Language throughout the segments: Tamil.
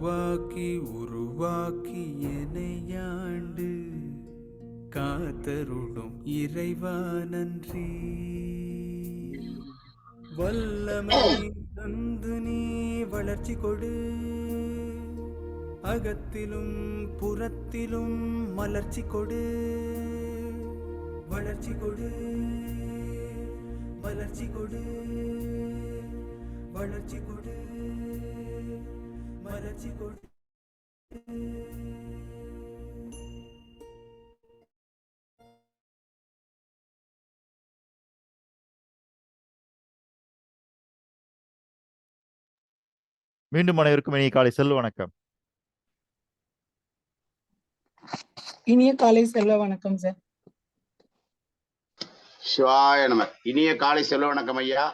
உருவாக்கி உருவாக்கி எனையாண்டு காத்தருளும் இறைவா நன்றி. வல்லமை தந்து நீ வளர்ச்சி கொடு, அகத்திலும் புறத்திலும் மலர்ச்சி கொடு. வளர்ச்சி கொடு, வளர்ச்சி கொடு, வளர்ச்சி கொடு, வளர்ச்சி கொடு. மீண்டும் அனைவருக்கும் இனிய காலை செல்வ வணக்கம். இனிய காலை செல்வ வணக்கம் சார். சிவாய நம. இனிய காலை செல்வ வணக்கம் ஐயா.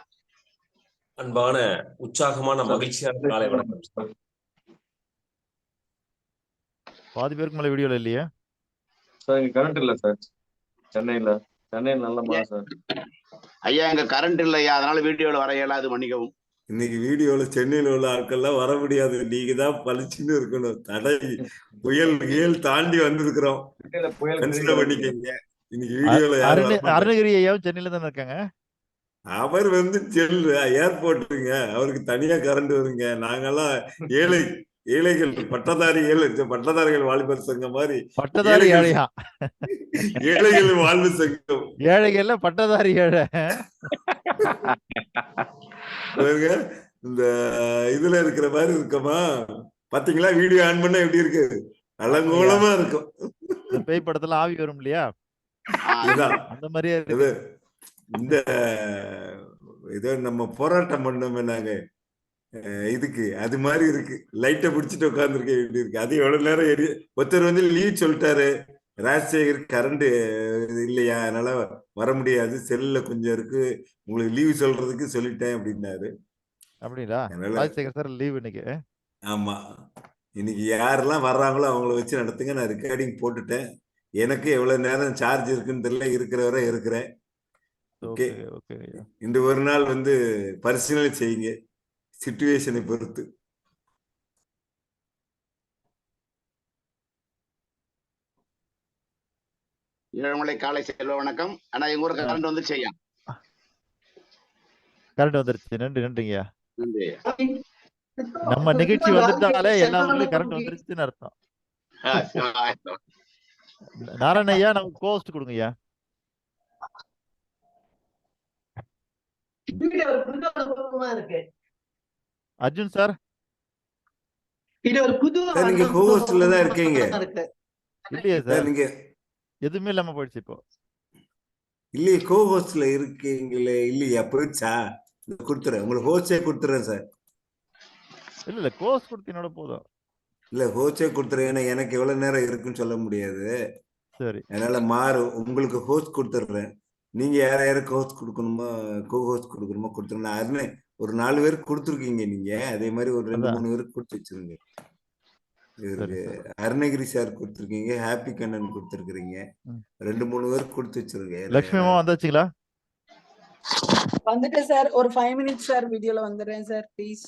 அன்பான உற்சாகமான மகிழ்ச்சியான காலை வணக்கம் சார். பாதி பேருக்கு மேல வீடியோல இல்லையா சார்? இங்க கரண்ட் இல்ல சார். சென்னையில நல்ல மழை சார். ஐயா இங்க கரண்ட் இல்லையா, அதனால வீடியோல வர இயலாது, மன்னிக்கவும். இன்னைக்கு வீடியோல சென்னையில உள்ள ஆட்கள்லாம் வர முடியாது. நீங்க தான் பளிச்சுன்னு இருக்கணும். தடை புயல் தாண்டி வந்திருக்கிறோம். கன்சிடர் பண்ணிக்கங்க. இன்னைக்கு வீடியோல அருணகிரி ஐயாவும் சென்னையில தானே இருக்காங்க. அவர் ஏர்போர்ட்டுங்க, அவருக்கு தனியா கரண்ட் வருங்க. நாங்கெல்லாம் ஏழைகள் பட்டதாரிகள் வாலிபர் சங்கம் மாதிரி. பட்டதாரி ஏழையா? ஏழைகள் வாழ்வு சங்கம். ஏழைகள்ல பட்டதாரி ஏழை. இந்த இதுல இருக்கிற மாதிரி இருக்கமா பாத்தீங்களா? வீடியோ ஆன் பண்ணா எப்படி இருக்கு? அலங்கோலமா இருக்கும். பேய் படத்துல ஆவி வரும் இல்லையா, அந்த மாதிரியே இருக்கு. இந்த ஏதோ நம்ம போராட்டம் பண்ணோமே நாங்க, இதுக்கு அது மாதிரி இருக்கு. லைட்டை பிடிச்சிட்டு உட்காந்துருக்க எப்படி இருக்கு? அது எவ்வளவு நேரம் ஒருத்தர் வந்து லீவ் சொல்லிட்டாரு, ராஜசேகர் கரண்ட் இல்லையா அதனால வர முடியாது, செல்லுல கொஞ்சம் இருக்கு, உங்களுக்கு லீவ் சொல்றதுக்கு சொல்லிட்டேன் அப்படின்னாரு. அப்படிங்களா? ராஜசேகர் சார் லீவ் இன்னைக்கு. ஆமா, இன்னைக்கு யாரெல்லாம் வர்றாங்களோ அவங்கள வச்சு நடத்துங்க. நான் ரெக்கார்டிங் போட்டுட்டேன். எனக்கு எவ்வளவு நேரம் சார்ஜ் இருக்குன்னு தெரியல, இருக்கிற வரை இருக்கிறேன். ஓகே, இந்த ஒரு நாள் வந்து பர்சனல் செய்யுங்க, சிச்சுவேஷனை பொறுத்து. ஏழுமலை காலை செல்வ வணக்கம். ஆனா எங்க ஊருக்கு கரண்ட் வந்து செய்யும். கரண்ட் வந்துருச்சு. நன்றிங்க. நன்றி. நம்ம நிகழ்ச்சி வந்துட்டாலே எல்லா ஊர்லயும் கரண்ட் வந்துருச்சுன்னு அர்த்தம். நாராயண ஐயா நமக்கு கோஸ்ட் கொடுங்க ஐயா. அர்ஜுன் சார் நீங்க கோஹோஸ்ட்ல தான் இருக்கீங்க இல்லையா சார்? நீங்க எதுவுமே இல்லாம போயிடுச்சு இப்போ. இல்லையே, கோஹோஸ்ட்ல இருக்கீங்களே. இல்லையா, போயிடுச்சா? கொடுத்துறேன் உங்களுக்கு, ஹோஸ்டே கொடுத்துறேன் சார். இல்ல கோர்ஸ் கொடுத்தீனோட போதும். இல்ல ஹோஸ்டே கொடுத்துறேன், ஏன்னா எனக்கு எவ்வளவு நேரம் இருக்குன்னு சொல்ல முடியாது. சரி, அதனால மாறும். உங்களுக்கு ஹோஸ்ட் கொடுத்துடுறேன். நீங்க யாருக்கு ஹோஸ்ட் கொடுக்கணுமோ, கோ ஹோஸ்ட் கொடுக்கணுமோ கொடுத்துருங்க. அதுன்னு ஒரு 4 பேருக்கு கொடுத்துருக்கீங்க நீங்க. அதே மாதிரி ஒரு 2-3 பேருக்கு கொடுத்து வச்சிருங்க. அருணகிரி சார் கொடுத்துருக்கீங்க, ஹாப்பி கண்ணன் கொடுத்துருக்கீங்க, 2-3 பேருக்கு கொடுத்து வச்சிருங்க. லட்சுமி அம்மா வந்தாச்சுங்களா? வந்துட்டு சார், ஒரு 5 மினிட்ஸ் சார், வீடியோல வந்துடுறேன் sir please.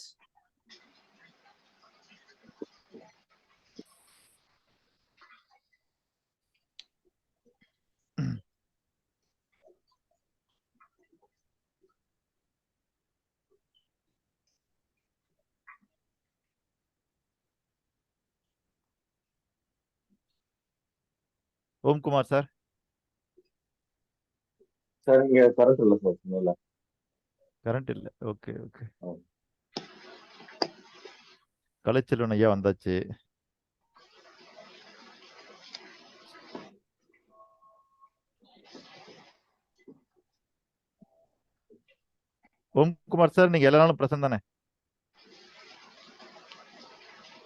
Omkumar sir. Sir இங்க கரண்ட் இல்ல சார். இல்ல கரண்ட் இல்ல. ஓகே. கலைச்செல்வன் ஐயா வந்தாச்சு. ஓம்குமார் சார் நீங்க எல்லா நாளும் பிரசன்ட் தானே?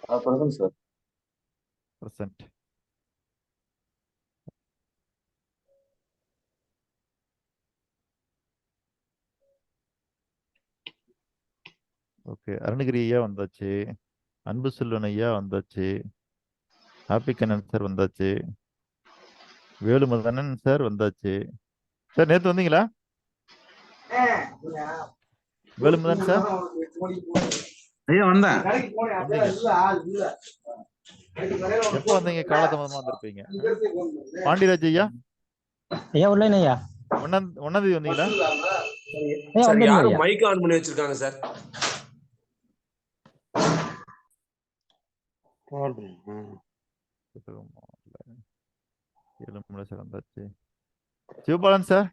Present sir. Present. Okay, Arunagiri ஐயா வந்தாச்சு, அன்பு செல்வன் ஐயா வந்தாச்சு, ஹாப்பி கண்ணன் சார் வந்தாச்சு, வேலுமதனன் சார் வந்தாச்சு. சார் நேத்து வந்தீங்களா? வேலுமதன் சார் ஐயா வந்தேன். வந்தீங்க. எப்போ வந்தீங்க? காலதாமதமா வந்திருப்பீங்க. பாண்டியராஜ் ஐயா ஐயா உள்ளேன் ஐயா. ஒன்னாம் தேதி வந்தீங்களா? ஐயா சார் வந்தேன் யாரும் ஐயா. மைக் ஆன் பண்ணி வச்சிருக்காங்க சார். சார் வந்தாச்சு. சிவபாலன் சார்,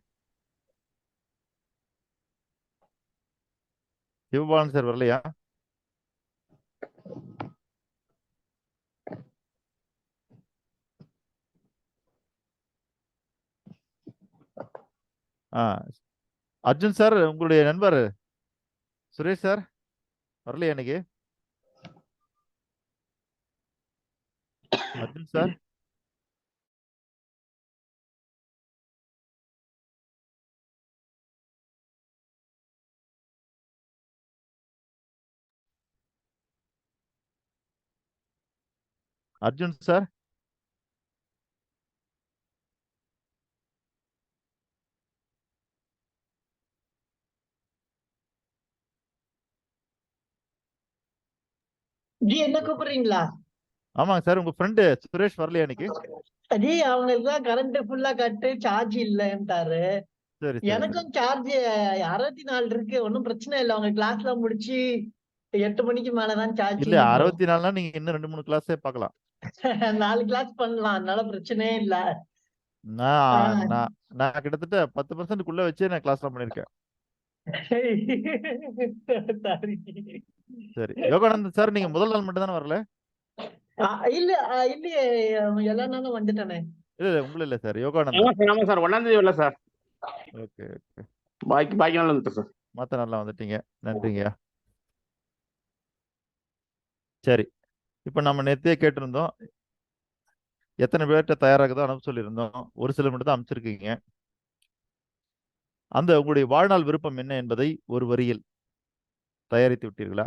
சிவபாலன் சார் வரலையா? அர்ஜுன் சார், உங்களுடைய நண்பர் சுரேஷ் சார் வரலையா இன்னைக்கு? Arjun sir, Arjun sir, G என்ன கூப்பிடுறீங்களா? ஆமாங்க சார், உங்க ஃப்ரெண்டு சுரேஷ் வரலையா இன்னைக்கு? ஜி அவங்களுக்கு கரண்ட் ஃபுல்லா கட்டு, சார்ஜ் இல்லன்ட்டாரு. சரி சரி சரி. எனக்கும் சார்ஜ் 64 இருக்கு, ஒன்னும் பிரச்சனை இல்லை. அவங்க கிளாஸ்ல முடிச்சு 8 மணிக்கு மேலதான் சார்ஜ். இல்ல 64 நீங்க இன்னும் 2-3 கிளாஸே பார்க்கலாம். 4 கிளாஸ் பண்ணலாம், அதனால பிரச்சனையே இல்ல. நான் நான் நான் கிட்டத்தட்ட 10% வச்சே நான் கிளாஸ்லாம் பண்ணிருக்கேன். சரி. சரி, யோகானந்தன் சார், நீங்க முதல் நாள் மட்டும் தானே வரல? இல்ல இல்லையே, எல்லா நாளும் வந்துட்டானே. இல்ல உங்களை இல்ல சார், யோகானந்தன். ஆமா சார், 1ஆம் தேதி வரல சார். Okay okay. பாக்கி நாள் வந்துட்டு சார். மத்த நாள்லாம் வந்துட்டீங்க, நன்றிங்க. சரி, இப்ப நம்ம நேத்தே கேட்டிருந்தோம், எத்தனை பேர்கிட்ட தயாராகுதோ அனுப்ப சொல்லியிருந்தோம். ஒரு சிலர் மட்டும் தான் அமைச்சிருக்கீங்க. அந்த உங்களுடைய வாழ்நாள் விருப்பம் என்ன என்பதை ஒரு வரியில் தயாரித்து விட்டீர்களா?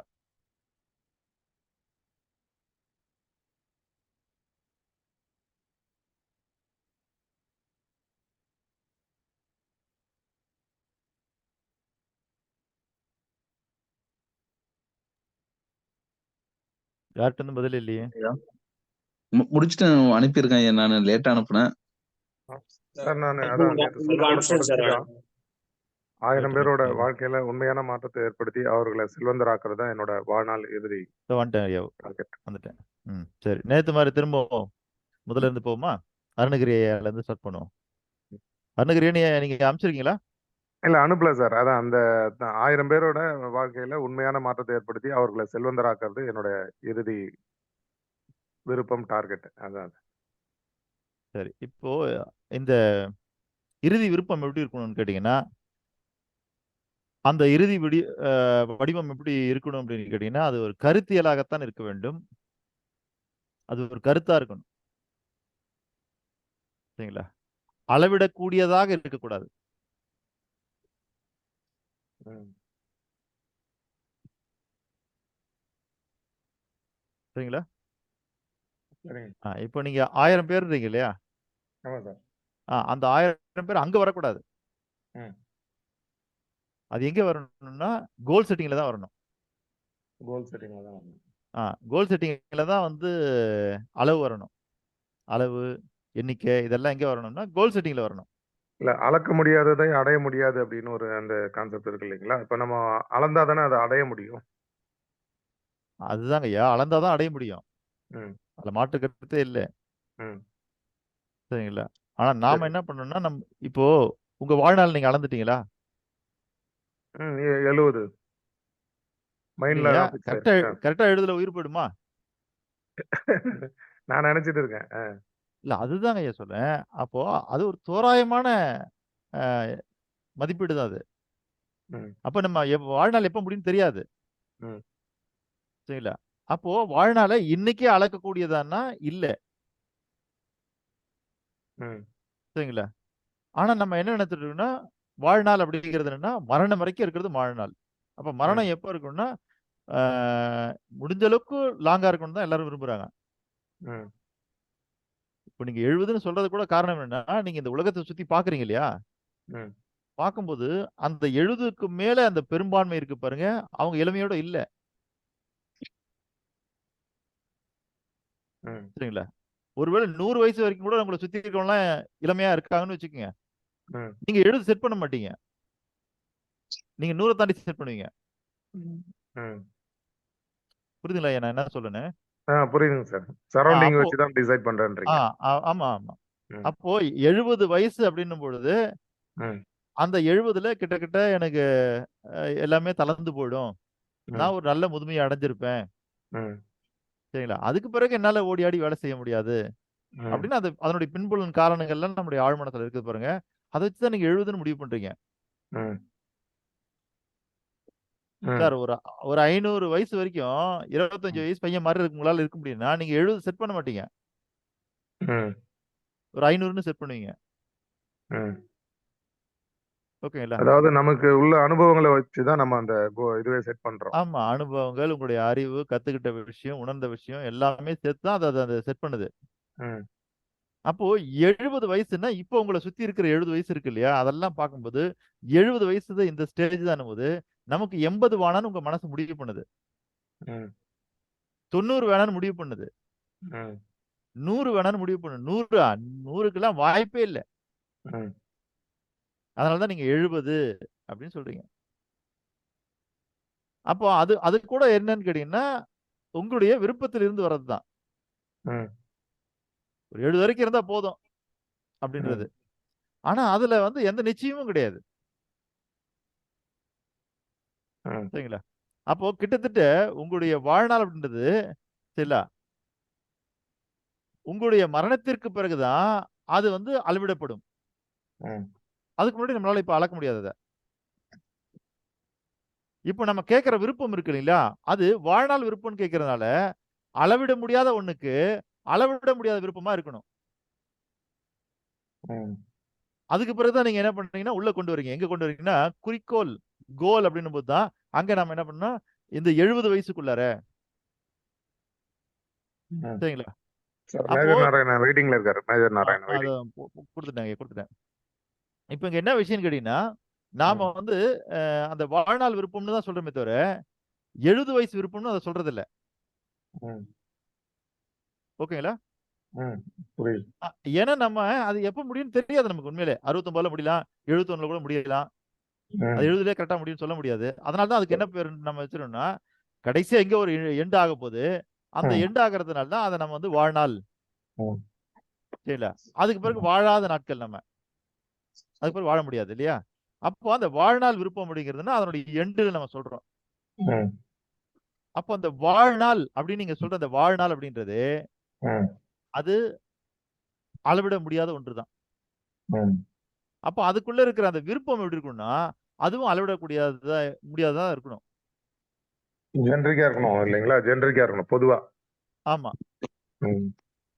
யார்கிட்ட இருந்து பதில் இல்லையே. முடிச்சுட்டு அனுப்பியிருக்கேன் ஐயா. நான் லேட்டா அனுப்புனேன். சார் நான் அதான் நேத்து சொன்ன அனுப்பிச்சேன் சார். தொடர்ச்சியா 1000 பேரோட ம். வாழ்க்கையில உண்மையான மாற்றத்தை ஏற்படுத்தி அவர்களை செல்வந்தராக்குறது தான் என்னோட வாழ்நாள் இறுதி இதோ வந்துட்டேன் ஐயா, டார்கெட். வந்துட்டேன். சரி, நேத்து மாதிரி திரும்ப முதல்ல இருந்து போவோமா? அருணகிரி ஐயால இருந்து ஸ்டார்ட் பண்ணுவோம். அருணகிரி நீங்க அமைச்சிருக்கீங்களா? இல்ல அனுப்பல சார். அதான் அந்த 1000 பேரோட வாழ்க்கையில உண்மையான மாற்றத்தை ஏற்படுத்தி அவர்களை செல்வந்தராக்குறது என்னோட இறுதி விருப்பம், டார்கெட். அதான். சரி, இப்போ இந்த இறுதி விருப்பம் எப்படி இருக்கணும்னு கேட்டீங்கன்னா, அந்த இறுதி வடிவம் எப்படி இருக்கணும் அப்படின்னு கேட்டீங்கன்னா, அது ஒரு கருத்தியலாகத்தான் இருக்க வேண்டும். அது ஒரு கருத்தா இருக்கணும். சரிங்களா? அளவிடக்கூடியதாக இருக்கக்கூடாது. ம். சரிங்களா? சரிங்க. இப்போ நீங்க 1000 பேர் இருக்கீங்க இல்லையா? ஆமா சார். அந்த 1000 பேர் அங்க வரக்கூடாது. ம். அது எங்க வரணும்னா கோல் செட்டிங்ல தான் வரணும். கோல் செட்டிங்ல தான் வரணும். கோல் செட்டிங்ல தான் வந்து அளவு வரணும். அளவு, எண்ணிக்கை இதெல்லாம் எங்க வரணும்னா கோல் செட்டிங்ல வரணும். இல்ல அளக்க முடியாததை அடைய முடியாது அப்படின்னு ஒரு அந்த கான்செப்ட் இருக்கு இல்லைங்களா? இப்ப நம்ம அளந்தா தானே அதை அடைய முடியும். அதுதாங்க ஐயா, அளந்தாதான் அடைய முடியும். ம். அதுல மாற்று கருத்தே இல்ல. ம். சரிங்களா? ஆனா நாம சரி. என்ன பண்ணணும்னா, இப்போ உங்க வாழ்நாள் நீங்க அளந்துட்டீங்களா? 70 மைண்ட்ல இல்லையா? தான் ஃபிக்ஸ் ஆயிருக்கு. கரெக்டா எழுதுல உயிர் போயிடுமா? நான் நினைச்சிட்டு இருக்கேன். இல்ல அதுதாங்க ஐயா சொல்றேன். அப்போ அது ஒரு தோராயமான மதிப்பீடு தான் அது. ம். அப்ப நம்ம வாழ்நாள் எப்ப முடியும்னு தெரியாது. ம். சரிங்களா? அப்போ வாழ்நாளை இன்னைக்கே அளக்கக்கூடியதான்னா இல்ல. ம். சரிங்களா? ஆனா நம்ம என்ன நினைச்சிட்டு இருக்கோம்னா, வாழ்நாள் அப்படிங்கிறது என்னன்னா மரணம் வரைக்கும் இருக்கிறது வாழ்நாள். அப்ப மரணம் எப்ப இருக்கும்னா, முடிஞ்ச அளவுக்கு லாங்கா இருக்கணும்னு தான் எல்லாரும் விரும்புறாங்க. ம். இப்போ நீங்க 70ன்னு சொல்றது கூட காரணம் என்னன்னா, நீங்க இந்த உலகத்தை சுத்தி பாக்குறீங்க இல்லையா? ம். பார்க்கும்போது அந்த 70க்கு மேல அந்த பெரும்பான்மை இருக்கு பாருங்க, அவங்க இளமையோட இல்ல. ம். சரிங்களா? ஒருவேளை 100 வயசு வரைக்கும் கூட உங்களை சுத்தி இருக்கவங்கலாம் இளமையா இருக்காங்கன்னு வச்சுக்கோங்க. ம். நீங்க 70 செட் பண்ண மாட்டீங்க. நீங்க 100 தாண்டி செட் பண்ணுவீங்க. ம். புரியுதுங்களா ஐயா நான் என்ன சொல்றேன்னு? புரியுதுங்க சார். சரவுண்டிங் அப்போ வச்சு தான் டிசைட் பண்றேன்றீங்க. ஆமா, ஆமா. ம். அப்போ 70 வயசு அப்படின்னும் பொழுது, ம். அந்த 70ல கிட்டத்தட்ட எனக்கு எல்லாமே தளர்ந்து போயிடும். ம். நான் ஒரு நல்ல முதுமையை அடைஞ்சிருப்பேன். ம். சரிங்களா? அதுக்கு பிறகு என்னால ஓடி ஆடி வேலை செய்ய முடியாது. ம். அப்படின்னு அதனுடைய பின்புலன் காரணங்கள்லாம் நம்முடைய ஆழ்மனத்துல இருக்குது பாருங்க. அத வச்சு தான் நீங்க 70ன்னு முடிவு பண்றீங்க. ம். ம். சார் ஒரு 500 வயசு வரைக்கும் 25 ம். வயசு பையன் மாரி உங்களால இருக்க முடியும்னா, நீங்க 70 செட் பண்ண மாட்டீங்க. ம். ஒரு 500ன்னு செட் பண்ணுவீங்க. ம். ஓகேங்களா? அதாவது நமக்கு உள்ள அனுபவங்கள வச்சு தான் நம்ம அந்த இதுவே செட் பண்றோம். ஆமா. அனுபவங்கள், உங்களுடைய அறிவு, கத்துக்கிட்ட விஷயம், உணர்ந்த விஷயம் எல்லாமே சேர்த்து தான் அத செட் பண்ணுது. ம். அப்போ 70 வயசுன்னா, இப்போ உங்கள சுத்தி இருக்கிற 70 வயசு இருக்கு இல்லையா? அதெல்லாம் பார்க்கும்போது 70 வயசு தான் இந்த ஸ்டேஜ் தான்னும்போது, நமக்கு 80 வேணான்னு உங்க மனசு முடிவு பண்ணுது. ம். 90 வேணான்னு முடிவு பண்ணுது. ம். 100 வேணான்னு முடிவு பண்ணுது. 100க்குலாம் வாய்ப்பே இல்ல. ம். அதனால தான் நீங்க 70 அப்படின்னு சொல்றீங்க. அப்போ அது கூட என்னன்னு கேட்டீங்கன்னா, உங்களுடைய விருப்பத்திலிருந்து வர்றது தான். ம். ஒரு 70 வரைக்கும் இருந்தா போதும் அப்படின்றது. ம். ஆனா அதுல வந்து எந்த நிச்சயமும் கிடையாது. ம். சரிங்களா? அப்போ கிட்டத்தட்ட உங்களுடைய வாழ்நாள் அப்படின்றது சரிங்களா? உங்களுடைய மரணத்திற்கு பிறகு தான் அது வந்து அளவிடப்படும். ம். அதுக்கு முன்னாடி நம்மளால இப்ப அளக்க முடியாது அத. இப்ப நம்ம கேட்கிற விருப்பம் இருக்கு இல்லைங்களா? அது வாழ்நாள் விருப்பம்னு கேட்கிறதுனால, அளவிட முடியாத ஒண்ணுக்கு, அளவிட முடியாத விருப்பமா இருக்கணும். ம். அதுக்கு பிறகு தான் நீங்க என்ன பண்றீங்கன்னா, உள்ள கொண்டு வரீங்க. எங்க கொண்டு வரீங்கன்னா, குறிக்கோள், கோல் அப்படின்னும்போது தான், அங்க நம்ம என்ன பண்ணோம், இந்த 70 வயசுக்குள்ளார ம். சரிங்களா? சார் அப்போ மேஜர் நாராயணன் வெயிட்டிங்ல இருக்காரு. மேஜர் நாராயணன் அத வெயிட்டிங். குடுத்துட்டேன். இப்ப இங்க என்ன விஷயம்னு கேட்டீங்கன்னா, நாம ம். வந்து அந்த வாழ்நாள் விருப்பம்னு தான் சொல்றோமே தவிர, 70 வயசு விருப்பம்னு அத சொல்றதில்ல. ம். ஓகேங்களா? ம். புரியுது. அ ஏன்னா நம்ம அது எப்ப முடியும்னு தெரியாது நமக்கு உண்மையிலே. 69ல முடியலாம், 71ல கூட முடியலாம். அது ம். 70லயே கரெக்ட்டா முடியும்னு சொல்ல முடியாது. அதனால தான் அதுக்கு என்ன பேரு நம்ம வச்சிருக்கோம்னா, கடைசியா எங்க ஒரு எண்ட் ஆகப்போது. அந்த ம். எண்ட் ஆகுறதுனால தான் அத நம்ம வந்து வாழ்நாள். ம். சரிங்களா? அதுக்கு பிறகு வாழாத நாட்கள் நம்ம. அதுக்கு பிறகு வாழ முடியாது இல்லையா? அப்போ அந்த வாழ்நாள் விருப்பம் அப்படிங்கிறதுன்னா, அதனுடைய எண்டுன்னு நம்ம சொல்றோம். ம். அப்போ அந்த வாழ்நாள் அப்படின்னு நீங்க சொல்ற அந்த வாழ்நாள் அப்படின்றது, ம். அது அளவிட முடியாத ஒன்று தான். ம். அப்போ அதுக்குள்ள இருக்கிற அந்த விருப்பம் எப்படி இருக்கும்னா, அதுவும் அளவிடக்கூடியதா முடியாததா இருக்கணும். ஜெனரிக்கா இருக்கணும் இல்லைங்களா? ஜெனரிக்கா இருக்கணும் பொதுவா. ஆமா. ம்.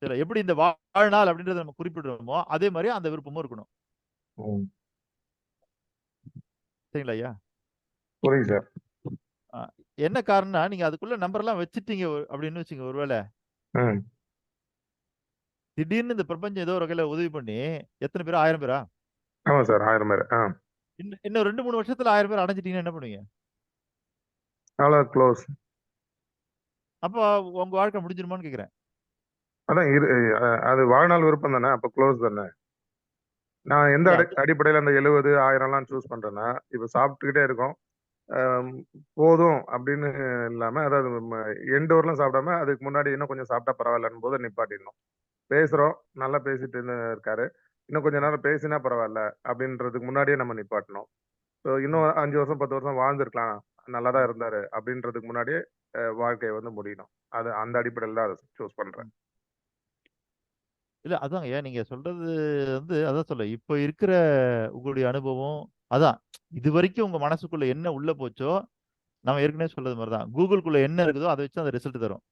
இதுல எப்படி இந்த வாழ்நாள் அப்படின்றத நம்ம குறிப்பிடுறோமோ, அதே மாரி அந்த விருப்பமும் இருக்கணும். ம். சரிங்களா ஐயா? புரியுது சார். அ என்ன காரணம்னா, நீங்க அதுக்குள்ள நம்பர்லாம் வச்சுட்டீங்க அப்படின்னு வச்சுங்க ஒருவேள. ம். திடீர்னு இந்த பிரபஞ்சம் ஏதோ ஒரு வகையில உதவி பண்ணி, எத்தன பேரு? 1000 பேரா? ஆமா சார். 1000 பேரு. இன்னும் 2, 3 வருஷத்துல 1000 பேர் அடைஞ்சிட்டீங்கன்னா என்ன பண்ணுவீங்க? அவ்வளோ க்ளோஸ். அப்போ உங்க வாழ்க்கை முடிஞ்சிருமான்னு கேட்கிறேன். அதான் அது வாழ்நாள் விருப்பம் தானே. அப்ப க்ளோஸ் தானே. நான் எந்த இல்ல அது அடிப்படையில அந்த 70, 1000லாம் சூஸ் பண்றேன்னா, இப்ப சாப்பிட்டுக்கிட்டே இருக்கோம். அம் போதும் அப்படின்னு இல்லாம, அதாவது எண்ட் வரலும் சாப்பிடாம, அதுக்கு முன்னாடி இன்னும் கொஞ்சம் சாப்பிட்டா பரவாயில்லன்னும் போது நிப்பாட்டிடணும். பேசுறோம், நல்லா பேசிட்டு இருக்காரு. இன்னும் கொஞ்ச நேரம் பேசினா பரவாயில்ல அப்படின்றதுக்கு முன்னாடியே நம்ம நிப்பாட்டணும். ஸோ இன்னும் 5 வருஷம், 10 வருஷம் வாழ்ந்திருக்கலாம். நல்லா தான் ம். இருந்தாரு அப்படின்றதுக்கு முன்னாடியே வாழ்க்கை வந்து முடியணும். அது அந்த அடிப்படையில தான் அத சூஸ் பண்றேன். ம். இல்ல அதாங்கய்யா நீங்க சொல்றது வந்து அதான் சொல்ல இப்ப இருக்கிற உங்களுடைய அனுபவம் அதான். இதுவரைக்கும் உங்க மனசுக்குள்ள என்ன உள்ள போச்சோ, நம்ம ஏற்கனவே சொன்னது மாரி தான். கூகுள்குள்ள என்ன இருக்குதோ அத வச்சு அந்த ரிசல்ட் தரும்.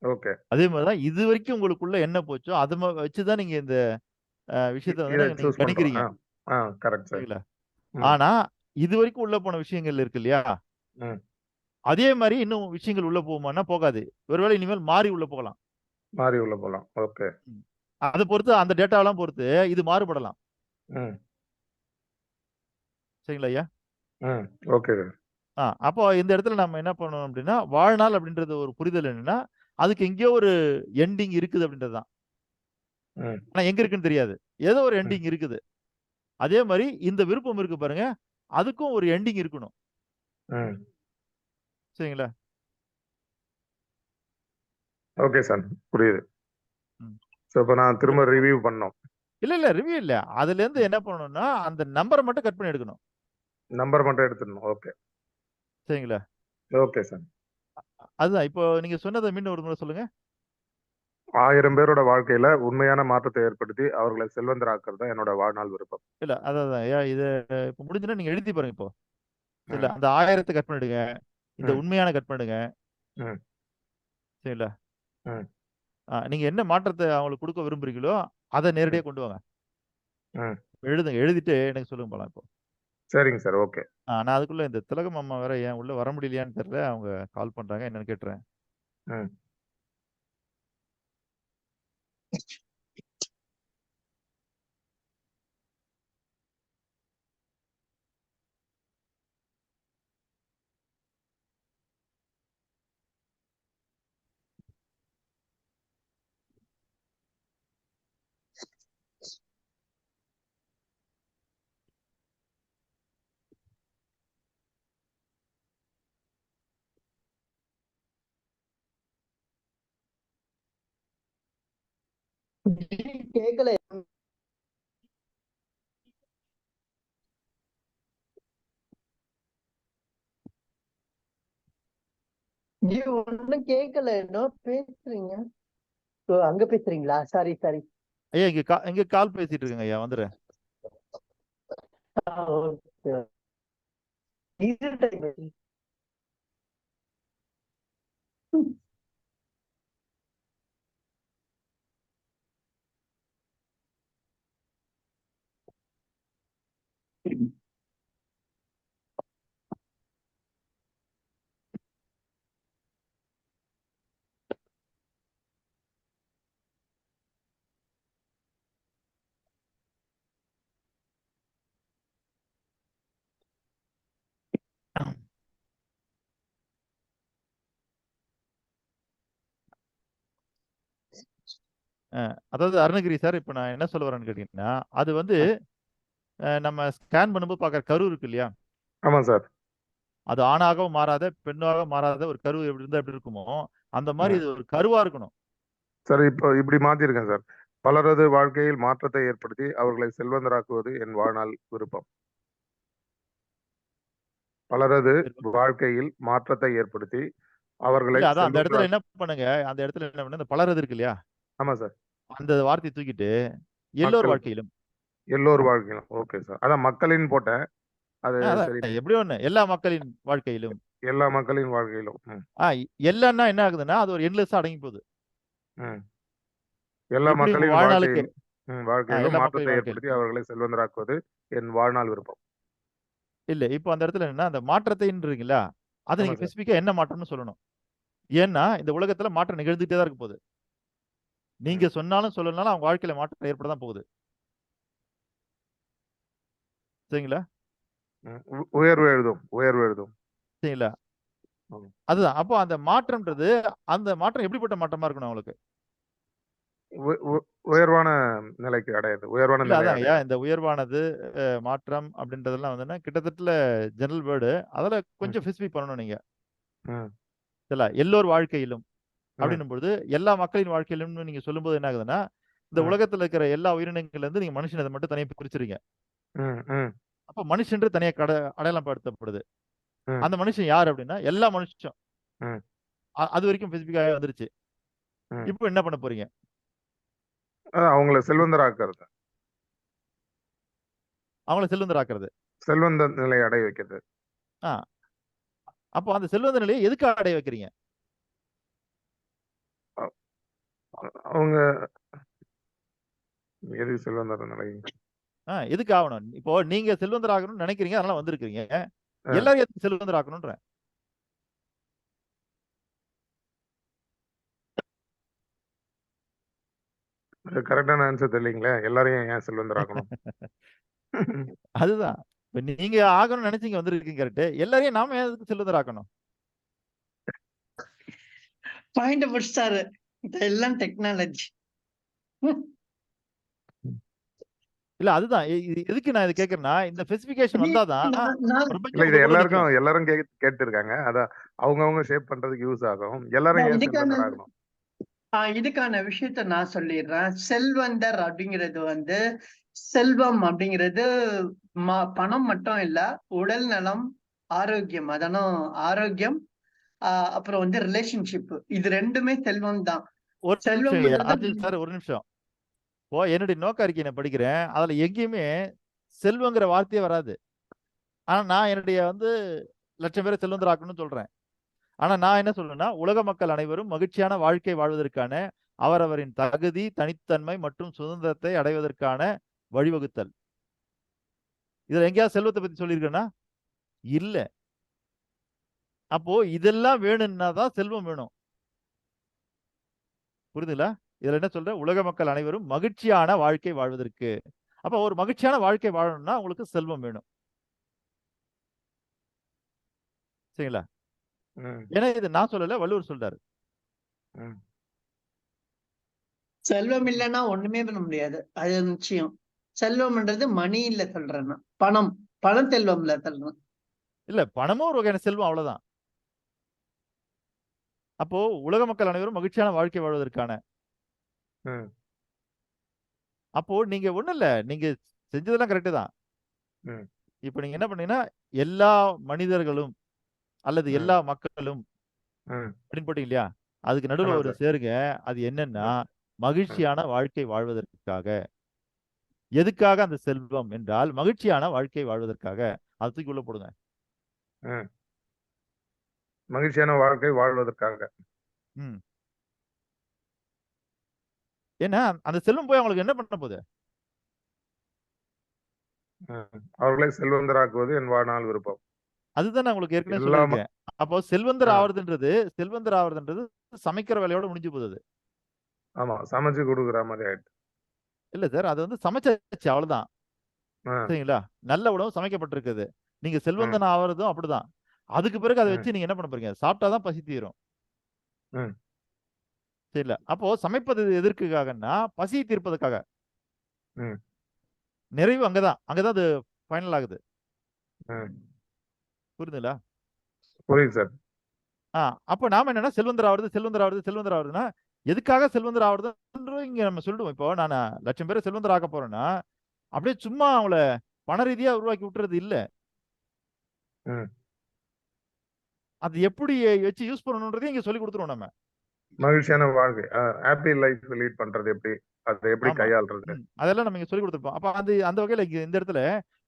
ஓகே. அதே மாரி தான் இதுவரைக்கும் உங்களுக்குள்ள என்ன போச்சோ, அத வச்சு தான் நீங்க இந்த விஷயத்த இத வந்து நீங்க சூஸ் பண்றோம். கணிக்கிறீங்க. Correct sir. சரிங்களா? ம். ஆனா, இதுவரைக்கும் உள்ள போன விஷயங்கள் இருக்கு இல்லையா? ம். அதே மாரி இன்னும் விஷயங்கள் உள்ள போகுமான்னா போகாது. ஒருவேளை இனிமேல் மாறி உள்ள போகலாம். மாறி உள்ள போலாம். ஓகே. ம். அத பொறுத்து அந்த டேட்டாவெல்லாம் பொறுத்து இது மாறுபடலாம். ம். சரிங்களா ஐயா? ம். Okay sir. அப்போ இந்த இடத்துல நம்ம என்ன பண்ணணும் அப்டின்னா, வாழ்நாள் அப்படின்றது ஒரு புரிதல் என்னன்னா, அதுக்கு எங்கேயோ ஒரு எண்டிங் இருக்குது அப்படின்றது தான். ம், ஆனா எங்க இருக்குன்னு தெரியாது. ஏதோ ஒரு ம், எண்டிங் இருக்குது. அதே மாதிரி இந்த விருப்பம் இருக்கு பாருங்க, அதுக்கும் ஒரு எண்டிங் இருக்கணும். ம். சரிங்களா? ஓகே சார், புரியுது. ம். ஸோ இப்போ நான் திரும்ப ரிவ்யூ பண்ணோம். இல்ல ரிவ்யூ இல்ல. அதுல இருந்து என்ன பண்ணணும்னா அந்த நம்பரை மட்டும் கட் பண்ணி எடுக்கணும். நம்பர் மட்டும் எடுத்துடணும். ஓகே, சரிங்களா? Okay sir. அதுதான் இப்போ நீங்க சொன்னதை மீண்டும் ஒரு முறை சொல்லுங்க. 1000 பேரோட வாழ்க்கையில உண்மையான மாற்றத்தை ஏற்படுத்தி அவர்களை செல்வந்தராக்குறது தான் என்னோட வாழ்நாள் விருப்பம். இல்ல அதான் இது இப்போ முடிஞ்சுன்னா நீங்க எழுதி பாருங்க இப்போ. இல்ல ம், அந்த 1000 கட் பண்ணிடுங்க. இந்த ம், உண்மையான கட் பண்ணுங்க. ம், சரிங்களா? ம், நீங்க என்ன மாற்றத்தை அவங்களுக்கு கொடுக்க விரும்புறீங்களோ அதை ம், நேரடியாக கொண்டு வாங்க. ம். எழுதுங்க. எழுதிட்டு எனக்கு சொல்லுங்க போலாம் இப்போ. சரிங்க சார், ஓகே. நான் அதுக்குள்ள இந்த திலகம் அம்மா வேற ஏன் உள்ள வர முடியலையான்னு தெரியல. அவங்க கால் பண்றாங்க, என்னன்னு கேட்டுறேன். ம். கேட்கல. நீ ஒண்ணும் கேட்கல. என்ன பேசுறீங்க? ஓ, அங்க பேசுறீங்களா? Sorry sorry. ஐயா இங்க கால் பேசிட்டு இருக்கேங்க ஐயா, வந்துடுறேன். ஓகே. இது time. அதாவது அருணகிரி சார், இப்போ நான் என்ன சொல்ல வரேன்னு கேட்டீங்கன்னா, அது வந்து நம்ம ஸ்கேன் பண்ணும்போது பார்க்குற கரு இருக்கு இல்லையா? ஆமா சார். அது ஆணாகவும் மாறாத, பெண்ணாக மாறாத ஒரு கரு எப்படி இருந்தா எப்படி இருக்குமோ, அந்த மாதிரி ம். இது ஒரு கருவா இருக்கணும். சார், இப்போ இப்படி மாத்திருக்கேன் சார். பலரது வாழ்க்கையில் மாற்றத்தை ஏற்படுத்தி அவர்களை செல்வந்தராக்குவது என் வாழ்நாள் விருப்பம். பலரது சரி. வாழ்க்கையில் மாற்றத்தை ஏற்படுத்தி அவர்களை இல்ல அதான் அந்த இடத்துல செல்வந்தராக்கு. என்ன பண்ணுங்க, அந்த இடத்துல என்ன பண்ணுங்க, இந்த பலரது இருக்கு இல்லையா? ஆமா சார். அந்த வார்த்தையை தூக்கிட்டு எல்லோர் மக்கள், வாழ்க்கையிலும். எல்லோர் வாழ்க்கையிலும். Okay sir. அதான் மக்களின் போட்டேன். அது சரி. அதான் எப்படியோ ஒண்ணு, எல்லா மக்களின் வாழ்க்கையிலும். எல்லா மக்களின் வாழ்க்கையிலும். ம், எல்லாம்னா என்ன ஆகுதுன்னா, அது ஒரு எண்ட்லெஸ்ஸா அடங்கி போகுது. ம். எல்லா எப்படி உங்க மக்களின் வாழ்நாளுக்கு வாழ்க்கையில் வாழ்க்கையிலும் எல்லா மாற்றத்தை மக்களின் வாழ்க்கையிலும். ஏற்படுத்தி அவர்களை செல்வந்தராக்குவது என் வாழ்நாள் விருப்பம். இல்ல இப்போ அந்த இடத்துல என்னன்னா, அந்த மாற்றத்தைன்றீங்களா, அதை ஆமா நீங்க சார். ஸ்பெசிஃபிக்கா என்ன மாற்றம்னு சொல்லணும். ஏன்னா இந்த உலகத்துல மாற்றம் நிகழ்ந்துட்டே தான் இருக்க போகுது. நீங்க ம், சொன்னாலும் சொல்லலனாலும் அவங்க வாழ்க்கையில மாற்றம் ஏற்பட தான் போகுது. சரிங்களா? ம். உயர்வு எழுதும், உயர்வு எழுதும். சரிங்களா? ம். அதுதான். அப்போ அந்த மாற்றம்ன்றது, அந்த மாற்றம் எப்படிப்பட்ட மாற்றமா இருக்கணும் அவங்களுக்கு? உயர்வான நிலைக்கு அடையுது, உயர்வான இல்ல நிலை அதாங்கய்யா, அடையுது. இந்த உயர்வானது, மாற்றம் அப்படின்றதெல்லாம் வந்துன்னா, கிட்டத்தட்ட ஜெனரல் வேர்டு. அதுல ம், கொஞ்சம் ஸ்பெசிஃபை பண்ணணும் நீங்க. ம், சரிங்களா? எல்லோர் வாழ்க்கையிலும் ம், அப்படின்னும் பொழுது, எல்லா மக்களின் வாழ்க்கையிலும்னு நீங்க சொல்லும்போது என்ன ஆகுதுன்னா, இந்த ம், உலகத்துல இருக்கிற எல்லா உயிரினங்கள்ல இருந்து நீங்க மனுஷன் இதை மட்டும் தனியா பிரிச்சுறீங்க. ம், ம், அப்ப மனுஷன்று தனியா அடையாளம் படுத்தப்படுது. ம், அந்த மனுஷன் யார் அப்படின்னா, எல்லா மனுஷன். ம், அது வரைக்கும் ஸ்பெசிஃபிக்காவே வந்துருச்சு. ம். இப்போ என்ன பண்ண போறீங்க? அவங்கள செல்வந்தராக்குறது, அவங்கள செல்வந்தராக்குறது. செல்வந்த நிலை அடைய வைக்கிறது. ஆ. அப்போ அந்த செல்வந்த நிலையை எதுக்காக அடைய வைக்கிறீங்க? அ- அவங்க எது செல்வந்தர் நிலை? எதுக்கு ஆகணும்? இப்போ நீங்க செல்வந்தர் ஆகணும்னு நினைக்கிறீங்க, அதனால வந்திருக்கீங்க. அ, எல்லாரும் எதுக்கு செல்வந்தர் ஆக்கணும்ன்றேன். கரெக்டான ஆன்சர் தெரியலீங்களே. எல்லாரையும் ஏன் செல்வந்தராக்கணும்? அதுதான். இப்ப நீங்க ஆகணும்னு நினைச்சீங்க, வந்திருக்கீங்க கரெக்ட். எல்லாரையும் நாம ஏன் எதுக்கு செல்வந்தர் ஆக்கணும்? பாயிண்ட் பிடிச்சாரு. இதெல்லாம் டெக்னாலஜி. இல்ல அதுதான் எதுக்கு நான் இதை கேட்கறேன்னா இந்த ஸ்பெசிபிகேஷன் வந்தாதான் இல்ல இது எல்லாரும் கேட்டு இருக்காங்க. அதான் அவங்கவங்க ஷேப் பண்றதுக்கு யூஸ் ஆகும். எல்லாரும் ஏன் செல்வந்தர் ஆகணும்? இதுக்கான விஷயத்த நான் சொல்லிடுறேன். செல்வந்தர் அப்படிங்கிறது வந்து செல்வம் அப்படிங்கிறது பணம் மட்டும் இல்ல, உடல் நலம், ஆரோக்கியம். அதனும் ஆரோக்கியம், அப்புறம் வந்து ரிலேஷன்ஷிப், இது ரெண்டுமே செல்வம் தான். சார் ஒரு நிமிஷம். என்னுடைய நோக்க அறிக்கை நான் படிக்கிறேன், அதுல எங்கேயுமே செல்வங்கிற வார்த்தையே வராது. ஆனா நான் என்னுடைய வந்து லட்சம் பேரை செல்வந்தராக்கணும்னு சொல்றேன். ஆனா நான் என்ன சொல்றேன்னா, உலக மக்கள் அனைவரும் மகிழ்ச்சியான வாழ்க்கை வாழ்வதற்கான அவரவரின் தகுதி, தனித்தன்மை மற்றும் சுதந்திரத்தை அடைவதற்கான வழிவகுத்தல். இதுல எங்கேயாவது செல்வத்தை பத்தி சொல்லியிருக்கேன்னா இல்ல. அப்போ இதெல்லாம் வேணும்னா தான் செல்வம் வேணும். புரியுதுங்களா? இதுல என்ன சொல்ற, உலக மக்கள் அனைவரும் மகிழ்ச்சியான வாழ்க்கை வாழ்வதற்கு. அப்ப ஒரு மகிழ்ச்சியான வாழ்க்கை வாழணும்னா உங்களுக்கு செல்வம் வேணும். சரிங்களா? ஏன்னா இது நான் சொல்லல, வள்ளுவர் சொல்றாரு. செல்வம் இல்லைன்னா ஒண்ணுமே பண்ண முடியாது, அது நிச்சயம். செல்வம்ன்றது மணி இல்ல சொல்றேன், பணம். பணம் செல்வம் இல்ல சொல்றேன். இல்ல, பணமும் ஒரு வகையான செல்வம், அவ்வளவுதான். அப்போ உலக மக்கள் அனைவரும் மகிழ்ச்சியான வாழ்க்கை வாழ்வதற்கான. அப்போ நீங்க ஒண்ணும் இல்ல, நீங்க செஞ்சதெல்லாம் கரெக்டு தான். இப்ப நீங்க என்ன பண்ணீங்கன்னா, எல்லா மனிதர்களும் அல்லது எல்லா மக்களும் அப்படின்னு போட்டீங்க இல்லையா, அதுக்கு நடுவில் ஒரு சேருங்க. அது என்னன்னா, மகிழ்ச்சியான வாழ்க்கை வாழ்வதற்காக. எதுக்காக அந்த செல்வம் என்றால் மகிழ்ச்சியான வாழ்க்கை வாழ்வதற்காக. அது தூக்கி உள்ள போடுங்க. மகிழ்ச்சியான வாழ்க்கை வாழ்வதற்காக. ஏன்னா அந்த செல்வம் போய் அவங்களுக்கு என்ன பண்ண போகுது? அவர்களை செல்வந்தராக்குவது என் வாழ்நாள் விருப்பம். அதுதான் நான் உங்களுக்கு ஏற்கனவே சொல்லியிருக்கேன். அப்போ செல்வந்தர் ஆவறதுன்றது சமைக்கிற வேலையோட முடிஞ்சு போகுது. ஆமா, சமைச்சு கொடுக்குற மாதிரி ஆயிடுச்சு. இல்ல சார், அது வந்து சமைச்சாச்சு, அவ்வளவுதான். சரிங்களா? நல்ல உணவு சமைக்கப்பட்டிருக்குது. நீங்க செல்வந்தன் ஆவறதும் அப்படிதான். அதுக்கு பிறகு அதை வச்சு நீங்க என்ன பண்ண போறீங்க? சாப்பிட்டாதான் பசி தீரும். சரிங்களா? அப்போ சமைப்பது எதற்காகன்னா பசியை தீர்ப்பதற்காக. நிறைவு அங்கதான் அது ஃபைனல் ஆகுது. புரியுதுங்களா? புரியுது சார். அப்ப நாம என்னன்னா, செல்வந்தர் ஆவறதுன்னா எதுக்காக செல்வந்தர் ஆவறதுன்னு இங்க நம்ம சொல்லிடுவோம். இப்போ நான் 1,00,000 பேரை செல்வந்தர் ஆக்க போறேன்னா அப்படியே சும்மா அவங்கள பண ரீதியா உருவாக்கி விட்டுறது இல்ல. அது எப்படி வச்சு யூஸ் பண்ணணும்ன்றதையும் இங்க சொல்லி கொடுத்துருவோம் நம்ம. மகிழ்ச்சியான வாழ்க்கை, ஹாப்பி லைஃப் லீட் பண்றது எப்படி, அதை எப்படி கையாள்றது, அதெல்லாம் நம்ம இங்க சொல்லி கொடுத்துருப்போம். அப்ப அந்த வகையில இந்த இடத்துல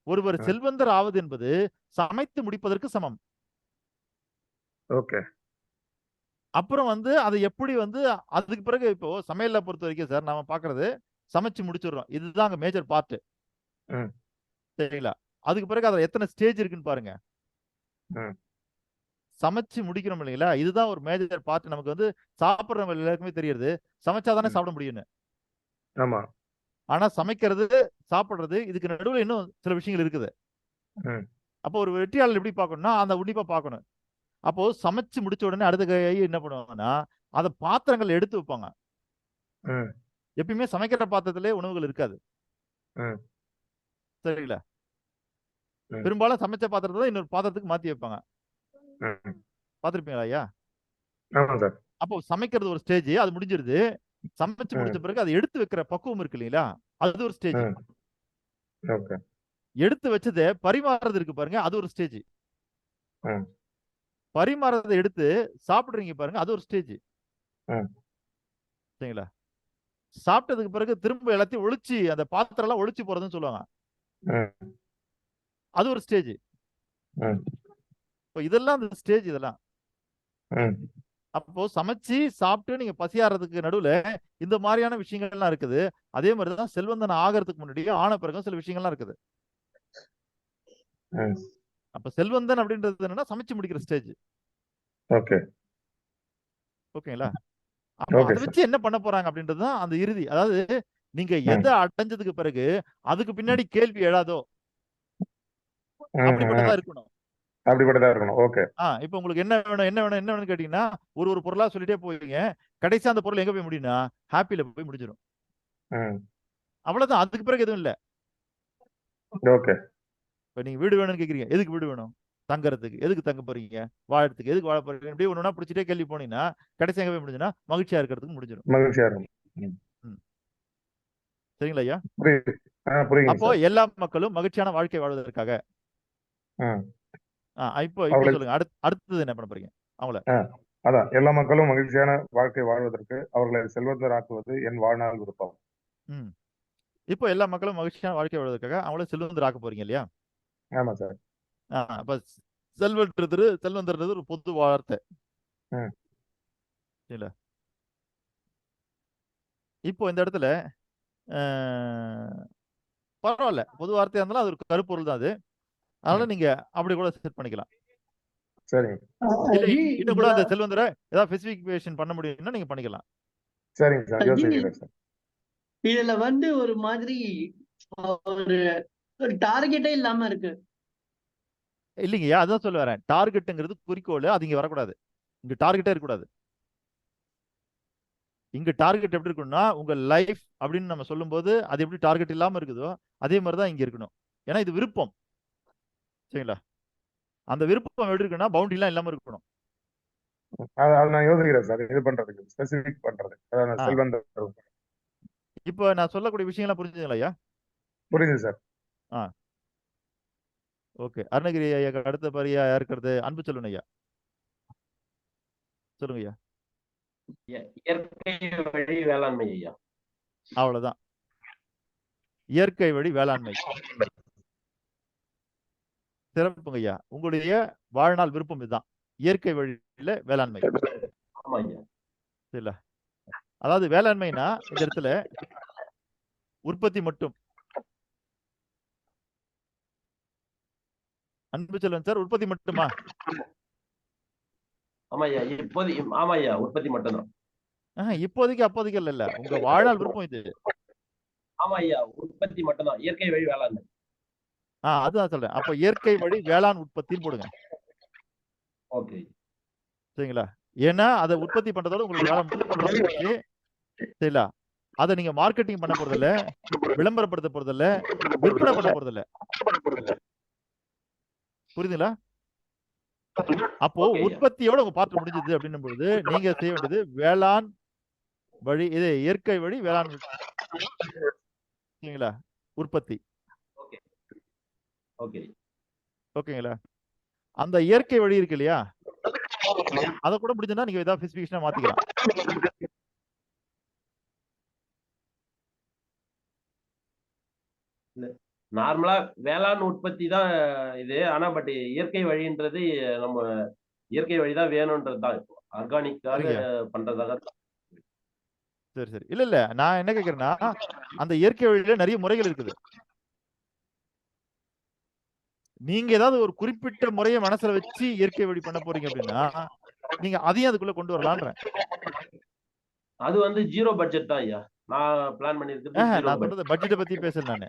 ஒருவர் செல்வந்தர் ஆவது என்பது சமைத்து முடிப்பதற்கு சமம். ஓகே. அப்புறம் வந்து அதை எப்படி வந்து அதுக்கு பிறகு இப்போ சமையல்ல பொறுத்த வரைக்கும் சார் நாம பாக்குறது சமைச்சு முடிச்சிடுறோம். இதுதான் அங்க மேஜர் பார்ட். சரிங்களா? அதுக்கு பிறகு அதுல எத்தனை ஸ்டேஜ் இருக்குன்னு பாருங்க. சமைச்சு முடிக்கிறோம் இல்லைங்களா, இதுதான் ஒரு மேஜர் பார்ட். நமக்கு வந்து சாப்பிடுறவங்க எல்லாருக்குமே தெரியுது, சமைச்சாதானே சாப்பிட முடியும்னு. ஆமா. ஆனா சமைக்கிறது, சாப்பிடுறது, இதுக்கு நடுவில் இன்னும் சில விஷயங்கள் இருக்குது. அப்போ ஒரு வெற்றியாளர் எப்படி பார்க்கணும்னா அந்த உன்னிப்பா பார்க்கணும். அப்போ சமைச்சு முடிச்ச உடனே அடுத்த கை என்ன பண்ணுவாங்கன்னா, அந்த பாத்திரங்கள் எடுத்து வைப்பாங்க. எப்பயுமே சமைக்கிற பாத்திரத்திலே உணவுகள் இருக்காது. சரிங்களா? பெரும்பாலும் சமைச்ச பாத்திரத்தை தான் இன்னொரு பாத்திரத்துக்கு மாத்தி வைப்பாங்க. பாத்திருப்பீங்களா ஐயா? அப்போ சமைக்கிறது ஒரு ஸ்டேஜ், அது முடிஞ்சிருது. சமைச்சு முடிச்ச பிறகு அதை எடுத்து வைக்கிற பக்குவம் இருக்கு இல்லைங்களா, அது ஒரு ஸ்டேஜ். எடுத்து வச்சதை பரிமாறுறது இருக்கு பாருங்க, அது ஒரு ஸ்டேஜ். பரிமாறதை எடுத்து சாப்பிடுறீங்க பாருங்க, அது ஒரு ஸ்டேஜ். சரிங்களா? சாப்பிட்டதுக்கு பிறகு திரும்ப எல்லாத்தையும் ஒழிச்சு அந்த பாத்திரம் எல்லாம் ஒழிச்சு போறதுன்னு சொல்லுவாங்க, அது ஒரு ஸ்டேஜ். இதெல்லாம் அந்த ஸ்டேஜ். இதெல்லாம் அப்போ சமைச்சு சாப்பிட்டு நீங்க பசியாறதுக்கு நடுவுல இந்த மாதிரியான விஷயங்கள்லாம் இருக்குது. அதே மாதிரிதான் செல்வந்தன் ஆகிறதுக்கு முன்னாடியே ஆன பிறகும் சில விஷயங்கள்லாம் இருக்குது. அப்ப செல்வந்தன் அப்படின்றது என்னன்னா சமைச்சு முடிக்கிற ஸ்டேஜ். ஓகேங்களா? அப்ப அதை வச்சு என்ன பண்ண போறாங்க அப்படின்றதுதான் அந்த இறுதி. அதாவது நீங்க எதை அடைஞ்சதுக்கு பிறகு அதுக்கு பின்னாடி கேள்வி எழாதோ அப்படிப்பட்டதா இருக்கணும். அப்படிப்பட்டதா இருக்கணும். ஓகே. இப்போ உங்களுக்கு என்ன வேணும் என்ன வேணும் என்ன வேணும்னு கேட்டீங்கன்னா ஒரு பொருளா சொல்லிட்டே போவீங்க. கடைசியா அந்த பொருள் எங்க போய் முடியும்னா ஹாப்பில போய் முடிஞ்சிடும். அவ்வளவுதான். அதுக்கு பிறகு எதுவும் இல்ல. ஓகே. இப்ப நீங்க வீடு வேணும்னு கேக்குறீங்க. எதுக்கு வீடு வேணும்? தங்கறதுக்கு. எதுக்கு தங்க போறீங்க? வாழறதுக்கு. எதுக்கு வாழ போறீங்க? இப்படி ஒண்ணா பிடிச்சிட்டே கேள்வி போனீங்கன்னா கடைசி எங்க போய் முடிஞ்சுன்னா மகிழ்ச்சியா இருக்கிறதுக்கு முடிஞ்சிடும். மகிழ்ச்சியா இருக்கும். சரிங்களா ஐயா? புரியுது. புரியுங்க அப்போ சார். எல்லா மக்களும் மகிழ்ச்சியான வாழ்க்கை வாழ்வதற்காக இப்போ சொல்லுங்க. அடுத்தது என்ன பண்ண போறீங்க அவங்கள? அதான் எல்லா மக்களும் மகிழ்ச்சியான வாழ்க்கை வாழ்வதற்கு அவர்களை செல்வந்தராக்குவது என் வாழ்நாள் விருப்பம். இப்போ எல்லா மக்களும் மகிழ்ச்சியான வாழ்க்கை வாழ்வதற்காக அவங்கள செல்வந்தராக்க போறீங்க இல்லையா? ஆமா சார். அப்ப செல்வந்தர்ன்றது ஒரு பொது வார்த்தை. இல்ல இப்போ இந்த இடத்துல பரவாயில்ல, பொது வார்த்தையா இருந்தாலும் அது ஒரு கருப்பொருள் தான் அது. அதனால நீங்க அப்படி கூட செட் பண்ணிக்கலாம். சரி. இன்னும் கூட அந்த செல்வந்தரை ஏதாவது ஸ்பெசிஃபிகேஷன் பண்ண முடியும்னா நீங்க பண்ணிக்கலாம். சரிங்க சார். யோசிக்கிறேன் சார். இதுல ஒரு மாதிரி ஒரு டார்கெட்டே இல்லாம இருக்கு. இல்லைங்கய்யா, அதான் சொல்ல வரேன். டார்கெட்டுங்கிறது குறிக்கோள். அது இங்க வரக்கூடாது. இங்க டார்கெட்டே இருக்கக்கூடாது. இங்க டார்கெட் எப்படி இருக்குன்னா உங்க லைஃப் அப்படின்னு நம்ம சொல்லும்போது அது எப்படி டார்கெட் இல்லாம இருக்குதோ அதே மாதிரிதான் இங்க இருக்கணும். ஏன்னா இது விருப்பம். சரிங்களா? அந்த விருப்பம் எப்படி இருக்குன்னா பவுண்டரி எல்லாம் இல்லாம இருக்கணும். நான் யோசிக்கிறேன் சார். இது பண்றதுக்கு ஸ்பெசிபிக் பண்றது. இப்போ நான் சொல்லக்கூடிய விஷயங்கள்லாம் புரிஞ்சுங்களா ஐயா? புரியுது சார். ஓகே. அருணகிரி ஐயா அடுத்த பாரியா யாருக்கிறது? அன்பு செல்வன் ஐயா சொல்லுங்க ஐயா. இயற்கை வழி வேளாண்மை ஐயா. அவ்வளவுதான். இயற்கை வழி வேளாண்மை. சிறப்புங்க ஐயா. உங்களுடைய வாழ்நாள் விருப்பம் இதுதான். இயற்கை வழியில வேளாண்மை. இல்ல அதாவது வேளாண்மைனா இந்த இடத்துல உற்பத்தி மட்டும். அன்பு செல்வன் சார், உற்பத்தி மட்டுமா? ஆமாய்யா, ஆமாய்யா, உற்பத்தி மட்டும்தான். இப்போதைக்கு அப்போதைக்கு இல்ல. உங்க வாழ்நாள் விருப்பம் இது. ஆமாய்யா, உற்பத்தி மட்டும்தான். இயற்கை வழி வேளாண்மை. அதுதான் சொல்றேன். அப்ப இயற்கை வழி வேளாண் உற்பத்தின்னு போடுங்க. ஓகே. சரிங்களா? ஏன்னா அதை உற்பத்தி பண்றதோட உங்களுக்கு வேலை சரிங்களா? அதை நீங்க மார்க்கெட்டிங் பண்ண போறதில்ல, விளம்பரப்படுத்த போறதில்ல, விற்பனை பண்ண போறதில்ல. புரியுதுங்களா? அப்போ உற்பத்தியோட உங்க பாட்டு முடிஞ்சது அப்படின்னும் பொழுது நீங்க செய்ய வேண்டியது வேளாண் வழி, இது இயற்கை வழி வேளாண் சரிங்களா உற்பத்தி. ஓகேங்களா? அந்த இயற்கை வழி இருக்கு இல்லையா, அத கூட முடிஞ்சா நீங்க ஏதாவது ஸ்பெசிஃபிகேஷனா மாத்திக்கலாம். நார்மலா வேளாண் உற்பத்தி தான் இது. ஆனா பட் இயற்கை வழின்றது நம்ம இயற்கை வழிதான் வேணும்ன்றது தான். இப்போ ஆர்கானிக்காக பண்றதாக. சரி சரி. இல்ல நான் என்ன கேக்குறேன்னா அந்த இயற்கை வழியில நிறைய முறைகள் இருக்குது. நீங்க ஏதாவது ஒரு குறிப்பிட்ட முறையை மனசுல வச்சு இயற்கை வழி பண்ண போறீங்க அப்படின்னா நீங்க அதையும் அதுக்குள்ள கொண்டு வரலாம்ன்றேன். அது ஜீரோ பட்ஜெட் தான் ஐயா. நான் பிளான் பண்ணிருக்கிறது. நான் சொல்றது பட்ஜெட்டை பத்தி பேசல நானு.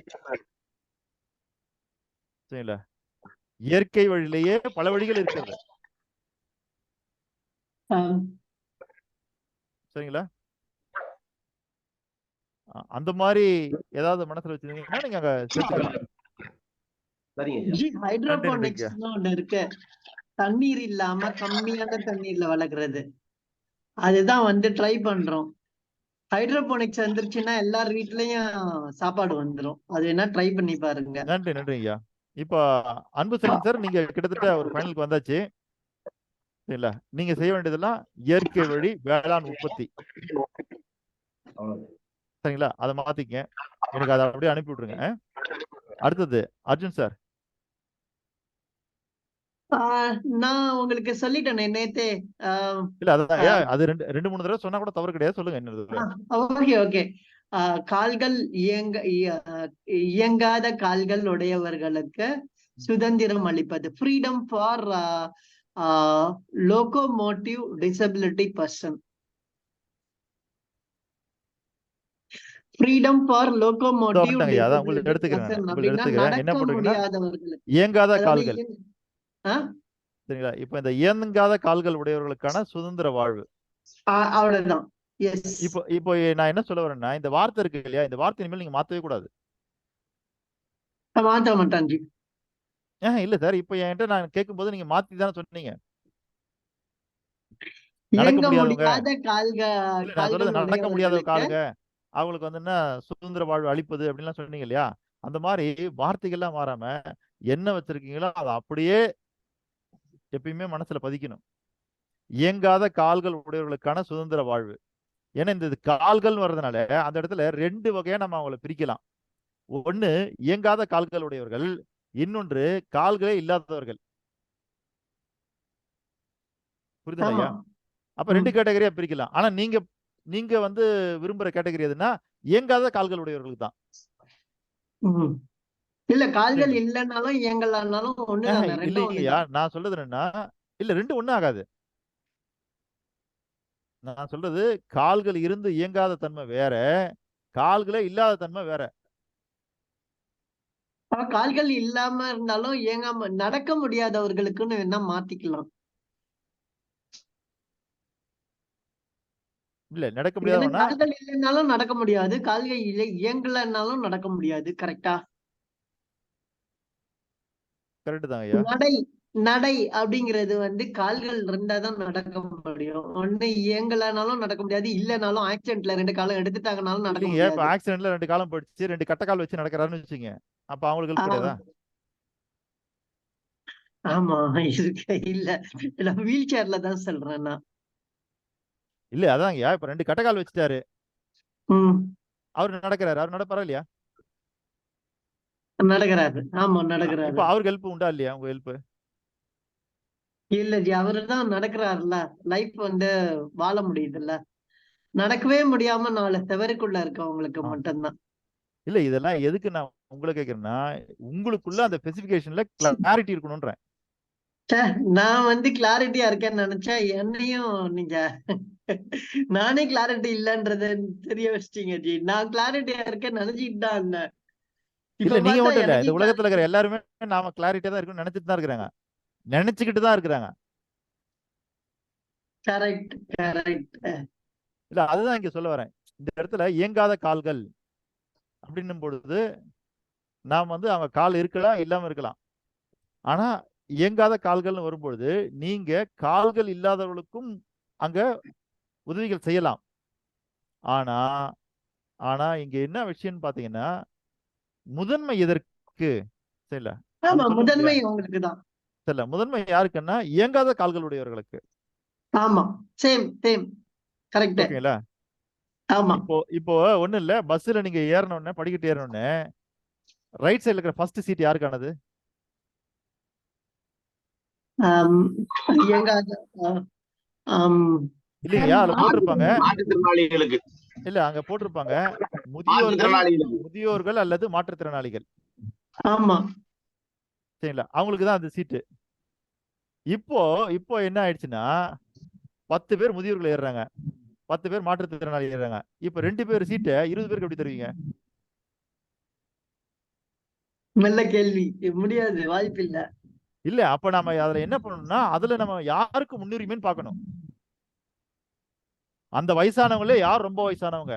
சரிங்களா? இயற்கை வழியிலேயே பல வழிகள் இருக்கிறது. சரிங்களா? அந்த மாதிரி ஏதாவது மனசுல வச்சிருந்தீங்கன்னா நீங்க அங்க சேர்த்துக்கலாம். ஹைட்ரோபோனிக்ஸ் ஒண்ணு இருக்கு. தண்ணீர் இல்லாம கம்மியான தண்ணீர்ல வளர்க்கறது. அதுதான் ட்ரை பண்றோம். ஹைட்ரோபோனிக்ஸ் வந்துருச்சுன்னா எல்லார் வீட்லயும் சாப்பாடு வந்துரும். அது என்ன ட்ரை பண்ணி பாருங்க. நன்றி நன்றி ஐயா. இப்ப அன்பு செல்வன் சார், நீங்க கிட்டத்தட்ட ஒரு ஃபைனலுக்கு வந்தாச்சு. சரிங்களா? நீங்க செய்ய வேண்டியதெல்லாம் இயற்கை வழி வேளாண் உற்பத்தி. சரிங்களா? அதை மாத்திக்க. எனக்கு அதை அப்படியே அனுப்பி விட்டுருங்க. அடுத்தது அர்ஜுன் சார். நான் உங்களுக்கு சொல்லிட்டேனே நேத்தே. இல்ல அதான் அது ரெண்டு மூணு தடவை சொன்னா கூட தவறு கிடையாது. சொல்லுங்க என்ன. Okay okay. கால்கள் இயங்காத கால்கள் உடையவர்களுக்கு சுதந்திரம் அளிப்பது. Freedom for locomotive disability person. Freedom for locomotive எடுத்துக்கிறேன். என்ன போடுறீங்கன்னா இயங்காத கால்கள். சரிங்களா? இப்ப இந்த இயங்காத கால்கள் உடையவர்களுக்கான சுதந்திர வாழ்வு. அவ்வளவுதான். எஸ். இப்போ இப்போ நான் என்ன சொல்ல வரேன்னா, இந்த வார்த்தை இருக்கு இல்லையா, இந்த வார்த்தை இனிமேல் நீங்க மாத்தவே கூடாது. மாத்த மாட்டான் ஜி. இல்ல சார். இப்ப என்கிட்ட நான் கேட்கும்போது நீங்க மாத்தி தானே சொன்னீங்க. நடக்க இயங்க முடியாதவங்க. முடியாத இல்ல நான் சொல்றது நடக்க முடியாத உடையவர்களுக்கு காலுங்க. அவங்களுக்கு வந்து என்ன சுதந்திர வாழ்வு அளிப்பது அப்படின்லாம் சொன்னீங்க இல்லையா? அந்த மாதிரி வார்த்தைகள்லாம் மாறாம என்ன வச்சிருக்கீங்களோ அதை அப்படியே எப்பயுமே மனசுல பதிக்கணும். இயங்காத கால்கள் உடையவர்களுக்கான சுதந்திர வாழ்வு. ஏன்னா இந்த கால்கள் வர்றதுனால அந்த இடத்துல 2 வகையா நம்ம அவங்கள பிரிக்கலாம். ஒண்ணு இயங்காத கால்கள் உடையவர்கள், இன்னொன்று கால்களே இல்லாதவர்கள். புரியுதுங்களா ஆமா. ஐயா? அப்ப 2 கேட்டகரியா பிரிக்கலாம். ஆனா நீங்க வந்து விரும்புற கேட்டகரி எதுன்னா இயங்காத கால்கள் உடையவர்களுக்கு தான். இல்ல கால்கள் இல்லைன்னாலும் இயங்கலான்னாலும் ஒண்ணுதானே, ரெண்டும் இல்லையா? ஒண்ணுதான். நான் சொல்றது என்னன்னா, இல்ல 2 ஒண்ணும் ஆகாது. நான் சொல்றது கால்கள் இருந்து இயங்காத தன்மை வேற, கால்களே இல்லாத தன்மை வேற. கால்கள் இல்லாம இருந்தாலும் இயங்காம நடக்க முடியாதவர்களுக்குன்னு என்ன மாத்திக்கலாம். இல்ல நடக்க ஏன்னா முடியாதவனா கால்கள் இல்லைன்னாலும் நடக்க முடியாது, கால்கள் இல்லை இயங்கலைன்னாலும் நடக்க முடியாது. கரெக்டா? கரெக்ட் தான் ஐயா. நடை நடை அப்படிங்கிறது வந்து கால்கள் இருந்தாதான் நடக்க முடியும். ஒண்ணு இயங்கலைனாலும் நடக்க முடியாது, இல்லைனாலும் ஆக்சிடென்ட்ல 2 காலம் எடுத்துட்டாங்கனாலும் நடக்க இல்லைங்க. இப்ப முடியாது. ஆக்சிடென்ட்ல 2 காலம் போயிடுச்சு, 2 கட்டக்கால் வச்சு நடக்கிறாருன்னு வச்சுங்க. அப்ப அவங்களுக்கு ஹெல்ப் கிடையாதா? ஆமா இருக்கு. இல்ல வீல் சேர்ல தான் சொல்றேன் நான். இல்ல அதாங்கய்யா. இப்ப 2 கட்டக்கால் வச்சுட்டாரு. அவரு நடக்கிறாரு. அவர் நடப்பாரா இல்லையா? நடக்கிறாரு. ஆமா இப்ப நடக்கிறாரு. அவருக்கு ஹெல்ப் உண்டா இல்லையா? உங்க ஹெல்ப்? இல்ல ஜி, அவருதான் நடக்கிறாருல்ல. லைஃப் வந்து வாழ முடியுதுல்ல. நடக்கவே முடியாம 4 செவருக்குள்ள இருக்கவங்களுக்கு மட்டும்தான். இல்ல இதெல்லாம் எதுக்கு நான் உங்களை கேட்கிறேன்னா, உங்களுக்குள்ள அந்த ஸ்பெசிபிகேஷன்ல கிளாரிட்டி இருக்கணும்ன்றேன். நான் வந்து கிளாரிட்டியா இருக்கேன்னு நினைச்சா என்னையும் நீங்க நானே கிளாரிட்டி இல்லன்றத தெரிய வச்சிட்டீங்க ஜி. நான் கிளாரிட்டியா இருக்கேன்னு நினைச்சிட்டு தான் இருந்தேன். இல்ல இப்ப நீங்க பார்த்தா மட்டும் இல்ல. எனக்கு இந்த உலகத்துல இருக்கிற எல்லாருமே நாம கிளாரிட்டியா தான் இருக்கணும்னு நினைச்சிட்டு தான் இருக்கிறாங்க. நினைச்சுக்கிட்டு தான் இருக்கிறாங்க. Correct correct. இல்ல அதுதான் இங்க சொல்ல வரேன். இந்த இடத்துல இயங்காத கால்கள் அப்படின்னும் பொழுது நாம் வந்து அவங்க கால் இருக்கலாம், இல்லாம இருக்கலாம். ஆனா இயங்காத கால்கள்னு வரும்பொழுது நீங்க கால்கள் இல்லாதவர்களுக்கும் அங்க உதவிகள் செய்யலாம். ஆனா ஆனா இங்க என்ன விஷயம்னு பாத்தீங்கன்னா, முதன்மை எதற்கு? சரில ஆமா முதன்மை உங்களுக்கு தான். சரில முதன்மை யாருக்குன்னா இயங்காத கால்கள் உடையவர்களுக்கு. ஆமா சேம் சேம் கரெக்ட். ஓகேங்களா? ஆமா. இப்போ ஒண்ணும் இல்ல. பஸ்ல நீங்க ஏறணும்னே படிக்கட்டு ஏறணும்னே ரைட் சைடுல இருக்கிற ஃபர்ஸ்ட் சீட் யாருக்கானது? இயங்காத இல்லையா? அதுல போட்டிருப்பாங்க. மாற்றுத்திறனாளிகளுக்கு. இல்ல அங்க போட்டிருப்பாங்க முதியோர்கள் அல்லது மாற்றுத்திறனாளிகள். ஆமா. சரிங்களா? அவங்களுக்கு தான் அந்த சீட்டு. இப்போ என்ன ஆயிடுச்சுன்னா 10 பேர் முதியோர்கள் ஏறுறாங்க, 10 பேர் மாற்றுத்திறனாளி ஏறுறாங்க. இப்ப 2 பேர் சீட்டை 20 பேருக்கு எப்படி தருவீங்க? நல்ல கேள்வி. முடியாது, வாய்ப்பு இல்ல. இல்ல அப்ப நம்ம அதுல என்ன பண்ணணும்னா அதுல நம்ம யாருக்கு முன்னுரிமைன்னு பார்க்கணும். அந்த வயசானவங்களே யார் ரொம்ப வயசானவங்க?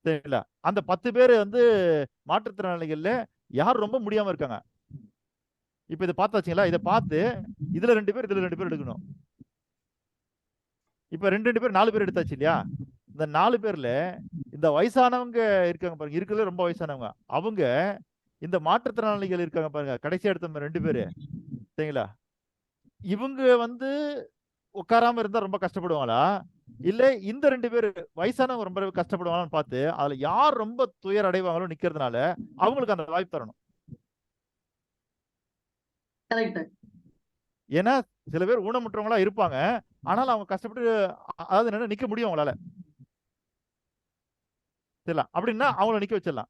சரிங்களா? அந்த 10 பேர் வந்து மாற்றுத்திறனாளிகள்ல யார் ரொம்ப முடியாம இருக்காங்க? இப்ப இதை பார்த்தாச்சுங்களா? இதை பார்த்து இதுல 2 பேர் இதுல 2 பேர் எடுக்கணும். இப்ப 2 பேர் 4 பேர் எடுத்தாச்சு இல்லையா? இந்த 4 பேர்ல இந்த வயசானவங்க இருக்காங்க பாருங்க, இருக்கிறதுல ரொம்ப வயசானவங்க. அவங்க இந்த மாற்றுத்திறனாளிகள் இருக்காங்க பாருங்க, கடைசி எடுத்த 2 பேரு. சரிங்களா? இவங்க வந்து உட்காராம இருந்தா ரொம்ப கஷ்டப்படுவாங்களா, இல்ல இந்த 2 பேர் வயசானவங்க ரொம்ப கஷ்டப்படுவாங்கன்னு பார்த்து அதுல யார் ரொம்ப துயர் அடைவாங்களோ நிக்கிறதுனால அவங்களுக்கு அந்த வாய்ப்பு தரணும். ஏன்னா சில பேர் ஊனமுற்றவங்களா இருப்பாங்க, ஆனாலும் அவங்க கஷ்டப்பட்டு அதாவது என்ன நிக்க முடியும் அவங்களால. சரிங்களா? அப்படின்னா அவங்கள நிக்க வச்சிடலாம்.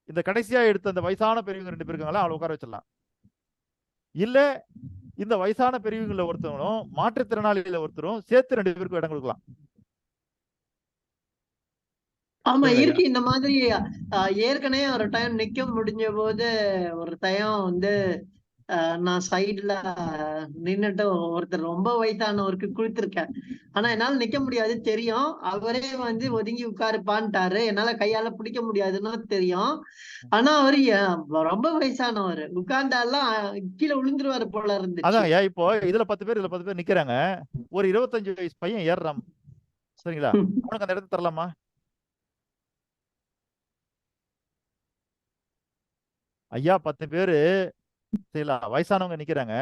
இந்த கடைசியா எடுத்த அந்த வயசான பெரியவங்க 2 பேர் இருக்காங்களா, அவளை உட்கார வச்சிடலாம். இல்ல இந்த வயசான பெரியவங்கள ஒருத்தவங்களும் மாற்றுத்திறனாளிகள ஒருத்தரும் சேர்த்து 2 பேருக்கு இடம் கொடுக்கலாம். ஆமா இருக்கு இந்த மாதிரி. ஏற்கனவே ஒரு டைம் நிக்க முடிஞ்ச போது ஒரு டைம் வந்து நான் சைடுல நின்னுட்டு ஒருத்தர் ரொம்ப வயசானவருக்கு கொடுத்துருக்கேன். ஆனா என்னால நிக்க முடியாது தெரியும். அவரே வந்து ஒதுங்கி உட்காருப்பான்ட்டாரு. என்னால கையால பிடிக்க முடியாதுன்னு தெரியும். ஆனா அவரு ரொம்ப வயசானவர். உட்கார்ந்தாலாம் கீழே விழுந்துருவாரு போல இருந்துச்சு. அதாங்கய்யா, இப்போ இதுல 10 பேர், இதுல 10 பேர் நிக்கிறாங்க. ஒரு 25 வயசு பையன் ஏறுறான், சரிங்களா? அவனுக்கு அந்த இடத்த தரலாமா? ஐயா, 10 பேரு சரிங்களா, வயசானவங்க நிக்கிறாங்க.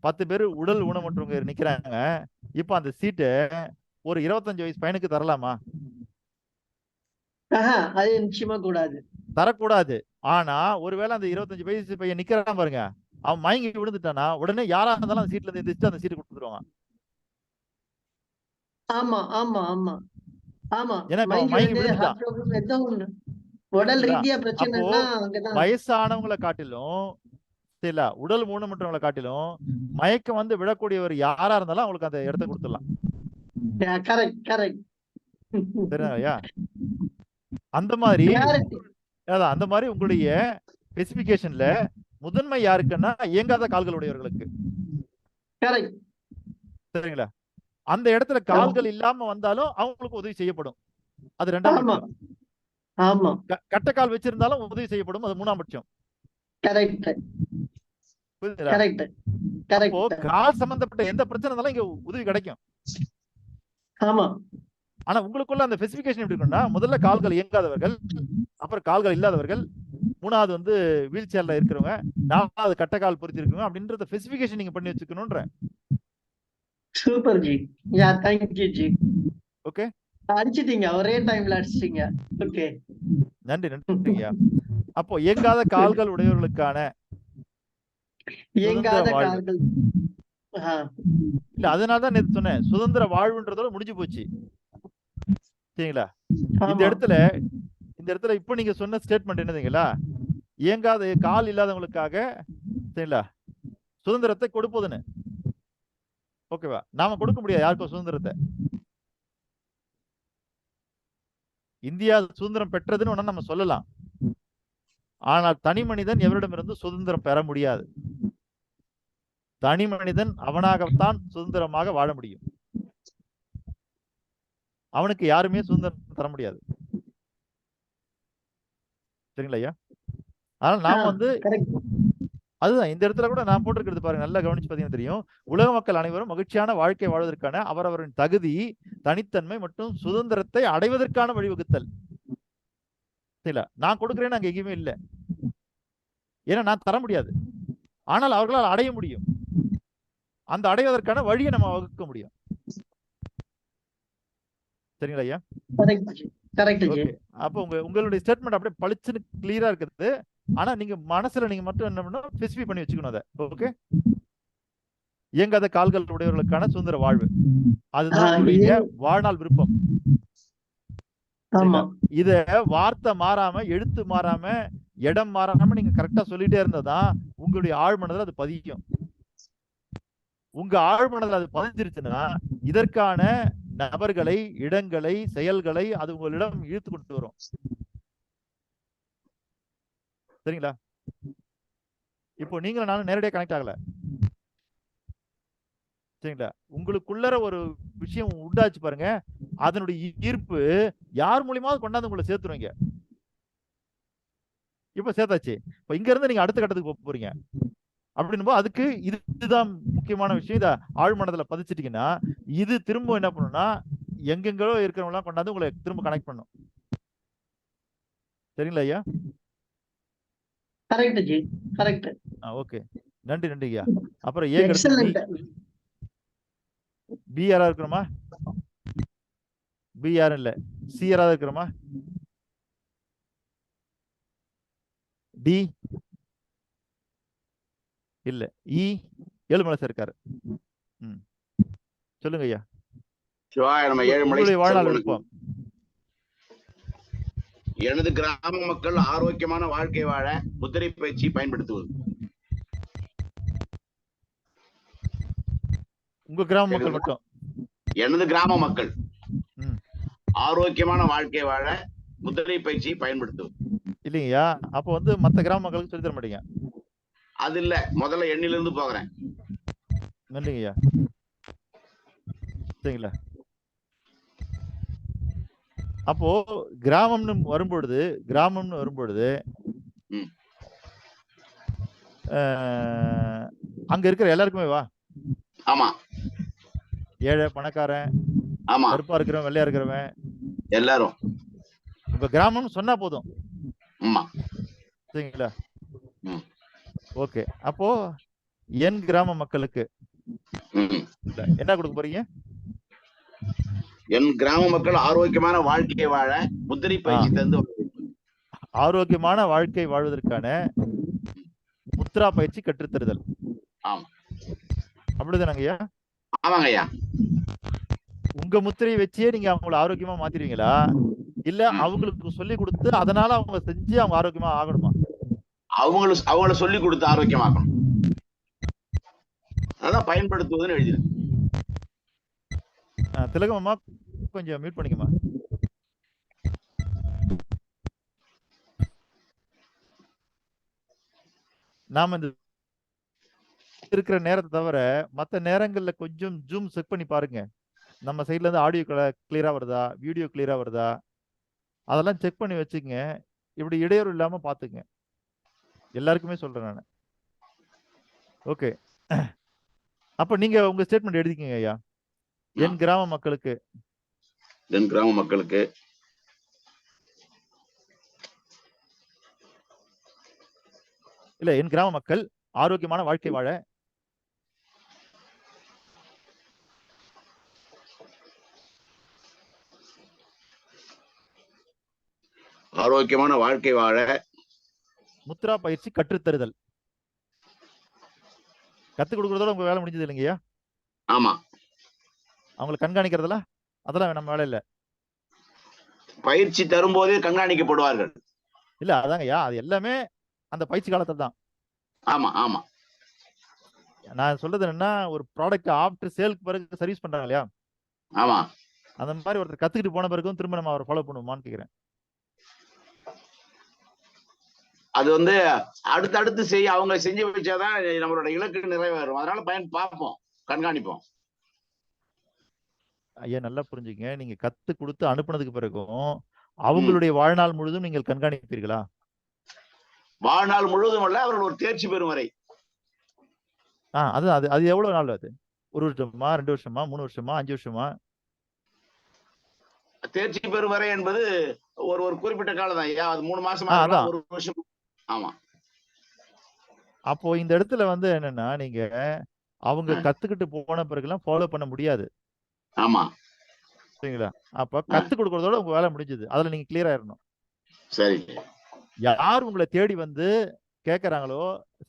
10 பேர் உடல் ஊனமுற்றவங்க நிக்கிறாங்க. இப்ப அந்த சீட்டு ஒரு 25 வயசு பையனுக்கு தரலாமா? அது நிச்சயமா கூடாது. தரக்கூடாது. ஆனா ஒருவேளை அந்த 25 வயசு பையன் நிக்கிறான் பாருங்க, அவன் மயங்கி விழுந்துட்டானா உடனே யாரா இருந்தாலும் அந்த சீட்ல இருந்து எந்திரிச்சு அந்த சீட்டு கொடுத்துருவாங்க. ஆமா ஆமா ஆமா ஆமா. ஏன்னா இப்ப அவன் மயங்கி மயங்கி வந்து விழுந்துட்டான். heart problem ஏதோ ஒண்ணு உடல் புரியுதுங்களா? ரீதியா அப்போ பிரச்சனைன்னா அங்கதான். வயசானவங்களை காட்டிலும் சரிங்களா, உடல் ஊனமுற்றவங்களை காட்டிலும் மயக்கம் வந்து விடக்கூடியவர் யாரா இருந்தாலும் அவங்களுக்கு அந்த இடத்த கொடுத்துடலாம். Correct correct. சரியா ஐயா? அந்த மாதிரி Clarity. அதான் அந்த மாதிரி உங்களுடைய ஸ்பெசிபிகேஷன்ல முதன்மை யாருக்குன்னா இயங்காத கால்கள் உடையவர்களுக்கு. கரெக்ட். சரிங்களா? அந்த இடத்துல கால்கள் இல்லாம வந்தாலும் அவங்களுக்கு உதவி செய்யப்படும். அது 2ஆம் ஆமா பட்சம். ஆமா. கட்டக்கால் வச்சிருந்தாலும் உதவி செய்யப்படும். அது 3ஆம் பட்சம். கரெக்ட் புரியுதுங்களா? கரெக்ட் அப்போ கரெக்ட். கால் சம்பந்தப்பட்ட எந்த பிரச்சனை இருந்தாலும் இங்க உதவி கிடைக்கும். ஆமா ஆனா உங்களுக்குள்ள அந்த ஸ்பெசிபிகேஷன் எப்படி இருக்குன்னா, முதல்ல கால்கள் இயங்காதவர்கள், அப்புறம் கால்கள் இல்லாதவர்கள், 3வது வந்து வீல் சேர்ல இருக்கிறவங்க, 4வது கட்டக்கால் பொருத்தி இருக்கவங்க அப்படின்றத ஸ்பெசிபிகேஷன் நீங்க பண்ணி வச்சுக்கணும்ன்ற. Super ji. Yeah thank you ji. Okay, அடிச்சிட்டீங்க, ஒரே டைம்ல அடிச்சிட்டீங்க. ஓகே, நன்றி நன்றிங்கய்யா. அப்போ இயங்காத கால்கள் உடையவர்களுக்கான இயங்காத சுதந்திர வாழ்வு. கால்கள். இல்ல, அதனாலதான் நேத்து சொன்னேன், சுதந்திர வாழ்வுன்றதோட முடிஞ்சு போச்சு. சரிங்களா? இந்த ஆமா இடத்துல இப்ப நீங்க சொன்ன ஸ்டேட்மெண்ட் என்னதுங்களா, இயங்காத கால் இல்லாதவங்களுக்காக சரிங்களா சுதந்திரத்தை கொடுப்பதுன்னு. ஓகேவா? நாம கொடுக்க முடியாது யாருக்கும் சுதந்திரத்தை. இந்தியா சுதந்திரம் பெற்றதுன்னு ஒண்ணா நம்ம சொல்லலாம். ஆனால் தனி மனிதன் எவரிடமிருந்து சுதந்திரம் பெற முடியாது. தனி மனிதன் அவனாகத்தான் சுதந்திரமாக வாழ முடியும். அவனுக்கு யாருமே சுதந்திரம் தர முடியாது. சரிங்களா ஐயா? ஆனால் நாம வந்து கரெக்ட். அதுதான் இந்த இடத்துல கூட நான் போட்டிருக்கிறது பாருங்க, நல்லா கவனிச்சு பார்த்தீங்கன்னா தெரியும். உலக மக்கள் அனைவரும் மகிழ்ச்சியான வாழ்க்கை வாழ்வதற்கான அவரவரின் தகுதி, தனித்தன்மை மற்றும் சுதந்திரத்தை அடைவதற்கான வழிவகுத்தல். சரிங்களா? நான் கொடுக்குறேன்னு அங்க எங்கேயுமே இல்லை. ஏன்னா நான் தர முடியாது. ஆனால் அவர்களால் அடைய முடியும். அந்த அடைவதற்கான வழியை நம்ம வகுக்க முடியும். சரிங்களா ஐயா? Correct G. ஓகே. அப்போ உங்களுடைய ஸ்டேட்மெண்ட் அப்படியே பளிச்சுன்னு கிளியரா இருக்குது. ஆனா நீங்க மனசுல நீங்க மட்டும் என்ன பண்ணணும், ஸ்பெசிஃபை பண்ணி வச்சுக்கணும் அதை. ஓகே, இயங்காத கால்கள் உடையவர்களுக்கான சுதந்திர வாழ்வு, அதுதான் உங்களுடைய வாழ்நாள் விருப்பம். ஆமா இத வார்த்தை மாறாம, எழுத்து மாறாம, இடம் மாறாம நீங்க கரெக்டா சொல்லிட்டே இருந்ததான் உங்களுடைய ஆழ்மனதில் அது பதியும். உங்க ஆழ்மனதில் அது பதிஞ்சிருச்சுன்னா இதற்கான நபர்களை, இடங்களை, செயல்களை அது உங்களிடம் இழுத்து கொண்டு வரும். சரிங்களா? இப்போ நீங்களும் நானும் நேரடியாக கனெக்ட் ஆகல. சரிங்களா? உங்களுக்குள்ளற ஒரு விஷயம் உண்டாச்சு பாருங்க, அதனுடைய ஈர்ப்பு யார் மூலியமாவது கொண்டாந்து உங்களை சேர்த்துருவீங்க. இப்ப சேர்த்தாச்சு. இப்ப இங்க இருந்து நீங்க அடுத்த கட்டத்துக்கு போறீங்க அப்படின்னும் அதுக்கு இதுதான் முக்கியமான விஷயம். இதை ஆழ்மனதுல பதிச்சிட்டீங்கன்னா இது திரும்ப என்ன பண்ணும்னா எங்கெங்கோ இருக்கிறவங்க எல்லாம் கொண்டாந்து உங்களை திரும்ப கனெக்ட் பண்ணும். சரிங்களா ஐயா? Correct G. கரெக்ட். ஓகே, நன்றி நன்றி ஐயா. அப்புறம் பி யாரா இருக்கிறோமா? பி யாரும் இல்ல. சி யாராவது இருக்கிறோமா? டி இல்ல. இ ஏழுமலை சார் இருக்காரு. சொல்லுங்க ஐயா. ஏழுமலை வாழ்நாள் விருப்பம். எனது கிராம மக்கள் ஆரோக்கியமான வாழ்க்கை வாழ முத்திரை பயிற்சி பயன்படுத்துவது. உங்க கிராம மக்கள் மட்டும்? எனது கிராம மக்கள் ஆரோக்கியமான வாழ்க்கை வாழ முத்திரை பயிற்சி பயன்படுத்துவது. இல்லைங்கய்யா, அப்ப வந்து மத்த கிராம மக்களுக்கு சொல்லி தர மாட்டீங்க? அது இல்ல, முதல்ல எண்ணிலிருந்து போகிறேன். நன்றிங்கய்யா. சரிங்களா? அப்போ கிராமம்னு வரும்பொழுது ம். அங்க இருக்கிற எல்லாருக்குமே வா, ஆமா ஏழை பணக்காரன், ஆமா கருப்பா இருக்கிறவன் வெள்ளையா இருக்கிறவன், எல்லாரும் உங்க கிராமம்னு சொன்னா போதும். ஆமா. சரிங்களா? ம். ஓகே. அப்போ என் கிராம மக்களுக்கு ம். என்ன கொடுக்க போறீங்க? என் கிராம மக்கள் ஆரோக்கியமான வாழ்க்கையை வாழ முத்திரை பயிற்சி தந்து ஆரோக்கியமான வாழ்க்கை வாழ்வதற்கான முத்ரா பயிற்சி கற்றுத்தருதல். ஆமா. அப்படிதானங்கய்யா? ஆமாங்க ஐயா. உங்க முத்திரையை வச்சே நீங்க அவங்கள ஆரோக்கியமா மாத்திருவீங்களா, இல்ல அவங்களுக்கு சொல்லி கொடுத்து அதனால அவங்க செஞ்சு அவங்க ஆரோக்கியமா ஆகணுமா? அவங்கள சொல்லி கொடுத்து ஆரோக்கியமாக்கணும். அதான் பயன்படுத்துவதுன்னு எழுதினேன். திலகம்மா கொஞ்சம் மியூட் பண்ணிக்கமா. நாம இந்த இருக்கிற நேரத்தை தவிர மற்ற நேரங்கள்ல கொஞ்சம் ஜூம் செக் பண்ணி பாருங்க. நம்ம சைட்ல இருந்து ஆடியோ கிளியரா வருதா, வீடியோ கிளியரா வருதா, அதெல்லாம் செக் பண்ணி வச்சுங்க. இப்படி இடையூறு இல்லாம பாத்துங்க. எல்லாருக்குமே சொல்றேன் நான். ஓகே. அப்ப நீங்க உங்க ஸ்டேட்மெண்ட் எழுதிக்கங்க ஐயா. என் கிராம மக்களுக்கு இல்ல, என் கிராம மக்கள் ஆரோக்கியமான வாழ்க்கை வாழ முத்ரா பயிற்சி கற்றுத்தருதல். கத்து கொடுக்கறதோட உங்க வேலை முடிஞ்சது இல்லைங்கய்யா? ஆமா. அவங்களை கண்காணிக்கிறதுல அதெல்லாம் நம்ம வேலை இல்ல. பயிற்சி தரும்போதே கண்காணிக்கப்படுவார்கள். இல்ல அதாங்கய்யா, அது எல்லாமே அந்த பயிற்சி காலத்துல தான். ஆமா ஆமா. நான் சொல்றது என்னன்னா, ஒரு ப்ராடக்ட் ஆஃப்டர் சேலுக்கு பிறகு சர்வீஸ் பண்றாங்க இல்லையா? ஆமா. அந்த மாதிரி ஒருத்தர் கத்துக்கிட்டு போன பிறகும் திரும்ப நம்ம அவரை ஃபாலோ பண்ணுவோமான்னு கேக்குறேன். அது வந்து அடுத்தடுத்து அவங்க செஞ்சு வச்சாதான் நம்மளோட இலக்கு நிறைவேறும். அதனால பார்ப்போம், கண்காணிப்போம். ஐயா நல்லா புரிஞ்சுங்க. நீங்க கத்து கொடுத்து அனுப்புனதுக்கு பிறகும் அவங்களுடைய வாழ்நாள் முழுதும் நீங்கள் கண்காணிப்பீர்களா? வாழ்நாள் முழுவதும் அல்ல, அவர்கள் ஒரு தேர்ச்சி பெறும் வரை. அது எவ்வளவு நாள்? அது 1 வருஷமா, 2 வருஷமா, 3 வருஷமா, 5 வருஷமா? தேர்ச்சி பெறும் வரை என்பது ஒரு குறிப்பிட்ட காலம் தான் ஐயா. அது 3 மாசமா, 1 வருஷம். ஆமா. அப்போ இந்த இடத்துல வந்து என்னன்னா, நீங்க அவங்க கத்துக்கிட்டு போன பிறகுலாம் ஃபாலோ பண்ண முடியாது. ஆமா. சரிங்களா? அப்ப கத்து கொடுக்கறதோட உங்க வேலை முடிஞ்சது. அதுல நீங்க கிளியர் ஆயிரணும். சரி. யார் உங்களை தேடி வந்து கேட்கறாங்களோ,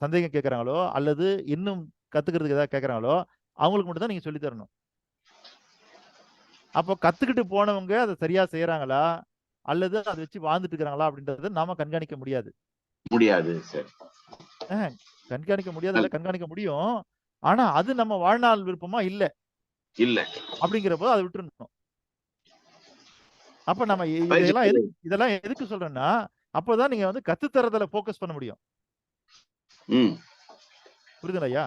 சந்தேகம் கேட்கறாங்களோ, அல்லது இன்னும் கத்துக்கிறதுக்கு ஏதாவது கேட்கறாங்களோ, அவங்களுக்கு மட்டும் தான் நீங்க சொல்லி தரணும். அப்போ கத்துக்கிட்டு போனவங்க அதை சரியா செய்யறாங்களா, அல்லது அதை வச்சு வாழ்ந்துட்டு இருக்கிறாங்களா அப்படின்றத நாம கண்காணிக்க முடியாது. சரி. கண்காணிக்க முடியாது, கண்காணிக்க முடியும். ஆனா அது நம்ம வாழ்நாள் விருப்பமா இல்ல அப்படிங்கிறப்போ அதை விட்டுறணும். அப்ப நம்ம இதெல்லாம் எதுக்கு சொல்றேன்னா, அப்பதான் நீங்க வந்து கத்துத்தரதுல போக்கஸ் பண்ண முடியும். புரியுதுங்களா ஐயா?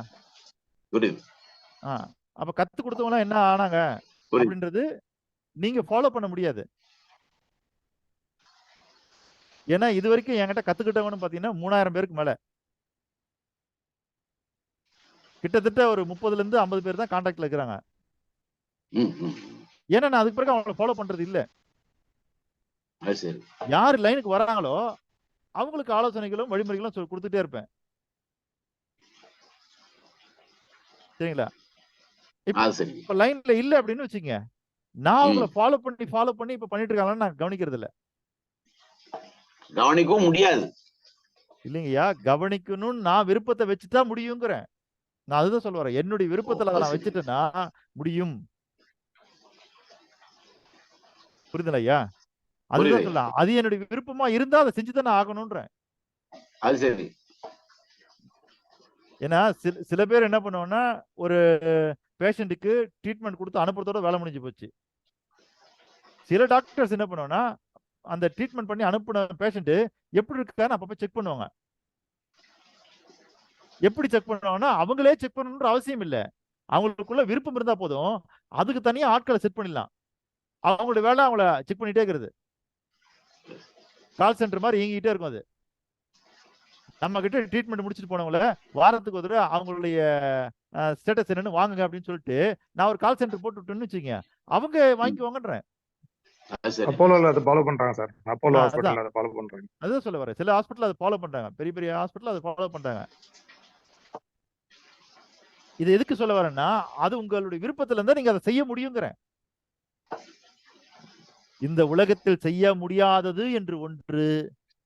புரியுது. அப்ப கத்து கொடுத்தவங்க என்ன ஆனாங்க அப்படின்றது நீங்க ஃபாலோ பண்ண முடியாது. ஏன்னா இது வரைக்கும் என்கிட்ட கத்துக்கிட்டவங்க பாத்தீங்கன்னா 3000 பேருக்கு மேல, கிட்டத்தட்ட ஒரு 30ல இருந்து 50 பேர் தான் கான்டாக்ட்ல இருக்கிறாங்க. ஏன்னா நான் அதுக்கு பிறகு அவங்களை ஃபாலோ பண்றது இல்ல. யாரு லைனுக்கு வராங்களோ அவங்களுக்கு ஆலோசனைகளும் வழிமுறைகளும் கொடுத்துட்டே இருப்பேன். சரிங்களா? இப்ப லைன்ல இல்ல அப்படின்னு வச்சுங்க, நான் அவங்களை ஃபாலோ பண்ணி இப்ப பண்ணிட்டு இருக்காங்கன்னு நான் கவனிக்கிறது இல்ல. கவனிக்கவும் முடியாது இல்லைங்கய்யா. கவனிக்கணும்னு நான் விருப்பத்தை வச்சுதான் முடியுங்கிறேன். நான் அதுதான் சொல்ல வரேன். என்னுடைய விருப்பத்துல அதை நான் வச்சுட்டேன்னா முடியும். புரியுதுல ஐயா? அதுதான் சொல்லலாம். அது என்னுடைய விருப்பமா இருந்தா அதை செஞ்சுதானே ஆகணும்ன்றேன். அது சரி. ஏன்னா சில பேர் என்ன பண்ணுவோம்னா, ஒரு பேஷண்ட்டுக்கு ட்ரீட்மெண்ட் கொடுத்து அனுப்புறதோட வேலை முடிஞ்சு போச்சு. சில டாக்டர்ஸ் என்ன பண்ணுவோம்னா, அந்த ட்ரீட்மெண்ட் பண்ணி அனுப்புன பேஷண்ட் எப்படி இருக்கான்னு அப்பப்ப செக் பண்ணுவாங்க. எப்படி செக் பண்ணுவாங்கன்னா அவங்களே செக் பண்ணணுன்ற அவசியம் இல்லை. அவங்களுக்குள்ள விருப்பம் இருந்தா போதும். அதுக்கு தனியா ஆட்களை செட் பண்ணிடலாம். அவங்களுடைய வேலை அவங்கள செக் பண்ணிட்டே இருக்கிறது. கால் சென்டர் மாதிரி இயங்கிட்டே இருக்கும். அது நம்ம கிட்ட ட்ரீட்மெண்ட் முடிச்சுட்டு போனவங்கள வாரத்துக்கு ஒரு தடவை அவங்களுடைய ஸ்டேட்டஸ் என்னன்னு வாங்குங்க அப்படின்னு சொல்லிட்டு நான் ஒரு கால் சென்டர் போட்டு விட்டேன்னு வச்சுக்கோங்க, அவங்க வாங்கிக்குவாங்கன்றேன். அப்போலோல அதை ஃபாலோ பண்றாங்க சார். அப்போலோ ஹாஸ்பிட்டல்ல அதை ஃபாலோ பண்றாங்க. அதுதான் சொல்ல வரேன். சில ஹாஸ்பிட்டல் அதை ஃபாலோ பண்றாங்க. பெரிய பெரிய ஹாஸ்பிட்டல் அதை ஃபாலோ பண்றாங்க. இது எதுக்கு சொல்ல வரேன்னா, அது உங்களுடைய விருப்பத்துல இருந்தா நீங்க அதை செய்ய முடியுங்கிறேன். இந்த உலகத்தில் செய்ய முடியாதது என்று ஒன்று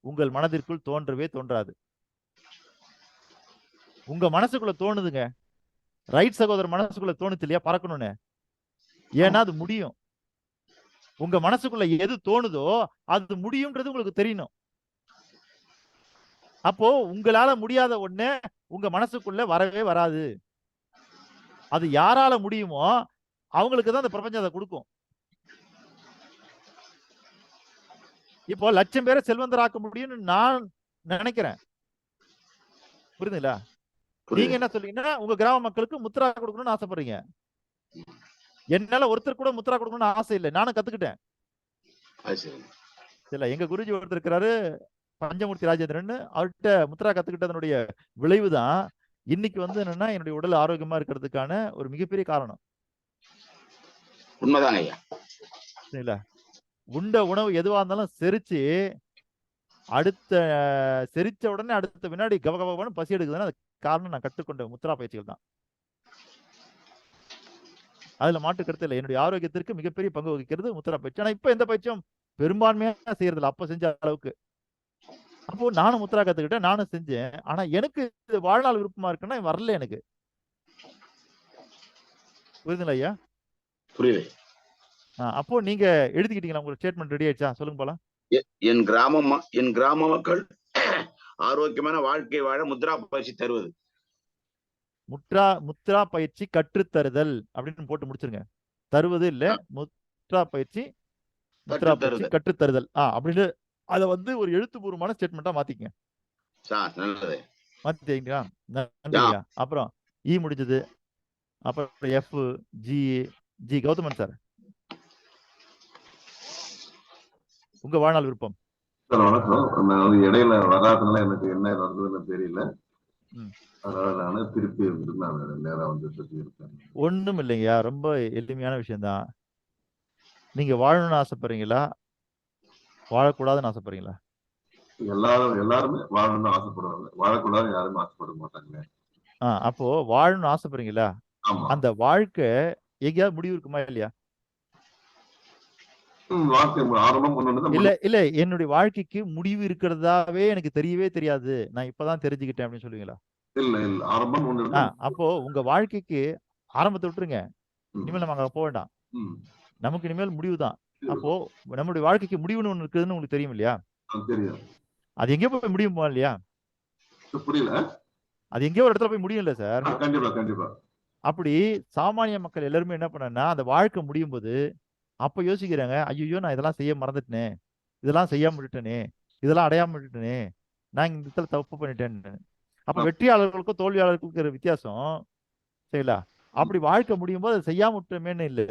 உங்கள் மனதிற்குள் தோன்றவே தோன்றாது. உங்க மனசுக்குள்ள தோணுதுங்க. ரைட் சகோதரர் மனசுக்குள்ள தோணுச்சு இல்லையா பறக்கணும்னு? ஏன்னா அது முடியும். உங்க மனசுக்குள்ள எது தோணுதோ அது முடியும்ன்றது உங்களுக்கு தெரியணும். அப்போ உங்களால முடியாத ஒண்ணு உங்க மனசுக்குள்ள வரவே வராது. அது யாரால முடியுமோ அவங்களுக்கு தான் அந்த பிரபஞ்சம் அதை கொடுக்கும். இப்போ 1,00,000 பேரை செல்வந்தராக்க முடியும்னு நான் நினைக்கிறேன். புரியுதுங்களா? நீங்க என்ன சொல்றீங்கன்னா உங்க கிராம மக்களுக்கு முத்ரா கொடுக்கணும்னு ஆசைப்படுறீங்க. என்னால ஒருத்தர் கூட முத்ரா கொடுக்கணும்னு ஆசை இல்லை. நானும் கத்துக்கிட்டேன். இல்ல எங்க குருஜி ஒருத்தர் இருக்கிறாரு பஞ்சமூர்த்தி ராஜேந்திரன். அவர்கிட்ட முத்ரா கத்துக்கிட்டதனுடைய விளைவுதான் இன்னைக்கு வந்து என்னன்னா என்னுடைய உடல் ஆரோக்கியமா இருக்கிறதுக்கான ஒரு மிகப்பெரிய காரணம். உண்மைதாங்க ஐயா. இல்ல உண்ட உணவு எதுவா இருந்தாலும் செரிச்சு செரிச்ச உடனே அடுத்த வினாடி கவகவன்னு பசி எடுக்குதுன்னா அது காரணம் நான் கற்றுக்கொண்ட முத்ரா பயிற்சிகள் தான். அதுல மாற்று கருத்து இல்லை. என்னுடைய ஆரோக்கியத்திற்கு மிகப்பெரிய பங்கு வகிக்கிறது முத்ரா பயிற்சி. ஆனா இப்ப எந்த பயிற்சியும் பெரும்பான்மையா செய்யறது இல்லை. அப்ப செஞ்ச அளவுக்கு. அப்போ நானும் முத்ரா கத்துக்கிட்டேன், நானும் செஞ்சேன். ஆனா எனக்கு வாழ்நாள் விருப்பமா இருக்குன்னா வரல எனக்கு. புரியுதுங்களா ஐயா? புரியுது. அப்போ நீங்க எழுதிக்கிட்டீங்களா? உங்களுக்கு ஸ்டேட்மெண்ட் ரெடி ஆயிடுச்சா? சொல்லுங்க போலாம். என் கிராம மக்கள் ஆரோக்கியமான வாழ்க்கை வாழ முத்ரா பயிற்சி தருவது. முத்ரா பயிற்சி கற்றுத்தருதல் அப்படின்னு போட்டு முடிச்சிருங்க. தருவது இல்ல, முத்ரா பயிற்சி கற்றுத்தருதல் அப்படின்னு அதை வந்து ஒரு எழுத்துப்பூர்வமான ஸ்டேட்மெண்டா மாத்திக்கங்க. மாத்திட்டீங்களா? நன்றியா. அப்புறம் இ முடிஞ்சது. அப்புறம் எஃப் ஜி கௌதமன் சார் உங்க வாழ்நாள் விருப்பம். சார் வணக்கம். நான் வந்து இடையில வராதுனால எனக்கு என்ன நடந்ததுன்னு தெரியல. அதனால நான் திருப்பி நான் நேரம் வந்து இருக்கேன். ஒண்ணும் இல்லைங்கய்யா, ரொம்ப எளிமையான விஷயம்தான். நீங்க வாழணும்னு ஆசைப்படுறீங்களா, வாழக்கூடாதுன்னு ஆசைப்படுறீங்களா? எல்லாருமே வாழணும்னு ஆசைப்படுவாங்க. வாழக்கூடாது யாருமே ஆசைப்பட மாட்டாங்க. அப்போ வாழணும்னு ஆசைப்படுறீங்களா? அந்த வாழ்க்கை எங்கேயாவது முடிவு இருக்குமா இல்லையா? இல்ல என்னுடைய வாழ்க்கைக்கு முடிவு இருக்கிறதாவே எனக்கு தெரியவே தெரியாது, நான் இப்பதான் தெரிஞ்சுக்கிட்டேன் அப்படின்னு சொல்லுவீங்களா? அப்போ உங்க வாழ்க்கைக்கு ஆரம்பத்தை விட்டுருங்க. இனிமேல் நம்ம அங்க போக வேண்டாம். நமக்கு இனிமேல் முடிவுதான். அப்போ நம்மளுடைய வாழ்க்கைக்கு முடிவுன்னு ஒண்ணு இருக்குதுன்னு உங்களுக்கு தெரியும் இல்லையா? அது எங்கேயோ போய் முடியுமா இல்லையா? அது எங்கேயோ ஒரு இடத்துல போய் முடியும் இல்ல சார்? அப்படி சாமானிய மக்கள் எல்லாருமே என்ன பண்ணா அந்த வாழ்க்கை முடியும் போது அப்ப யோசிக்கிறாங்க, ஐயோ நான் இதெல்லாம் செய்ய மறந்துட்டேனே, இதெல்லாம் செய்யாம விட்டுட்டேனே, இதெல்லாம் அடையாம விட்டுட்டேனே, நான் இந்த இடத்துல தப்பு பண்ணிட்டேன்னு. அப்ப வெற்றியாளர்களுக்கும் தோல்வியாளர்களுக்கும் இருக்கிற வித்தியாசம் சரிங்களா? அப்படி வாழ்க்கை முடியும் போது அதை செய்யாம விட்டமேன்னு இல்லை.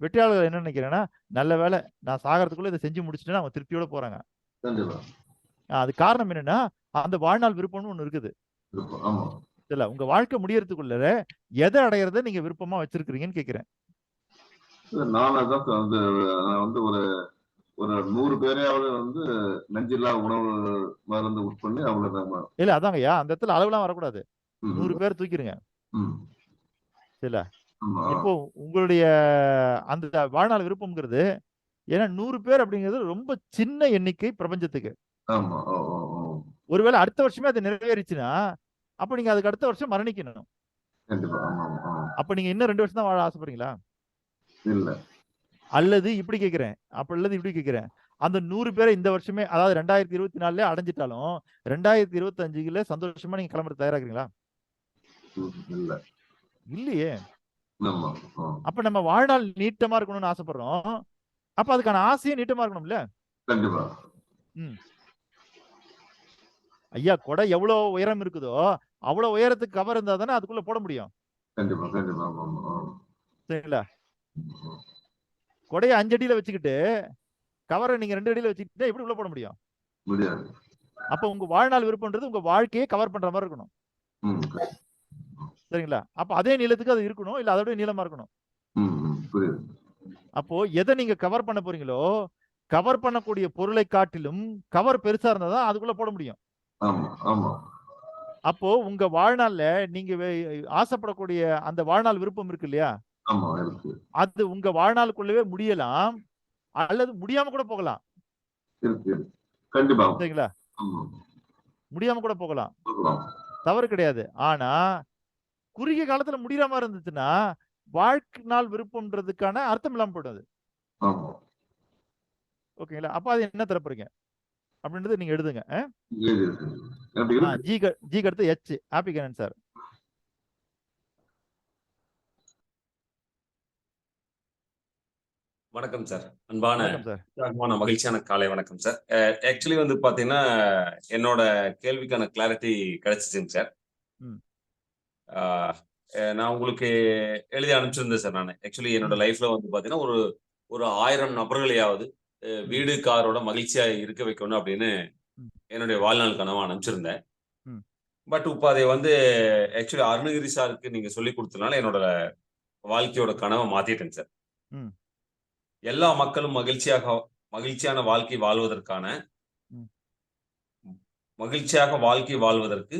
வெற்றியாளர்கள் என்ன நினைக்கிறேன்னா, நல்ல வேலை நான் சாகிறதுக்குள்ள இதை செஞ்சு முடிச்சுட்டேன்னு அவங்க திருப்தியோட போறாங்க. அது காரணம் என்னன்னா அந்த வாழ்நாள் விருப்பம்னு ஒண்ணு இருக்குது இல்ல? உங்க வாழ்க்கை முடியறதுக்குள்ள எதை அடையறத நீங்க விருப்பமா வச்சிருக்கிறீங்கன்னு கேக்குறேன். நான் வந்து ஒரு 100 பேரையாவது வந்து நஞ்சில்லா உணவு மருந்து உட்பண்ணி அவங்கள இல்ல அதாங்கய்யா, அந்த இடத்துல அளவுலாம் வரக்கூடாது. 100 பேர் தூக்கிடுங்க இல்ல? இப்போ உங்களுடைய அந்த வாழ்நாள் விருப்பம்ங்கிறது ஏன்னா 100 பேர் அப்படிங்கிறது ரொம்ப சின்ன எண்ணிக்கை பிரபஞ்சத்துக்கு. ஒருவேளை அடுத்த வருஷமே அது நிறைவேறிச்சுன்னா அப்ப நீங்க அதுக்கு அடுத்த வருஷம் மரணிக்கணும். அப்ப நீங்க இன்னும் 2 வருஷம் தான் வாழ ஆசைப்படுறீங்களா? அல்லது இப்படி கேட்கிறேன், அல்லது இப்படி கேட்கிறேன், அந்த 100 பேரை இந்த வருஷமே அதாவது 2024 அடைஞ்சிட்டாலும் 2025 சந்தோஷமா நீங்க கிளம்புற தயாராகிறீங்களா? இல்லையே. அப்ப நம்ம வாழ்நாள் நீட்டமா இருக்கணும்னு ஆசைப்படுறோம். அப்ப அதுக்கான ஆசையும் நீட்டமா இருக்கணும்ல? ஐயா, கொடை எவ்வளவு உயரம் இருக்குதோ அவ்வளவு உயரத்துக்கு கவர் இருந்தா தானே அதுக்குள்ள போட முடியும். கண்டிப்பா கண்டிப்பா ஆமா ஆமா சரிங்களா? கொடையை 5 அடியில வச்சுக்கிட்டு கவரை நீங்க 2 அடியில வச்சுக்கிட்டு எப்படி உள்ள போட முடியும்? முடியாது. அப்ப உங்க வாழ்நாள் விருப்பம்ன்றது உங்க வாழ்க்கையை கவர் பண்ற மாதிரி இருக்கணும். ம் சரிங்களா? அப்ப அதே நீளத்துக்கு அது இருக்கணும், இல்ல அதோட நீளமா இருக்கணும். புரியுது. அப்போ எதை நீங்க கவர் பண்ண போறீங்களோ, கவர் பண்ணக்கூடிய பொருளை காட்டிலும் கவர் பெருசா இருந்தா தான் அதுக்குள்ள போட முடியும். ஆமா ஆமா அப்போ உங்க வாழ்நாள்ல நீங்க ஆசைப்படக்கூடிய அந்த வாழ்நாள் விருப்பம் இருக்கு இல்லையா, ஆமா இருக்கு அது உங்க வாழ்நாளுக்குள்ளவே முடியலாம், அல்லது முடியாம கூட போகலாம். இருக்கு கண்டிப்பா. சரிங்களா? ஆமா முடியாம கூட போகலாம், போகலாம். தவறு கிடையாது. ஆனா குறுகிய காலத்துல முடியற மாதிரி இருந்துச்சுன்னா வாழ்க்கை நாள் விருப்பம்ன்றதுக்கான அர்த்தம் இல்லாம போயிடுது. ஆமா ஓகேங்களா? அப்ப அது என்ன தரப்போறீங்க அப்படின்றது நீங்க எழுதுங்க. இது இருக்கு. அப்படி இருக்கு. ஜி அடுத்து எச். ஹாப்பி கேனன் சார். வணக்கம் சார். அன்பான வணக்கம் சார். மகிழ்ச்சியான காலை வணக்கம் சார். ஆக்சுவலி வந்து பாத்தீங்கன்னா என்னோட கேள்விக்கான கிளாரிட்டி கிடைச்சிச்சுங்க சார். நான் உங்களுக்கு எழுதி அனுப்பிச்சிருந்தேன் சார். நான் ஆக்சுவலி என்னோட லைஃப்ல வந்து பாத்தீங்கன்னா ஒரு 1000 நபர்களையாவது வீடு காரோட மகிழ்ச்சியா இருக்க வைக்கணும் அப்படின்னு என்னுடைய வாழ்நாள் கனவா அனுப்பிச்சிருந்தேன். பட் இப்ப அதை வந்து ஆக்சுவலி அருணகிரி சாருக்கு நீங்க சொல்லி கொடுத்ததுனால என்னோட வாழ்க்கையோட கனவை மாத்திட்டேங்க சார். எல்லா மக்களும் மகிழ்ச்சியான வாழ்க்கை வாழ்வதற்கான மகிழ்ச்சியாக வாழ்க்கை வாழ்வதற்கு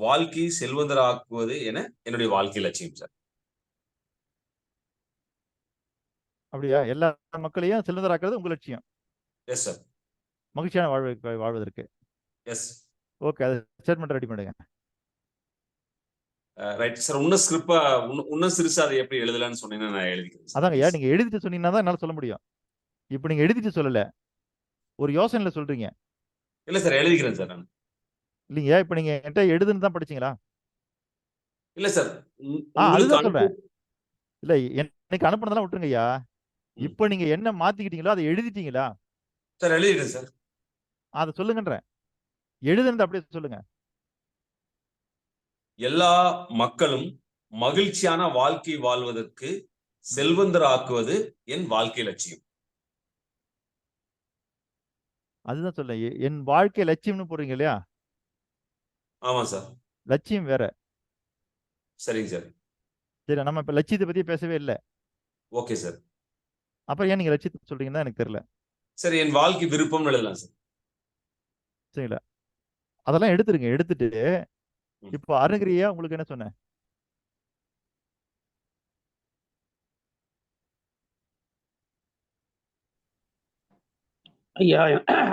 வாழ்க்கை செல்வந்தராக்குவது என என்னுடைய வாழ்க்கை லட்சியம் சார். அப்படியா? எல்லா மக்களையும் செல்வந்தராக்குறது உங்க லட்சியம்? Yes sir. மகிழ்ச்சியான வாழ்வதற்கு. எஸ். ஓகே, அது ஸ்டேட்மெண்ட் ரெடி பண்ணுங்க. Right sir. இன்னும் சிறுசா அதை எப்படி எழுதலாம்னு சொன்னீங்கன்னா நான் எழுதிக்கிறேன். அதாங்க, நீங்க எழுதிட்டு சொன்னீங்கன்னா தான் என்னால சொல்ல முடியும். இப்ப நீங்க எழுதிட்டு சொல்லல, ஒரு யோசனையில சொல்றீங்க. இல்ல சார், எழுதிக்கிறேன் சார் நான். இல்லைங்க, இப்ப நீங்க என்கிட்ட எழுதுன்னு தான் படிச்சீங்களா? இல்ல சார், அதுதான் சொல்றேன். இல்ல, எனக்கு அனுப்புனதெல்லாம் விட்டுருங்க ஐயா. இப்ப நீங்க என்ன மாத்திக்கிட்டீங்களோ அதை எழுதிட்டீங்களா? சார் எழுதிட்டேன் சார். அதை சொல்லுங்கன்றேன். எழுதுனது அப்படியே சொல்லுங்க. எல்லா மக்களும் மகிழ்ச்சியான வாழ்க்கை வாழ்வதற்கு செல்வந்தர் ஆக்குவது என் வாழ்க்கை லட்சியம். அதுதான் சொல்ல, என் வாழ்க்கை லட்சியம்னு போறீங்க இல்லையா? ஆமா சார். லட்சியம் வேற. சரிங்க சார். சரி, நம்ம இப்ப லட்சியத்தை பத்தி பேசவே இல்லை. Okay sir. அப்புறம் ஏன் நீங்க லட்சியத்தை சொல்றீங்கன்னா எனக்கு தெரியல. சரி, என் வாழ்க்கை விருப்பம் எழுதலாம் சார். சரிங்களா? அதெல்லாம் எடுத்துருங்க. எடுத்துட்டு இப்போ அருணகிரியா உங்களுக்கு என்ன சொன்னேன்? ஐயா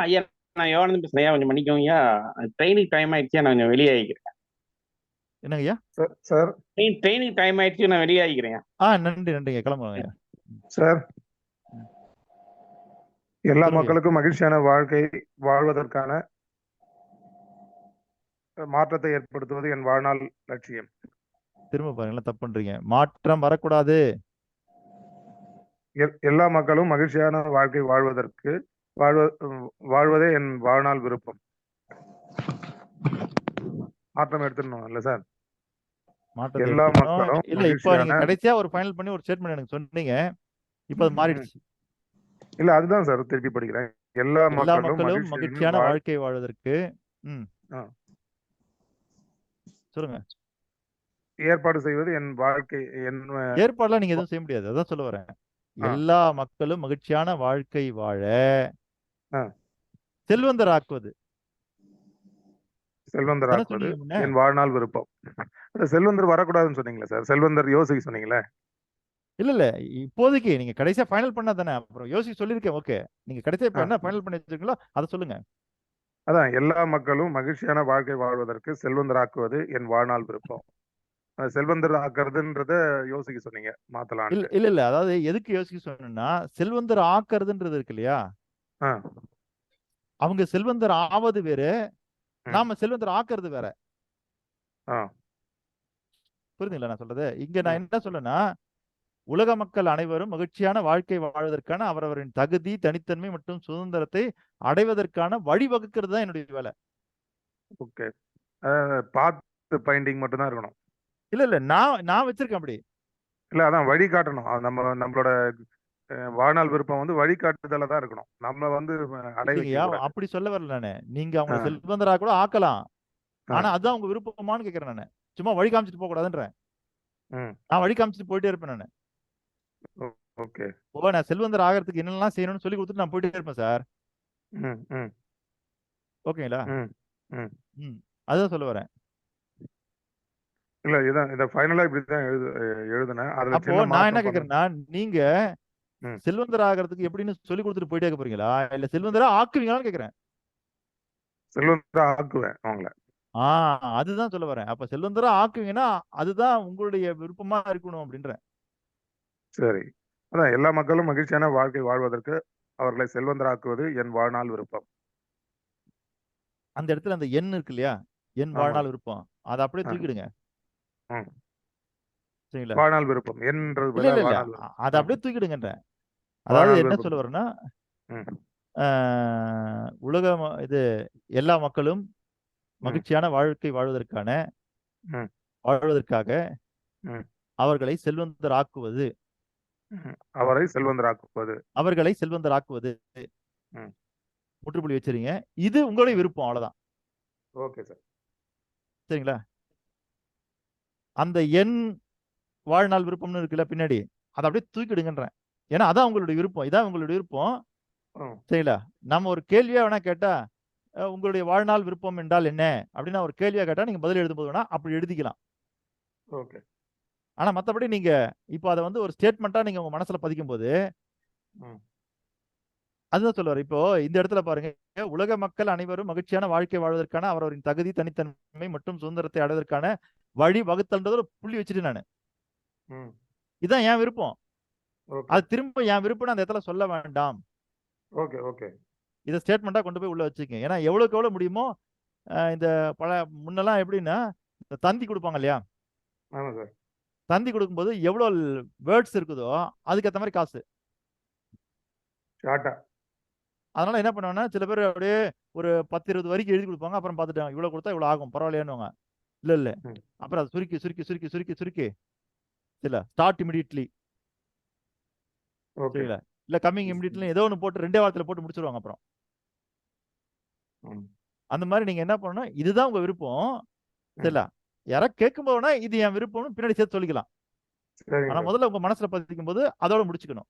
ஐயா நான் யோகானந்தன் பேசுறேன். ஐயா கொஞ்சம் மன்னிக்கோங்க ஐயா, ட்ரெயினிங் டைம் ஆயிடுச்சு, நான் கொஞ்சம் வெளியே ஆகிக்கிறேன். என்னங்க ஐயா? சார் ட்ரெயினிங் டைம் ஆயிடுச்சு, நான் வெளியே ஆகிக்கிறேன். நன்றிங்க, கிளம்புவாங்க சார். எல்லா மக்களுக்கும் மகிழ்ச்சியான வாழ்க்கை வாழ்வதற்கான மாற்றத்தை ஏற்படுத்துவது என் வாழ்நாள் லட்சியம். திரும்ப பாருங்க, தப்பு பண்றீங்க. மாற்றம் வரக்கூடாது. எல்லா மக்களும் மகிழ்ச்சியான வாழ்க்கை வாழ்வதே என் வாழ்நாள் விருப்பம். மாற்றம் எடுத்துடணும் இல்ல சார்? எல்லா மக்களும் இல்ல, இப்ப நீங்க கடைசியா ஒரு ஃபைனல் பண்ணி ஒரு ஸ்டேட்மெண்ட் எனக்கு சொன்னீங்க. இப்ப அது மாறிடுச்சு. இல்ல, அதுதான் சார் திருப்பி படிக்கிறேன். எல்லா மக்களும் மகிழ்ச்சியான வாழ்க்கை வாழ்வதற்கு சொல்லுங்க. ஏற்பாடு செய்வது என் வாழ்க்கை. ஏற்பாடுலாம் நீங்க எதுவும் செய்ய முடியாது. அதான் சொல்ல வரேன். எல்லா மக்களும் மகிழ்ச்சியான வாழ்க்கை வாழ செல்வந்தர் ஆக்குவது என் வாழ்நாள் விருப்பம். செல்வந்தர் வரக்கூடாதுன்னு சொன்னீங்களா சார்? செல்வந்தர் யோசிக்க சொன்னீங்களே. இல்ல, இப்போதைக்கு நீங்க கடைசியா ஃபைனல் பண்ணா தானே, அப்புறம் யோசிக்க சொல்லிருக்கேன். ஓகே, நீங்க கடைசியா இப்ப என்ன ஃபைனல் பண்ணி வச்சிருக்கீங்களோ அதை சொல்லுங்க. அதான், எல்லா மக்களும் மகிழ்ச்சியான வாழ்க்கை வாழ்வதற்கு செல்வந்தர் ஆக்குவது என் வாழ்நாள் விருப்பம். செல்வந்தர் ஆக்குறதுன்றத யோசிக்க சொன்னீங்க, மாத்தலாம். இல்ல, அதாவது எதுக்கு யோசிக்க சொன்னா, செல்வந்தர் ஆக்குறதுன்றது இருக்கு இல்லையா, அவங்க செல்வந்தர் ஆவது வேற, நாம செல்வந்தர் ஆக்குறது வேற. புரியுதுங்களா நான் சொல்றது? இங்க நான் என்ன சொல்றேன்னா, உலக மக்கள் அனைவரும் மகிழ்ச்சியான வாழ்க்கை வாழ்வதற்கான அவரவரின் தகுதி, தனித்தன்மை மற்றும் சுதந்திரத்தை அடைவதற்கான வழிவகுக்கிறது தான் என்னுடைய வேலை. ஓகே. பைண்டிங் மட்டும் தான் இருக்கணும். இல்ல நான் வச்சிருக்கேன் அப்படி. இல்ல அதான் வழி காட்டணும். நம்மளோட வாழ்நாள் விருப்பம் வந்து வழிகாட்டுதல தான் இருக்கணும். நம்ம வந்து அடை வைக்க இல்லைங்கய்யா, கூடாது. அப்படி சொல்ல வரல நானு. நீங்க அவங்கள ஆ. செல்வந்தரா கூட ஆக்கலாம். ஆ. ஆனா அதுதான் உங்க விருப்பமான்னு கேக்குறேன் நானு. சும்மா வழி காமிச்சிட்டு போக கூடாதுன்றேன். ம். நான் வழி காமிச்சிட்டு போயிட்டே இருப்பேன் நானு. ஓகே. நான் செல்வந்தர் ஆகிறதுக்கு என்னெல்லாம் செய்யணும்னு சொல்லி கொடுத்துட்டு நான் போயிட்டே இருப்பேன் சார். ம். ம். ஓகேங்களா? ம். ம். ம். அதுதான் சொல்ல வரேன். இல்ல இத ஃபைனலா இப்படிதான் எழுதுனேன். அதுல அப்போ சின்ன நான் என்ன மாற்றம் பண்ணணும். கேக்குறேன்னா, நீங்க ம். செல்வந்தர் ஆகிறதுக்கு எப்படின்னு சொல்லி கொடுத்துட்டு போயிட்டே இருக்க போறீங்களா? இல்ல செல்வந்தரா ஆக்குவீங்களான்னு கேக்குறேன். செல்வந்தரா ஆக்குவேன் அவங்கள. அதுதான் சொல்ல வரேன். அப்ப செல்வந்தரா ஆக்குவீங்கன்னா அதுதான் உங்களுடைய விருப்பமா இருக்கணும் அப்படின்றேன். சரி. அதான் எல்லா மக்களும் மகிழ்ச்சியான வாழ்க்கை வாழ்வதற்கு அவர்களை செல்வந்தராக்குவது என் வாழ்நாள் விருப்பம். அந்த இடத்துல அந்த எண் இருக்கு இல்லையா? என் ஆமா. வாழ்நாள் விருப்பம். அதை அப்படியே ஆ. தூக்கிடுங்க. ம். சரிங்களா? வாழ்நாள் விருப்பம். என்றது இல்ல பதிலா இல்ல இல்ல வாழ்நாள் விருப்பம். அதை அப்படியே தூக்கிடுங்கன்றேன். அதாவது வாழ்நாள் என்ன விருப்பம். சொல்ல வரேன்னா, ம். உலக இது எல்லா மக்களும் ம். மகிழ்ச்சியான வாழ்க்கை வாழ்வதற்காக ம். ம். அவர்களை செல்வந்தராக்குவது. அவரை செல்வந்தராக்குவது. அவர்களை செல்வந்தராக்குவது. ம். முற்றுப்புள்ளி வச்சிருங்க. இது உங்களுடைய விருப்பம், அவ்வளவுதான். Okay sir. சரிங்களா? அந்த எண் வாழ்நாள் விருப்பம்னு இருக்குல்ல பின்னாடி, அதை அப்படியே தூக்கிடுங்கன்றேன். ஏன்னா அதான் உங்களுடைய விருப்பம். இதான் உங்களுடைய விருப்பம். சரிங்களா? நம்ம ஒரு கேள்வியா வேணா கேட்டா, உங்களுடைய வாழ்நாள் விருப்பம் என்றால் என்ன அப்படின்னு ஒரு கேள்வியா கேட்டா நீங்க பதில் எழுதும்போது வேணா அப்படி எழுதிக்கலாம். ஓகே. ஆனா மத்தபடி நீங்க இப்போ அதை வந்து ஒரு ஸ்டேட்மெண்டா நீங்க உங்க மனசுல பதிக்கும் போது, அதுதான் சொல்லுவார். இப்போ இந்த இடத்துல பாருங்க, உலக மக்கள் அனைவரும் மகிழ்ச்சியான வாழ்க்கை வாழ்வதற்கான அவரவரின் தகுதி, தனித்தன்மை மற்றும் சுதந்திரத்தை அடைவதற்கான வழி வகுத்தல்ன்றது ஒரு புள்ளி வச்சுட்டு நானு. இதான் என் விருப்பம். அது திரும்ப என் விருப்பம் அந்த இடத்துல சொல்ல வேண்டாம். ஓகே. ஓகே. இதை ஸ்டேட்மெண்டா கொண்டு போய் உள்ள வச்சுக்கங்க. ஏன்னா எவ்வளவுக்கு எவ்வளவு முடியுமோ, இந்த முன்னெல்லாம் எப்படின்னா தந்தி கொடுப்பாங்க இல்லையா? ஆமா சார். தந்தி கொடுக்கும்போது எவ்வளவு வேர்ட்ஸ் இருக்குதோ அதுக்கு ஏற்ற மாதிரி காசு. ஷார்ட்டா. அதனால என்ன பண்ணுவாங்கன்னா, சில பேர் அப்படியே ஒரு 10-20 வரைக்கும் எழுதி கொடுப்பாங்க. அப்புறம் பார்த்துட்டாங்க இவ்வளவு கொடுத்தா இவ்வளவு ஆகும் பரவாயில்லையானுவாங்க. இல்ல அப்புறம் அதை சுருக்கி சுருக்கி சுருக்கி சுருக்கி சுருக்கி இல்ல ஸ்டார்ட் இமிடியட்லி. சரிங்களா? இல்ல கம்மிங் இமிடியட்லி ஏதோ ஒன்று போட்டு 2 வாரத்துல போட்டு முடிச்சிருவாங்க. அப்புறம் அந்த மாதிரி நீங்க என்ன பண்ணணும், இதுதான் உங்க விருப்பம். சரிங்களா? யாராவது கேட்கும் போதுனா இது என் விருப்பம்னு பின்னாடி சேர்த்து சொல்லிக்கலாம். ஆனா முதல்ல உங்க மனசுல பதிக்கும் போது அதோட முடிச்சுக்கணும்.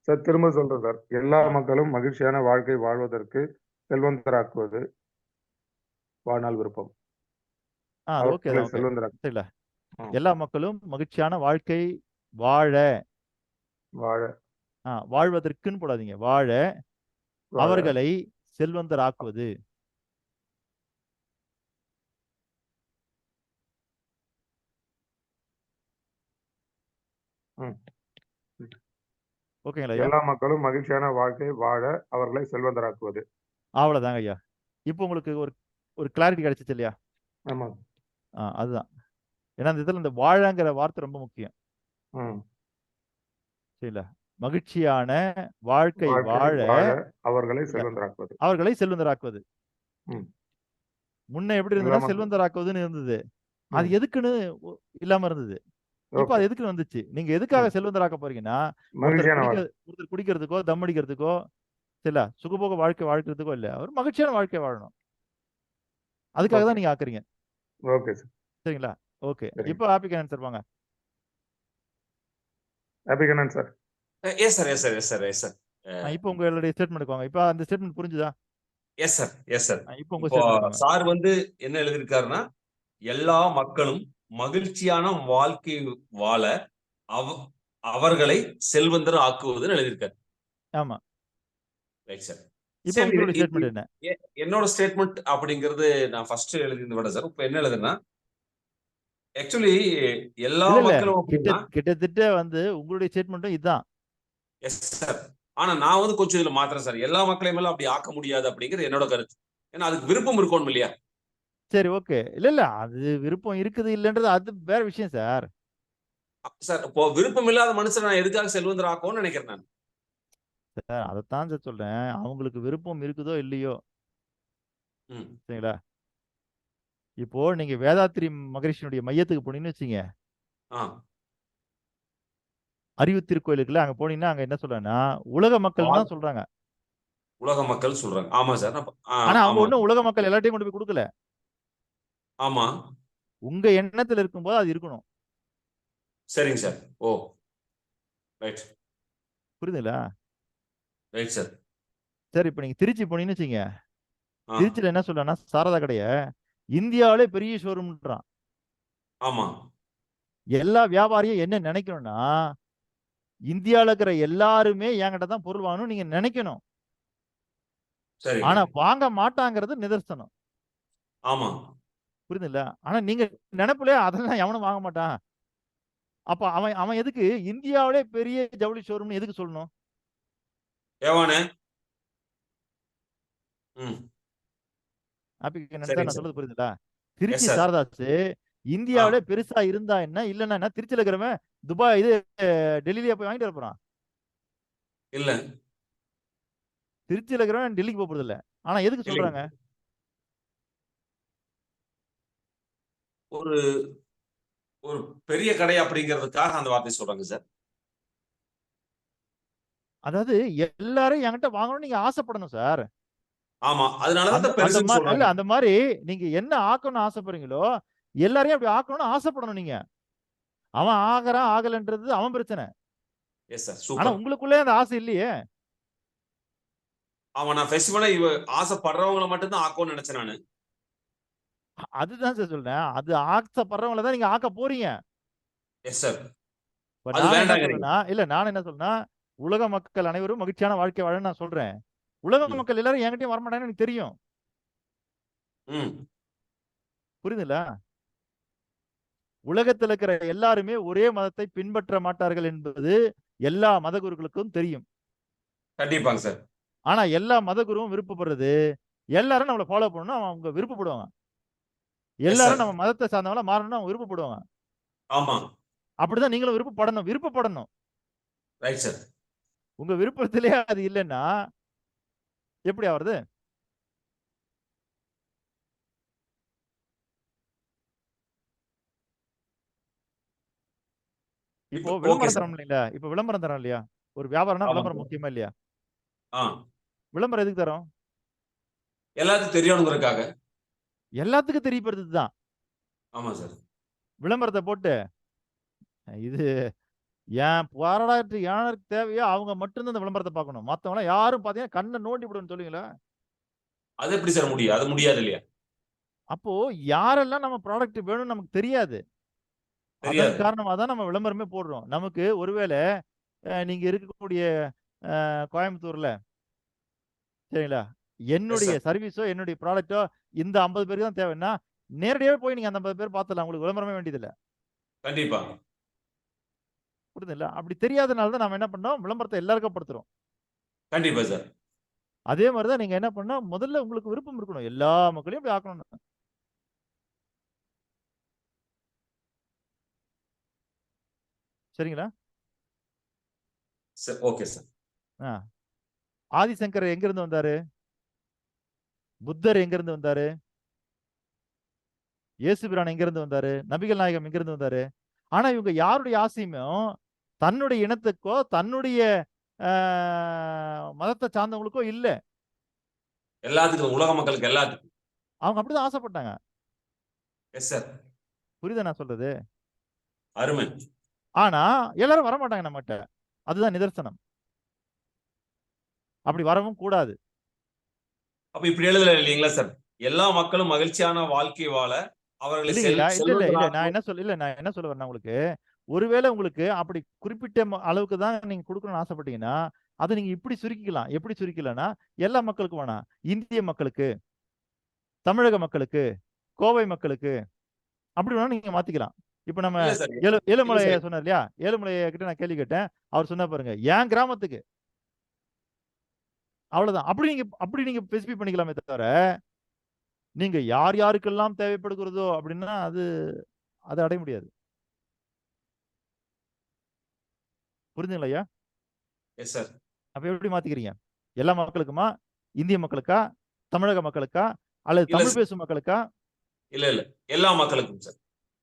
சார் திரும்ப சொல்றேன் சார். எல்லா மக்களும் மகிழ்ச்சியான வாழ்க்கை வாழ்வதற்கு செல்வந்தராக்குவது வாழ்நாள் விருப்பம். ஓகே. சரிங்களா? எல்லா மக்களும் மகிழ்ச்சியான வாழ்க்கை வாழ்வதற்குன்னு போடாதீங்க. அவர்களை செல்வந்தராக்குவது. ஓகேங்களா? எல்லா மக்களும் மகிழ்ச்சியான வாழ்க்கை வாழ அவர்களை செல்வந்தராக்குவது. அவ்வளவுதாங்க ஐயா. இப்போ உங்களுக்கு ஒரு கிளாரிட்டி கிடைச்சிச்சு இல்லையா? ஆமா. அதுதான். ஏன்னா இந்த இதுல இந்த வாழங்கிற வார்த்தை ரொம்ப முக்கியம். சரிங்களா? மகிழ்ச்சியான வாழ்க்கை வாழ அவர்களை செல்வந்தராக்குவது. அவர்களை செல்வந்தராக்குவது. முன்ன எப்படி இருந்ததுன்னா செல்வந்தராக்குவதுன்னு இருந்தது. அது எதுக்குன்னு இல்லாம இருந்தது. இப்ப அது எதுக்கு வந்துச்சு? நீங்க எதுக்காக செல்வந்தராக்க போறீங்கன்னா, ஒருத்தர் குடிக்கிறதுக்கோ தம் அடிக்கிறதுக்கோ இல்ல சுகபோக வாழ்க்கை வாழ்க்கிறதுக்கோ இல்ல, ஒரு மகிழ்ச்சியான வாழ்க்கை வாழணும். அதுக்காக தான் நீங்க ஆக்குறீங்க. Okay sir. சரிங்களா? ஓகே. இப்போ ஹாப்பி கேன் ஆன்சர் வாங்க. Happy can answer. Yes sir, yes sir, yes sir, yes sir. இப்போ உங்களுடைய ஸ்டேட்மென்ட் வாங்க. இப்போ அந்த ஸ்டேட்மென்ட் புரிஞ்சுதா? Yes sir, yes sir. இப்போ சார் வந்து என்ன எழுதிருக்காருன்னா, எல்லா மக்களும் மகிழ்ச்சியான வாழ்க்கை வாழ அவர்களை செல்வந்தர் ஆக்குவதுன்னு எழுதியிருக்காரு. ஆமா. Right sir. என்னோட ஸ்டேட்மெண்ட் அப்படிங்கிறது நான் ஃபர்ஸ்ட் எழுதியிருந்த விட சார், இப்ப என்ன எழுதுனா, ஆக்சுவலி எல்லா மக்களும் கிட்டத்தட்ட வந்து உங்களுடைய ஸ்டேட்மெண்ட்டும் இதுதான். Yes sir. ஆனா நான் வந்து கொஞ்சம் இதுல மாத்திரம் சார், எல்லா மக்களையும் எல்லாம் அப்படி ஆக்க முடியாது அப்படிங்கிறது என்னோட கருத்து. ஏன்னா அதுக்கு விருப்பம் இருக்கணும் இல்லையா? சரி, ஓகே. இல்ல அது விருப்பம் இருக்குது இல்லன்றது அது வேற விஷயம் சார். சார் இப்போ விருப்பம் இல்லாத மனுஷன் நான் எதுக்காக செல்வந்தர் ஆக்கும்னு நினைக்கிறேன் நான். சார் அதைத்தான் சார் சொல்றேன். அவங்களுக்கு விருப்பம் இருக்குதோ இல்லையோ, சரிங்களா? இப்போ நீங்க வேதாத்ரி மகரிஷியினுடைய மையத்துக்கு போனீங்கன்னு வச்சுங்க, ஆ அறிவு திருக்கோயிலுக்குள்ள அங்க போனீங்கன்னா அங்க என்ன சொல்றாங்கன்னா உலக மக்கள் தான் சொல்றாங்க. உலக மக்கள் சொல்றாங்க. ஆமா சார். ஆனா அவங்க ஆமா ஒண்ணும் உலக மக்கள் எல்லாத்தையும் கொண்டு போய் கொடுக்கல. ஆமா. உங்க எண்ணத்துல இருக்கும்போது அது இருக்கணும். சரிங்க சார். ஓ ரைட் புரியுதுங்களா? Right sir. சரி, இப்ப நீங்க திருச்சி போனீங்கன்னு வச்சுங்க, ஆ திருச்சியில என்ன சொல்றான்னா சாரதா கடைய இந்தியாவிலே பெரிய ஷோரூம்ன்றான். ஆமா எல்லா வியாபாரியும் என்ன நினைக்கணும்னா, இந்தியாவில் இருக்கிற எல்லாருமே என்கிட்ட தான் பொருள் வாங்கணும் நீங்க நினைக்கணும். சரிங்க. ஆனா வாங்க மாட்டாங்கிறது நிதர்சனம். ஆமா புரியுதுல்ல? ஆனா நீங்க நினைப்புல அதெல்லாம் எவனும் வாங்க மாட்டான். அப்ப அவன் அவன் எதுக்கு இந்தியாவிலே பெரிய ஜவுளி ஷோரூம்னு எதுக்கு சொல்லணும்? ஏவானே. ம் அப்படி நினைச்சா சரிங்க நான் சார். சொல்றது புரியுதுல்ல? Yes Trichy sir. சாரதாஸ் இந்தியாவிலே பெருசா இருந்தா என்ன, இல்லைன்னா என்ன? திருச்சியில இருக்கிறவன் துபாய் இது டெல்லியிலே போய் வாங்கிட்டு வர போறான். இல்ல திருச்சியில இருக்கிறவன் டெல்லிக்கு போக போறது இல்ல. ஆனா எதுக்கு இல்லைங்க. சொல்றாங்க? ஒரு ஒரு பெரிய கடை அப்படிங்கிறதுக்காக அந்த வார்த்தை சொல்றாங்க சார். அதாவது எல்லாரும் என்கிட்ட வாங்கணும்னு நீங்க ஆசைப்படணும் சார். ஆமா அதனாலதான் அந்த தான் அந்த பெருசுன்னு இல்ல சொல்றாங்க. அந்த மாதிரி நீங்க என்ன ஆக்கணும்னு ஆசைப்படுறீங்களோ எல்லாரையும் அப்படி ஆக்கணும்னு ஆசைப்படணும் நீங்க. அவன் ஆகறான் ஆகலன்றது அவன் பிரச்சனை. Yes sir. ஆனா சூப்பர். உங்களுக்குள்ளே அந்த ஆசை இல்லையே. அவன் நான் ஃபெஸ்டிவலா ஆசைப்படுறவங்களை மட்டும்தான் ஆக்கும்னு நினைச்சேன் நானு. அதுதான் சார் சொல்றேன். அது ஆசைப்படுறவங்கள தான் நீங்க ஆக்க போறீங்க. Yes sir. இப்ப அது நான் என்ன வேண்டாங்கிறீங்க. சொல்றேன்னா, இல்ல நான் என்ன சொல்றேன்னா, உலக மக்கள் அனைவரும் மகிழ்ச்சியான வாழ்க்கை வாழன்னு நான் சொல்றேன். உலக ம். மக்கள் எல்லாரும் என்கிட்டயும் வரமாட்டாங்கன்னு எனக்கு தெரியும். ம் புரியுதுங்களா? உலகத்துல இருக்கிற எல்லாருமே ஒரே மதத்தை பின்பற்ற மாட்டார்கள் என்பது எல்லா மதகுருக்களுக்கும் தெரியும். கண்டிப்பாங்க சார். ஆனா எல்லா மதகுருவும் விருப்பப்படுறது எல்லாரும் நம்மள ஃபாலோ பண்ணணும்னு அவங்க விருப்பப்படுவாங்க. எஸ் எல்லாரும் சார். நம்ம மதத்தை சார்ந்தவங்களா மாறணும்னு அவங்க விருப்பப்படுவாங்க. ஆமா அப்படிதான் நீங்களும் விருப்பப்படணும். Right sir. உங்க விருப்பத்திலேயே அது இல்லைன்னா எப்படி ஆவறது? இப்போ ஓகே விளம்பரம் சார். தரோம் இல்லைங்களா? இப்போ விளம்பரம் தரோம் இல்லையா? ஒரு வியாபாரம்னா ஆமாங்க விளம்பரம் சார். முக்கியமா இல்லையா? ஆ விளம்பரம் எதுக்கு தரோம்? எல்லாத்துக்கும் தெரியணுங்கிறதுக்காக. எல்லாத்துக்கும் தெரியப்படுறது தான். ஆமா சார். விளம்பரத்தை போட்டு இது என் பாராட்டு யாருக்கு தேவையோ அவங்க மட்டும்தான் இந்த விளம்பரத்தை பார்க்கணும். மத்தவங்க யாரும் பார்த்தீங்கன்னா கண்ணை நோண்டி விடுன்னு சொல்லுவீங்களா? அது எப்படி சார் முடியும்? அது முடியாது இல்லையா? அப்போ யாரெல்லாம் நம்ம ப்ராடக்ட் வேணும்னு நமக்கு தெரியாது. அதன் தெரியாது. காரணமா தான் நம்ம விளம்பரமே போடுறோம். நமக்கு ஒருவேளை நீங்க இருக்கக்கூடிய கோயம்புத்தூர்ல சரிங்களா? எஸ் என்னுடைய சார். சர்வீஸோ, என்னுடைய ப்ராடக்ட்டோ இந்த 50 பேருக்கு தான் தேவைன்னா, நேரடியாவே போய் நீங்க அந்த 50 பேர் பார்த்துடலாம். உங்களுக்கு விளம்பரமே வேண்டியதில்ல. கண்டிப்பா. புரியுதுங்களா? அப்படி தெரியாதனால தான் நாம என்ன பண்ணோம், விளம்பரத்தை எல்லாருக்கும் படுத்துறோம். கண்டிப்பா சார். அதே மாரி தான் நீங்க என்ன பண்ணணும், முதல்ல உங்களுக்கு விருப்பம் இருக்கணும். எல்லா மக்களையும் இப்படி ஆக்கணும்னு. சரிங்களா? Sir okay sir. ஆ. ஆதிசங்கரர் எங்கிருந்து வந்தாரு? புத்தர் எங்கிருந்து வந்தாரு? இயேசுபிரான் எங்கிருந்து வந்தாரு? நபிகள் நாயகம் எங்கிருந்து வந்தாரு? ஆனா இவங்க யாருடைய ஆசையும் தன்னுடைய இனத்துக்கோ, தன்னுடைய ஆ மதத்தை சார்ந்தவங்களுக்கோ இல்ல. எல்லாத்துக்கும் உலக மக்களுக்கு எல்லாத்துக்கும். அவங்க அப்படிதான் ஆசைப்பட்டாங்க. Yes sir. புரியுதா நான் சொல்றது? அருமை. ஆனா எல்லாரும் வரமாட்டாங்க நம்மட்ட. அதுதான் நிதர்சனம். அப்படி வரவும் கூடாது. அப்ப இப்படி எழுதல இல்லைங்களா சார்? எல்லா மக்களும் மகிழ்ச்சியான வாழ்க்கை வாழ அவர்களை இல்லைங்கய்யா. இல்ல. நான் செல்வந்தராகவும் என்ன சொல்ல வரேன்னா உங்களுக்கு, ஒருவேளை உங்களுக்கு அப்படி குறிப்பிட்ட அளவுக்கு தான் நீங்க குடுக்கணும்னு ஆசைப்பட்டீங்கன்னா, அத நீங்க இப்படி சுருக்கிக்கலாம். எப்படி சுருக்கிக்கலாம்னா, எல்லா மக்களுக்கும் வேணாம். இந்திய மக்களுக்கு, தமிழக மக்களுக்கு, கோவை மக்களுக்கு, அப்படி வேணா நீங்க மாத்திக்கலாம். இப்ப நம்ம இல்ல சார். இல்ல ஏழுமலையா சார். சொன்னார் இல்லையா? ஏழுமலையா கிட்ட நான் கேள்வி கேட்டேன். அவர் சொன்னார் பாருங்க, என் கிராமத்துக்கு. அவ்வளவுதான். அப்படி நீங்க ஸ்பெசிஃபை பண்ணிக்கலாமே தவிர, நீங்க யார் யாருக்கெல்லாம் தேவைப்படுகிறதோ அப்படின்னா, அத அடைய முடியாது. புரிஞ்சுங்களா ஐயா? Yes sir. அப்ப எப்படி மாத்திக்கிறீங்க? எல்லா மக்களுக்குமா? இந்திய மக்களுக்கா? தமிழக மக்களுக்கா? அல்லது இல்ல தமிழ் சார். பேசும் மக்களுக்கா? இல்ல இல்ல எல்லா மக்களுக்கும் சார்.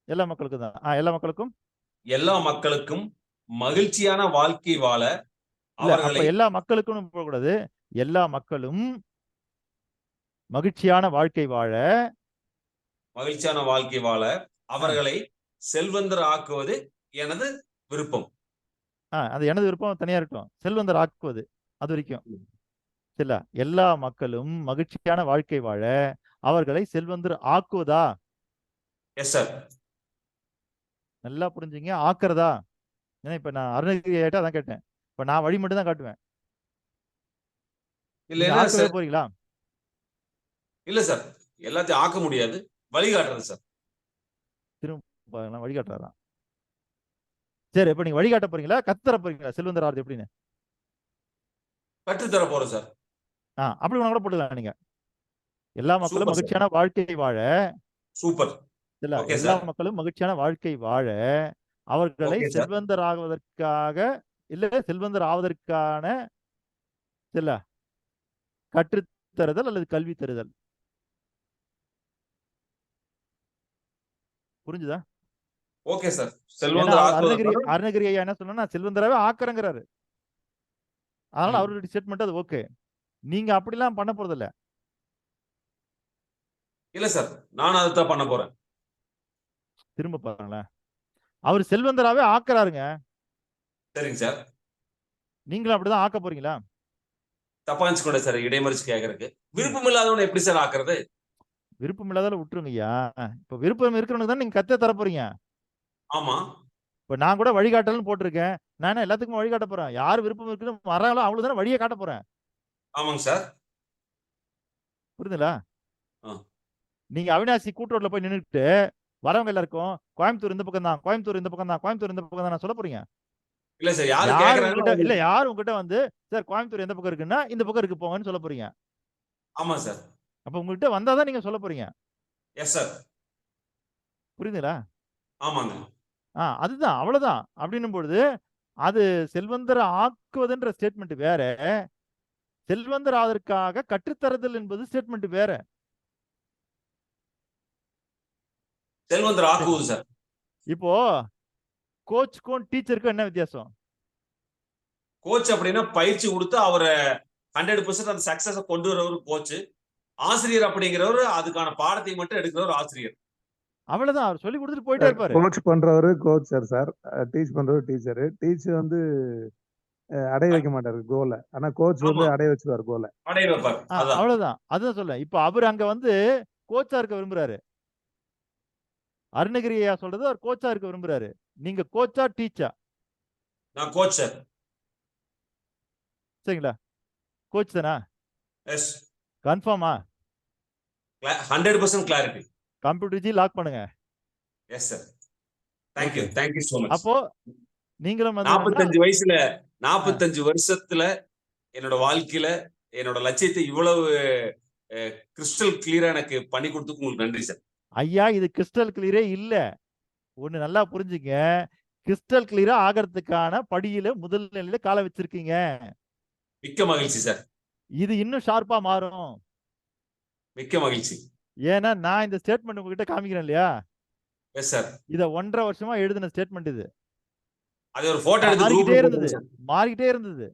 எல்லா மக்களுக்கும் தான். எல்லா மக்களுக்கும் எல்லா மக்களுக்கும் மகிழ்ச்சியான வாழ்க்கை வாழ இல்ல. அப்ப அவர்களை எல்லா மக்களுக்கும் போகக்கூடாது. எல்லா மக்களும் மகிழ்ச்சியான வாழ்க்கை வாழ அவர்களை செல்வந்தர் ஆக்குவது எனது விருப்பம். அது எனது விருப்பம் தனியா இருக்கட்டும். செல்வந்தர் ஆக்குவது அது வரைக்கும் சரிங்களா? எல்லா மக்களும் மகிழ்ச்சியான வாழ்க்கை வாழ அவர்களை செல்வந்தர் ஆக்குவதா? Yes sir. நல்லா புரிஞ்சுங்க. ஆக்குறதா? ஏன்னா இப்ப நான் அருணகிரி ஆயிட்டா அதான் கேட்டேன். இப்ப நான் வழி மட்டும் தான் காட்டுவேன். இல்ல நீங்க ஆக்கவே போறீங்களா? இல்ல சார், எல்லாத்தையும் ஆக்க முடியாது, வழிகாட்டுறது சார். திரும்ப வழிகாட்டுறாராம். சரி, இப்ப நீங்க வழிகாட்ட போறீங்களா, கத்துத்தர போறீங்களா? செல்வந்தர் ஆறுது எப்படின்னு கற்றுத்தர போறோம் சார். அப்படி கூட போட்டுக்கலாம் நீங்க. எல்லா மக்களும் மகிழ்ச்சியான வாழ்க்கை வாழ. சூப்பர். இல்ல, எல்லா மக்களும் மகிழ்ச்சியான வாழ்க்கை வாழ அவர்களை செல்வந்தர் ஆகுவதற்காக இல்ல செல்வந்தர் ஆவதற்கான இல்ல கற்றுத்தருதல் அல்லது கல்வி தருதல். புரிஞ்சுதா? Okay sir. செல்வந்தர் அருணகிரி ஐயா என்ன சொன்னா செல்வந்தராவே ஆக்குறங்கிறாரு. அதனால அவருடைய ஸ்டேட்மெண்ட் அது ஓகே. நீங்க அப்படிலாம் பண்ண போறது இல்ல. இல்ல சார், நான் அதைத்தான் பண்ண போறேன். திரும்ப பாருங்களேன். அவர் செல்வந்தராவே ஆக்குறாருங்க. சரிங்க சார். நீங்களும் அப்படிதான் ஆக்க போறீங்களா? தப்பா நினைச்சுக்கோங்க சார், இடைமறிச்சு கேட்கறதுக்கு. விருப்பம் இல்லாதவனை எப்படி சார் ஆக்குறது? விருப்பம் இல்லாதால விட்டுருங்க ஐயா. இப்ப விருப்பம் இருக்கிறவனுக்கு தான் நீங்க கத்த தர போறீங்க. ஆமா. இப்ப நான் கூட வழிகாட்டல்னு போட்டிருக்கேன். நான் எல்லாத்துக்கும் வழிகாட்ட போறேன். யார் விருப்பம் இருக்குன்னு வராங்களோ அவங்களுக்கு தானே வழியை காட்ட போறேன். ஆமாங்க சார். புரியுதுங்களா? நீங்க அவினாசி கூட்டோட்ல போய் நின்றுட்டு வரவங்க எல்லாருக்கும் கோயம்புத்தூர் இந்த பக்கம் தான், கோயம்புத்தூர் இந்த பக்கம் தான், கோயம்புத்தூர் இந்த பக்கம் தான் சொல்ல போறீங்க? இல்ல சார், யாரு உங்ககிட்ட வந்து சார் கோயம்புத்தூர் எந்த பக்கம் இருக்குன்னா இந்த பக்கம் இருக்கு போங்கன்னு சொல்ல போறீங்க. ஆமா சார். அப்ப உங்ககிட்ட வந்தாதான் நீங்க சொல்ல போறீங்க. Yes sir. புரியுதுங்களா? ஆமாங்க. அதுதான், அவ்வளவுதான். அப்படின்னும் பொழுது அது செல்வந்தர் ஆக்குவதுன்ற ஸ்டேட்மெண்ட் வேற, செல்வந்தர் ஆவதற்காக கற்றுத்தருதல் என்பது ஸ்டேட்மெண்ட் வேற. செல்வந்தர் ஆக்குவது சார். இப்போ கோச்சுக்கும் டீச்சருக்கும் என்ன வித்தியாசம்? கோச் அப்படின்னா பயிற்சி கொடுத்து அவரை 100% அந்த சக்சஸ் கொண்டு வரவர் கோச். ஆசிரியர் அப்படிங்கிறவர் அதுக்கான பாடத்தை மட்டும் எடுக்கிறவர் ஆசிரியர். அவ்வளவுதான். அவர் சொல்லி கொடுத்துட்டு போயிட்டே இருப்பாரு. கோச் பண்றவரு கோச்சர் சார், டீச் பண்றவர் டீச்சர். டீச் வந்து அடைய வைக்க மாட்டாரு கோல, ஆனா கோச் வந்து அடைய வச்சிருவாரு கோல. அடைய வைப்பார். அவ்வளவுதான். அதுதான் சொல்ல. இப்ப அவர் அங்க வந்து கோச்சா இருக்க விரும்புறாரு. அருணகிரியா சொல்றது அவர் கோச்சா இருக்க விரும்புறாரு. நீங்க கோச்சா டீச்சா? நான் கோச் சார். சரிங்களா? கோச் தானா? எஸ். கன்ஃபார்மா? 100% கிளாரிட்டி. கம்ப்யூட்டர் ஜி லாக் பண்ணுங்க. Yes sir. Thank you. Thank you so much. அப்போ நீங்களும் 45 வயசுல 45 வருஷத்துல என்னோட வாழ்க்கையில என்னோட லட்சியத்தை இவ்வளவு கிறிஸ்டல் கிளியரா எனக்கு பண்ணி கொடுத்ததுக்கு உங்களுக்கு நன்றி சார். ஐயா, இது கிறிஸ்டல் கிளியரே இல்ல. ஒண்ணு நல்லா புரிஞ்சுங்க. கிறிஸ்டல் கிளியரா ஆகிறதுக்கான படியில முதல் நிலையில கால வச்சிருக்கீங்க. மிக்க மகிழ்ச்சி சார். இது இன்னும் ஷார்ப்பா மாறும். மிக்க மகிழ்ச்சி. ஏன்னா நான் இந்த ஸ்டேட்மெண்ட் உங்ககிட்ட காமிக்கிறேன் இல்லையா? Yes sir. இத 1.5 வருஷமா எழுதின ஸ்டேட்மெண்ட் இது. அது ஒரு போட்டோ எடுத்து குரூப்ல போடுங்க. மாறிக்கிட்டே இருந்தது.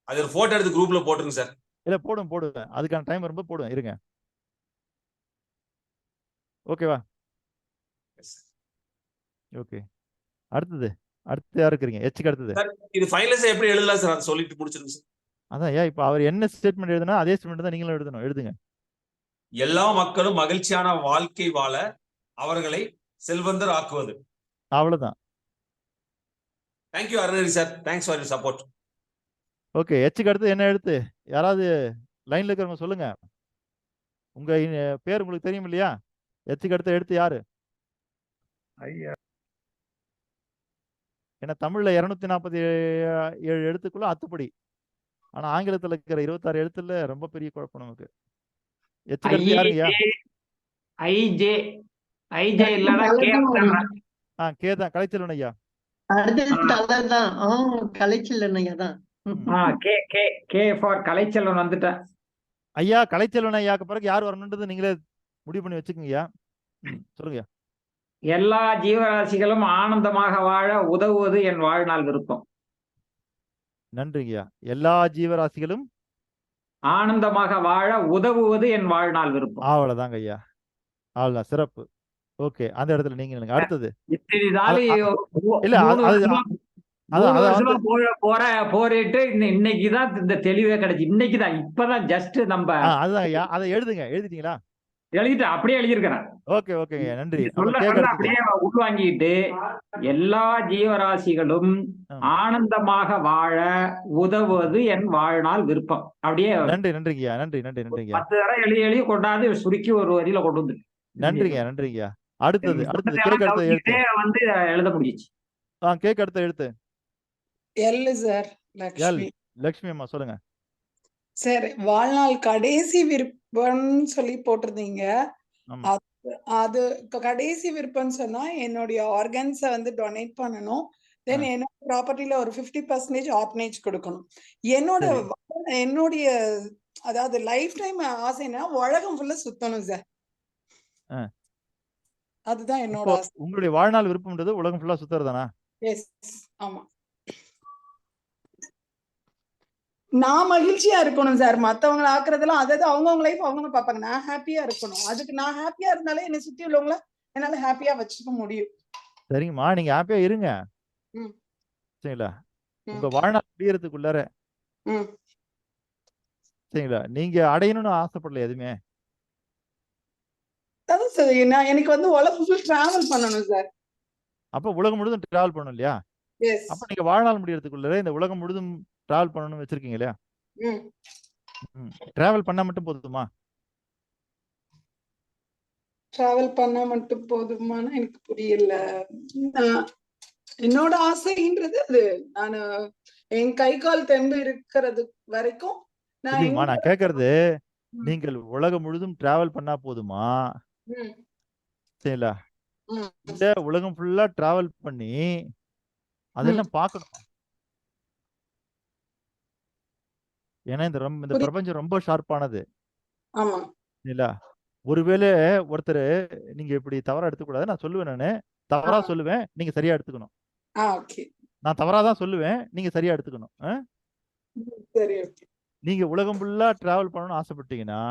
அது ஒரு போட்டோ எடுத்து குரூப்ல போட்டுருங்க சார். இல்ல போடுவேன். அதுக்கான டைம் வரும்போது போடுவேன். இருங்க. ஓகேவா? ஓகே. அடுத்து யார் இருக்கீங்க? எச்சுக்கு அடுத்தது. சார் இது ஃபைனலைஸ் எப்படி எழுதலாம் சார்? அதை சொல்லிட்டு முடிச்சிருங்க சார். அதான் ஐயா, இப்ப அவர் என்ன ஸ்டேட்மெண்ட் எழுதுனா அதே ஸ்டேட்மெண்ட் தான் நீங்களும் எழுதணும். எழுதுங்க. எல்லா மக்களும் மகிழ்ச்சியான வாழ்க்கை வாழ அவர்களை செல்வந்தர் ஆக்குவது. அவ்வளவுதான். Thank you Arunagiri sir. Thanks for your support. Okay. எச்சுக்கு அடுத்து என்ன எழுத்து? யாராவது லைன்ல இருக்கிறவங்க சொல்லுங்க. உங்க பேர் உங்களுக்கு தெரியும் இல்லையா? எச்சுக்கு அடுத்த எழுத்து யாரு? ஐயா, ஏன்னா தமிழ்ல 247 எழுத்துக்குள்ள அத்துப்படி. ஆனா ஆங்கிலத்துல இருக்கிற 26 எழுத்துல ரொம்ப பெரிய குழப்பம் நமக்கு. எச்சுக்கு அடுத்து யாருங்கய்யா? கேதான் கலைச்செல்வன் ஐயா. கலைச்செல்வன் வந்துட்டேன் ஐயா. கலைச்செல்வன் ஐயாக்கு பிறகு யார் வரணுன்றது நீங்களே முடிவு பண்ணி வச்சுக்கோங்கய்யா. சொல்லுங்க. எல்லா ஜீவராசிகளும் ஆனந்தமாக வாழ உதவுவது என் வாழ்நாள் விருப்பம். நன்றிங்கய்யா. எல்லா ஜீவராசிகளும் ஆனந்தமாக வாழ உதவுவது என் வாழ்நாள் விருப்பம். அவ்வளவுதாங்க ஐயா. அவ்வளவுதான், சிறப்பு. ஓகே, அந்த இடத்துல நீங்க எனக்கு அடுத்தது இத்தனை நாள் இல்ல 3 வருஷமா அதான் அதை வந்து போரிட்டு இன்னைக்குதான் இந்த தெளிவே கிடைச்சு. இன்னைக்குதான் இப்பதான் ஜஸ்ட் நம்ம அதுதான் ஐயா. அதை எழுதிட்டீங்களா? எழுதிட்டு அப்படியே எழுதியிருக்கிறேன். ஓகே ஓகேங்க, நன்றி. சொல்ல அப்படியே உள்வாங்கிட்டு எல்லா ஜீவராசிகளும் ஆனந்தமாக வாழ உதவுவது என் வாழ்நாள் விருப்பம். அப்படியே நன்றிங்கய்யா. நன்றிங்கய்யா. 10 தடவை எழுதி கொண்டாந்து சுருக்கி ஒரு வரியில கொண்டு வந்து. நன்றிங்கய்யா. அடுத்தது கேக் அடுத்த எழுத்து வந்து எழுத முடிஞ்சிச்சு. கேக் அடுத்த எழுத்து சார். லட்சுமி அம்மா சொல்லுங்க. சரி, வாழ்நாள் கடைசி விருப்பம்னு சொல்லி போட்டிருந்தீங்க. அது கடைசி விருப்பம்னு சொன்னா என்னுடைய ஆர்கன்ஸை வந்து டொனேட் பண்ணணும். தென் என்னோட ப்ராப்பர்ட்டில ஒரு 50% ஆர்ஃபனேஜ் கொடுக்கணும். என்னுடைய அதாவது லைஃப் டைம் ஆசைன்னா உலகம் ஃபுல்லா சுத்தணும் சார். அதுதான் என்னோட ஆசை. உங்களுடைய வாழ்நாள் விருப்பம்ன்றது உலகம் ஃபுல்லா சுத்துறதானா? எஸ், ஆமா. நான் மகிழ்ச்சியா இருக்கணும் சார். மத்தவங்களை ஆக்குறதெல்லாம் அதாவது அவங்கவுங்க லைஃப் அவங்க பாப்பாங்க. நான் ஹாப்பியா இருக்கணும். அதுக்கு நான் ஹாப்பியா இருந்தாலே என்னை சுத்தி உள்ளவங்கள என்னால ஹாப்பியா வச்சுக்க முடியும். சரிங்கம்மா, நீங்க ஹாப்பியா இருங்க. சரிங்களா? உங்க வாழ்நாள் முடியறதுக்குள்ளார சரிங்களா, நீங்க அடையணும்னு ஆசைப்படல எதுவுமே. அதான் சார், எனக்கு வந்து உலகம் ஃபுல் டிராவல் பண்ணணும் சார். அப்ப உலகம் முழுதும் டிராவல் பண்ணணும் இல்லையா? அப்ப நீங்க வாழ்நாள் முடியறதுக்குள்ள இந்த உலகம் முழுதும் டிராவல் பண்ணணும்னு வச்சிருக்கீங்க இல்லையா? டிராவல் பண்ணா மட்டும் போதுமா? டிராவல் பண்ணா மட்டும் போதுமான்னு எனக்கு புரியல. என்னோட ஆசைன்றது அது நான் என் கை கால் தெம்பு இருக்கிறது வரைக்கும் நான் கேக்குறது, நீங்கள் உலகம் முழுதும் டிராவல் பண்ணா போதுமா? சரிங்களா? இந்த உலகம் ஃபுல்லா டிராவல் பண்ணி அதெல்லாம் பார்க்கணும். ஏன்னா இந்த பிரபஞ்சம் ரொம்ப ஷார்ப்பானது இல்ல. ஒருவேளை ஒருத்தர் நீங்க இப்படி தவறா எடுத்துக்கூடாது. நான் சொல்லுவேன், நானு தவறா சொல்லுவேன், நீங்க சரியா எடுத்துக்கணும். நான் தவறாதான் சொல்லுவேன், நீங்க சரியா எடுத்துக்கணும். நீங்க உலகம் ஃபுல்லா டிராவல் பண்ணணும்னு ஆசைப்பட்டீங்கன்னா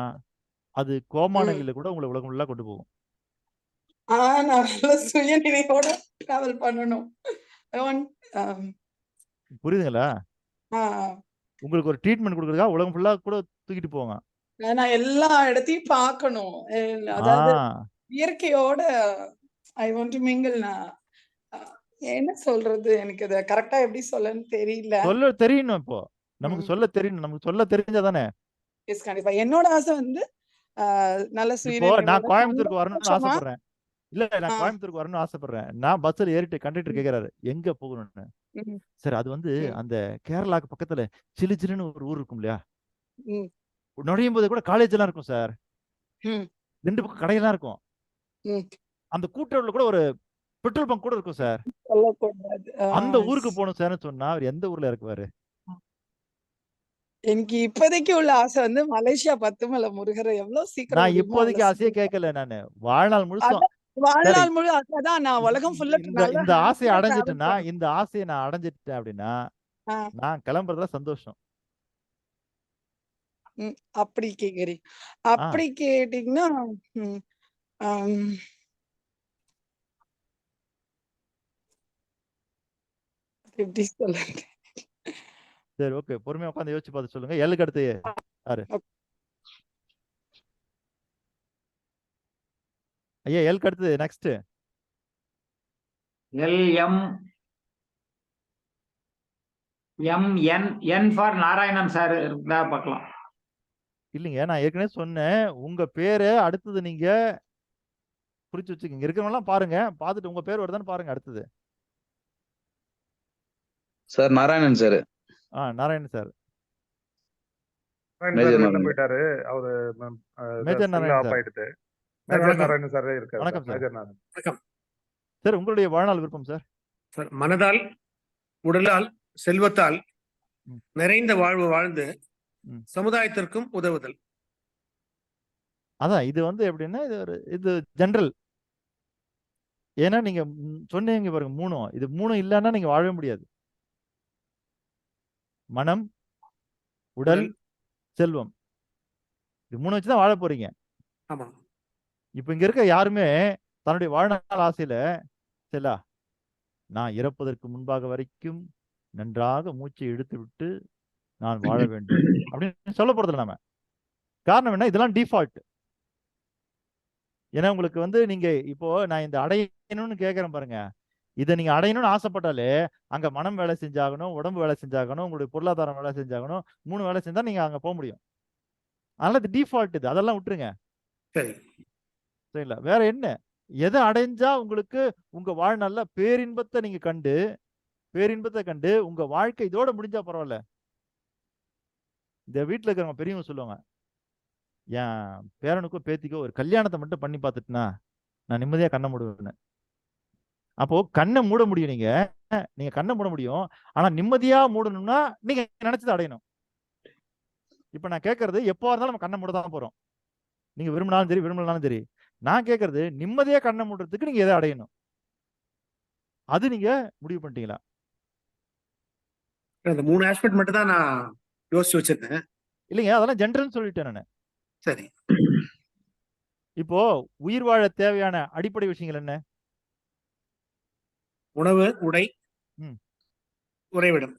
அது கோமானங்கில கூட உங்களை உலகம் ஃபுல்லா கொண்டு போகும். சுயநினைவோட டிராவல் பண்ணணும். புரியுதுங்களா? உங்களுக்கு ஒரு ட்ரீட்மெண்ட் கொடுக்கறதுக்காக உலகம் ஃபுல்லா கூட தூக்கிட்டு போவாங்க. நான் எல்லா இடத்தையும் பார்க்கணும். அதாவது இயற்கையோட ஐ வாண்ட் டு மிங்கிள். என்ன சொல்றது, எனக்கு அதை கரெக்டா எப்படி சொல்லன்னு தெரியல. சொல்ல தெரியணும். இப்போ நமக்கு சொல்ல தெரியணும். நமக்கு சொல்ல தெரிஞ்சாதானே. எஸ், கண்டிப்பா. என்னோட ஆசை வந்து நல்ல நான் கோயம்புத்தூருக்கு வரணும்னு ஆசைப்படுறேன். இல்ல, நான் கோயம்புத்தூருக்கு வரணும்னு ஆசைப்படுறேன். நான் பஸ்ல ஏறிட்டு கண்டக்டர் கேக்குறாரு எங்க போகணும்னு. சார், அது வந்து அந்த கேரளாக்கு பக்கத்துல சிலுச்சிலுன்னு ஒரு ஊர் இருக்கும் இல்லையா? நுழையும் போது கூட காலேஜ் எல்லாம் இருக்கும் சார். 2 பக்கம் கடையெல்லாம் இருக்கும். அந்த கூட்டோட கூட ஒரு பெட்ரோல் பங்க் கூட இருக்கும் சார். அந்த ஊருக்கு போகணும் சார்னு சொன்னா அவர் எந்த ஊர்ல இருக்குவாரு? எனக்கு இப்போதைக்கு உள்ள ஆசை வந்து மலேசியா 10 மலை முருகரை எவ்வளவு சீக்கிரம் நான் இப்போதைக்கு ஆசையே கேட்கல. நானு வாழ்நாள் முழுசும் வாழ்நாள் முழு அதான் நான் உலகம் ஃபுல்லா இந்த ஆசையை அடைஞ்சிட்டேன்னா, இந்த ஆசையை நான் அடைஞ்சிட்டேன் அப்படின்னா நான் கிளம்புறதுல சந்தோஷம். அப்படி கேக்குறீங்க. அப்படி கேட்டீங்கன்னா எப்படி சொல்லுங்க? சரி, ஓகே, பொறுமையா உட்காந்து யோசிச்சு பார்த்து சொல்லுங்க. எல்லுக்கு அடுத்து யாரு? ஐயா, எல்லுக்கு அடுத்து next N for Narayanan sir இருந்தா பார்க்கலாம். இல்லைங்க, நான் ஏற்கனவே சொன்னேன், உங்க பேரு அடுத்தது நீங்க குறிச்சு வச்சுக்கோங்க. இருக்கிறவங்கலாம் பாருங்க, பார்த்துட்டு உங்க பேர் வருதான்னு பாருங்க. அடுத்தது sir Narayanan sir. Narayanan sir. போயிட்டாரு அவரு. மேஜர் நாராயணன் சார் இருக்காரு. வணக்கம் சார். உங்களுடைய வாழ்நாள் விருப்பம் சார்? சார், மனதால் உடலால் செல்வத்தால் நிறைந்த வாழ்வு வாழ்ந்து சமுதாயத்திற்கும் உதவுதல். அதான் இது வந்து எப்படின்னா இது ஜெனரல் ஏன்னா நீங்க சொன்னீங்க பாருங்க 3. இது 3 இல்லைன்னா நீங்க வாழவே முடியாது. மனம், உடல், செல்வம். இது 3 வச்சுதான் வாழ போறீங்க. ஆமா. இப்ப இங்க இருக்க யாருமே தன்னுடைய வாழ்நாள் ஆசையில சரிங்களா, நான் இறப்பதற்கு முன்பாக வரைக்கும் நன்றாக மூச்சை இழுத்து விட்டு நான் வாழ வேண்டும் அப்படின்னு சொல்ல போறதில்ல நாம. காரணம் என்ன, இதெல்லாம் டிஃபால்ட். ஏன்னா உங்களுக்கு வந்து நீங்க இப்போ நான் இந்த அடையணும்னு கேட்கறேன் பாருங்க, இதை நீங்க அடையணும்னு ஆசைப்பட்டாலே அங்க மனம் வேலை செஞ்சாகணும், உடம்பு வேலை செஞ்சாகணும், உங்களுடைய பொருளாதாரம் வேலை செஞ்சாகணும். 3 வேலை செஞ்சா நீங்க அங்க போக முடியும். அதனால இது டிஃபால்ட், இது அதெல்லாம் விட்டுருங்க. சரி. சரிங்களா, வேற என்ன, எதை அடைஞ்சா உங்களுக்கு உங்க வாழ்நாள்ல பேரின்பத்தை நீங்க கண்டு உங்க வாழ்க்கை இதோட முடிஞ்சா பரவாயில்ல. இந்த வீட்டுல இருக்கிறவங்க பெரியவங்க சொல்லுவாங்க, என் பேரனுக்கோ பேத்திக்கோ ஒரு கல்யாணத்தை மட்டும் பண்ணி பார்த்துட்டுனா நான் நிம்மதியா கண்ணை மூடுவேன். அப்போ கண்ணை மூட முடியும், நீங்க கண்ணை மூட முடியும். ஆனா நிம்மதியா மூடணும்னா நீங்க நினைச்சதை அடையணும். இப்ப நான் கேட்கறது, எப்போ இருந்தாலும் நம்ம கண்ணை மூட தான் போறோம். நீங்க விரும்பினாலும் சரி விரும்பலனாலும் சரி. நான் கேட்கறது, நிம்மதியா கண்ணை மூடுறதுக்கு நீங்க எதை அடையணும், அது நீங்க முடிவு பண்ணிட்டீங்களா? இந்த 3 ஆஸ்பெக்ட் மட்டும் தான் நான் யோசிச்சு வச்சிருக்கேன். இல்லைங்க, அதெல்லாம் ஜென்ரல் சொல்லிட்டேன் நான். சரி. இப்போ உயிர் வாழ தேவையான அடிப்படை விஷயங்கள் என்ன? உணவு, உடை, உறைவிடம்.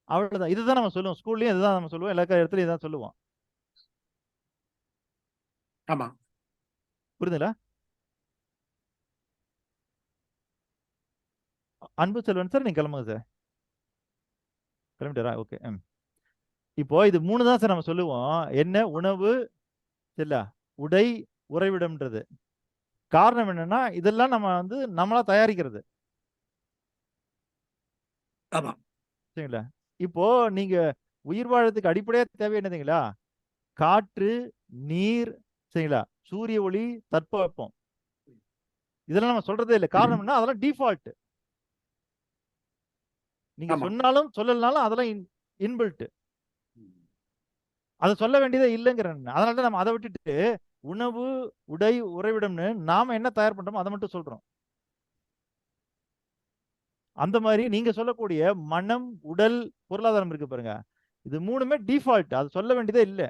அவ்வளவுதான். இதுதான் நம்ம சொல்லுவோம், ஸ்கூல்லயும் இதுதான் நம்ம சொல்லுவோம், எல்லா இடத்துலயும் இதான் சொல்லுவோம். ஆமா. புரியுதுங்களா? அன்பு செல்வன் சார், நீங்க கிளம்புங்க சார். கிளம்பிட்டாரா? ஓகே. இப்போ இது 3 தான் சார் நம்ம சொல்லுவோம். என்ன? உணவு, இல்ல உடை, உறைவிடம்ன்றது. காரணம் என்னன்னா, இதெல்லாம் நம்ம வந்து நம்மளா தயாரிக்கிறது. ஆமா. சரிங்களா, இப்போ நீங்க உயிர் வாழறதுக்கு அடிப்படையா தேவை என்னதுங்களா? காற்று, நீர், சரிங்களா, சூரிய ஒளி, தட்பவெப்பம். இதெல்லாம் நம்ம சொல்றதே இல்லை. காரணம் என்ன, அதெல்லாம் டிஃபால்ட். நீங்க சொன்னாலும் சொல்லலனாலும் அதெல்லாம் இன்பில்ட். அதை சொல்ல வேண்டியதே இல்லைங்கிற. அதனால நம்ம அதை விட்டுட்டு உணவு, உடை, உறைவிடம்னு நாம என்ன தயார் பண்றோமோ அதை மட்டும் சொல்றோம். அந்த மாதிரி நீங்க சொல்லக்கூடிய மனம், உடல், பொருளாதாரம் இருக்கு பாருங்க, இது 3மே டிஃபால்ட். அது சொல்ல வேண்டியதே இல்லை.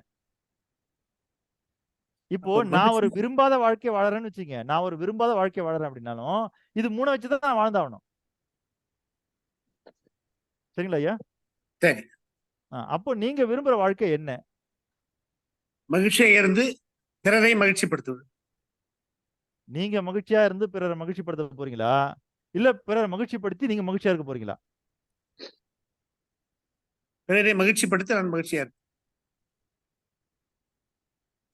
இப்போ நான் ஒரு விரும்பாத வாழ்க்கை வாழறேன்னு வச்சுங்க, நான் ஒரு விரும்பாத வாழ்க்கை வாழறேன் அப்படின்னாலும் இது 3 வச்சுதான் நான் வாழ்ந்தாகணும். சரிங்களா ஐயா? சரி. அப்போ நீங்க விரும்புற வாழ்க்கை என்ன? மகிழ்ச்சியா இருந்து பிறரை மகிழ்ச்சிப்படுத்துவது. நீங்க மகிழ்ச்சியா இருந்து பிறரை மகிழ்ச்சிப்படுத்த போறீங்களா, இல்ல பிறரை மகிழ்ச்சிப்படுத்தி நீங்க மகிழ்ச்சியா இருக்க போறீங்களா? பிறரை மகிழ்ச்சிப்படுத்த நான் மகிழ்ச்சியா இருக்கேன்.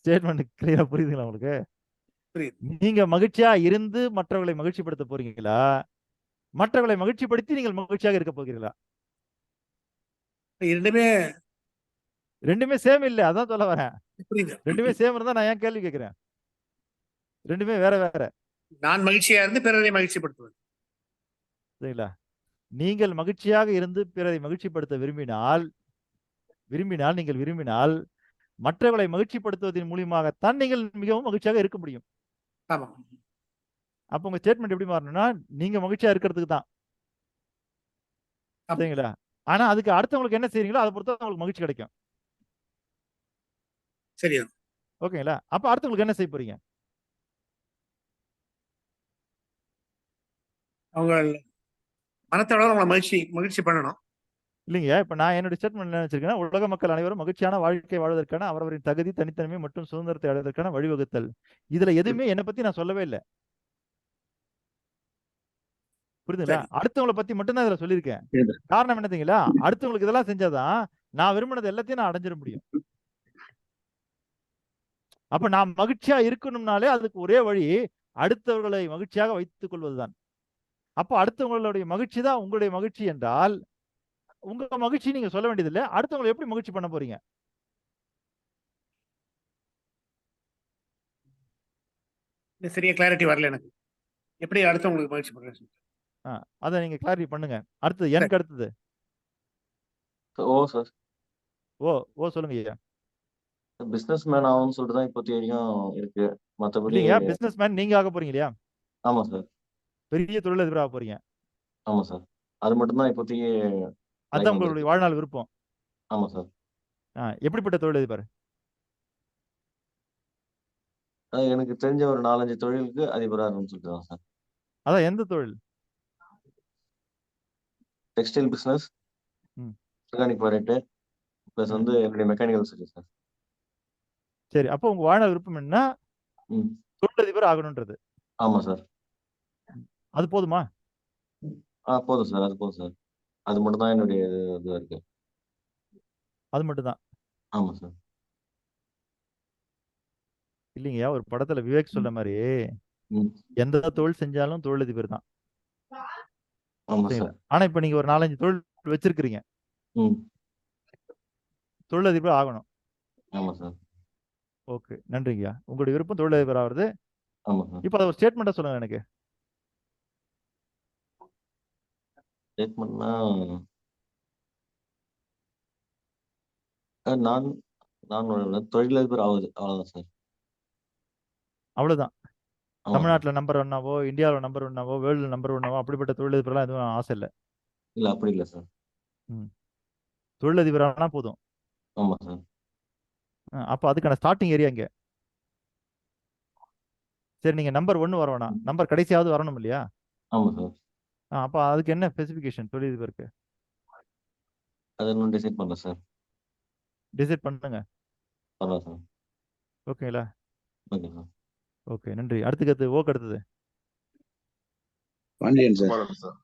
ஸ்டேட்மெண்ட் கிளியரா புரியுதுங்களா உங்களுக்கு? நீங்க மகிழ்ச்சியா இருந்து மற்றவர்களை மகிழ்ச்சிப்படுத்த போறீங்களா, மற்றவர்களை மகிழ்ச்சிப்படுத்தி நீங்கள் மகிழ்ச்சியாக இருக்க போகிறீங்களா? ரெண்டுமே சேம் இல்ல, அதான் சொல்ல வரேன். ரெண்டுமே சேம் இருந்தா நான் ஏன் கேள்வி கேட்கிறேன்? ரெண்டுமே வேற வேற. நான் மகிழ்ச்சியா இருந்து பிறரை மகிழ்ச்சிப்படுத்துவேன். சரிங்களா, நீங்கள் மகிழ்ச்சியாக இருந்து பிறரை மகிழ்ச்சிப்படுத்த விரும்பினால் மற்றவர்களை மகிழ்ச்சிப்படுத்துவதன் மூலியமாகத்தான் நீங்கள் மிகவும் மகிழ்ச்சியாக இருக்க முடியும். அப்ப உங்க ஸ்டேட்மெண்ட் எப்படி மாறணும்னா, நீங்க மகிழ்ச்சியா இருக்கிறதுக்கு தான். சரிங்களா, ஆனா அதுக்கு அடுத்தவங்களுக்கு என்ன செய்றீங்களோ அதை பொறுத்து உங்களுக்கு மகிழ்ச்சி கிடைக்கும். சரியா? ஓகேங்களா, அப்ப அடுத்தவங்களுக்கு என்ன செய்ய போறீங்க? அவங்க மனத்தோட அவங்களை மகிழ்ச்சி பண்ணணும். இல்லைங்க, இப்ப நான் என்னோட ஸ்டேட்மெண்ட் என்ன வச்சிருக்கேன்னா, உலக மக்கள் அனைவரும் மகிழ்ச்சியான வாழ்க்கை வாழ்வதற்கான அவரவரின் தகுதி, தனித்தன்மை மற்றும் சுதந்திரத்தை அடைவதற்கான வழிவகுத்தல். இதுல எதுவுமே என்னை பத்தி நான் சொல்லவே இல்லை. புரியுதுங்களா? அடுத்தவங்களை பத்தி மட்டும்தான் இதுல சொல்லியிருக்கேன். காரணம் என்னதுங்களா, அடுத்தவங்களுக்கு இதெல்லாம் செஞ்சாதான் நான் விரும்பினது எல்லாத்தையும் நான் அடைஞ்சிட முடியும். அப்ப நான் மகிழ்ச்சியா இருக்கணும்னாலே அதுக்கு ஒரே வழி அடுத்தவர்களை மகிழ்ச்சியாக வைத்துக் கொள்வதுதான். அப்போ அடுத்தவங்களுடைய மகிழ்ச்சி தான் உங்களுடைய மகிழ்ச்சி என்றால், உங்க மகிழ்ச்சி நீங்க சொல்ல வேண்டியதில்லை, அடுத்தவங்களை எப்படி மகிழ்ச்சி பண்ண போறீங்க? சரியா கிளாரிட்டி வரல எனக்கு. எப்படி அடுத்தவங்களுக்கு மகிழ்ச்சி பண்றேன்? அதை நீங்க கிளாரிட்டி பண்ணுங்க. அடுத்தது எனக்கு அடுத்தது சார். சொல்லுங்க ஐயா. பிசினஸ் மேன் ஆகும்னு சொல்லிட்டு தான் இப்போதைக்கு வரைக்கும் இருக்கு. மற்றபடி இல்லையா, பிசினஸ் மேன் நீங்க ஆக போறீங்க இல்லையா? ஆமா சார். பெரிய தொழிலதிபராக போறீங்க. ஆமா சார். அது மட்டும் தான் இப்போதைக்கு அதுதான் லைன் உங்களுடைய வந்திருக்கு. வாழ்நாள் விருப்பம். ஆமா சார். எப்படிப்பட்ட தொழிலதிபர்? எனக்கு தெரிஞ்ச ஒரு 4-5 தொழிலுக்கு அதிபரா இருக்கணும்னு சொல்லிட்டு தான் சார். அதான் எந்த தொழில்? டெக்ஸ்டைல் பிசினஸ், ம். ஆர்கானிக் ப்ராடக்ட் பிளஸ் ம். வந்து என்னுடைய மெக்கானிக்கல் சர்வீஸ் சார். சரி. அப்போ உங்க வாழ்நாள் விருப்பம் என்ன? ம். தொழிலதிபர் ஆகணும்ன்றது. ஆமா சார். அது போதுமா? போதும் சார். அது போதும் சார். அது மட்டும் தான் என்னுடைய இதுவா இருக்கு. அது மட்டும் தான். ஆமா சார். இல்லைங்கய்யா, ஒரு படத்துல விவேக் சொல்ற மாதிரி ம். எந்த தொழில் செஞ்சாலும் தொழிலதிபர் தான். ஆமா சரிங்களா? சார். ஆனா இப்ப நீங்க ஒரு 4-5 தொழில் வச்சிருக்கிறீங்க. ம். தொழிலதிபர் ஆகணும். ஆமா சார். ஓகே, நன்றிங்கய்யா. உங்களுடைய விருப்பம் தொழிலதிபர் ஆகுறது. ஆமா சார். இப்போ அதை ஒரு ஸ்டேட்மெண்ட்டா சொல்லுங்க எனக்கு. ஸ்டேட்மெண்ட்னா நான் நான் தொழிலதிபர் ஆகுது அவ்வளவுதான் சார். அவ்வளவுதான். ஆமா சார். தமிழ்நாட்டுல நம்பர் ஒன்னாவோ, இந்தியாவில் நம்பர் ஒன்னாவோ, வேர்ல்டு நம்பர் ஒன்னாவோ அப்படிப்பட்ட தொழிலதிபர்லாம் எதுவும் ஆசை இல்லை. இல்ல அப்படி இல்லை சார். தொழிலதிபர் ஆனா போதும். ஆமா சார். அப்போ அதுக்கான ஸ்டார்டிங் ஏரியா இங்க. சரி, நீங்க நம்பர் 1 வர வேணாம், நம்பர் கடைசியாவது வரணும் இல்லையா? ஆமா சார். அப்போ அதுக்கு என்ன ஸ்பெசிஃபிகேஷன் தொழிலதிபருக்கு? அது இன்னும் டிசைட் பண்ணல சார். டிசைட் பண்ணுங்க. பண்ணலாம் சார். ஓகேங்களா? Okay sir. ஓகே, நன்றி. அடுத்துக்கு ஓக்கு அடுத்தது பாண்டியன் சார். குமாரன் சார்.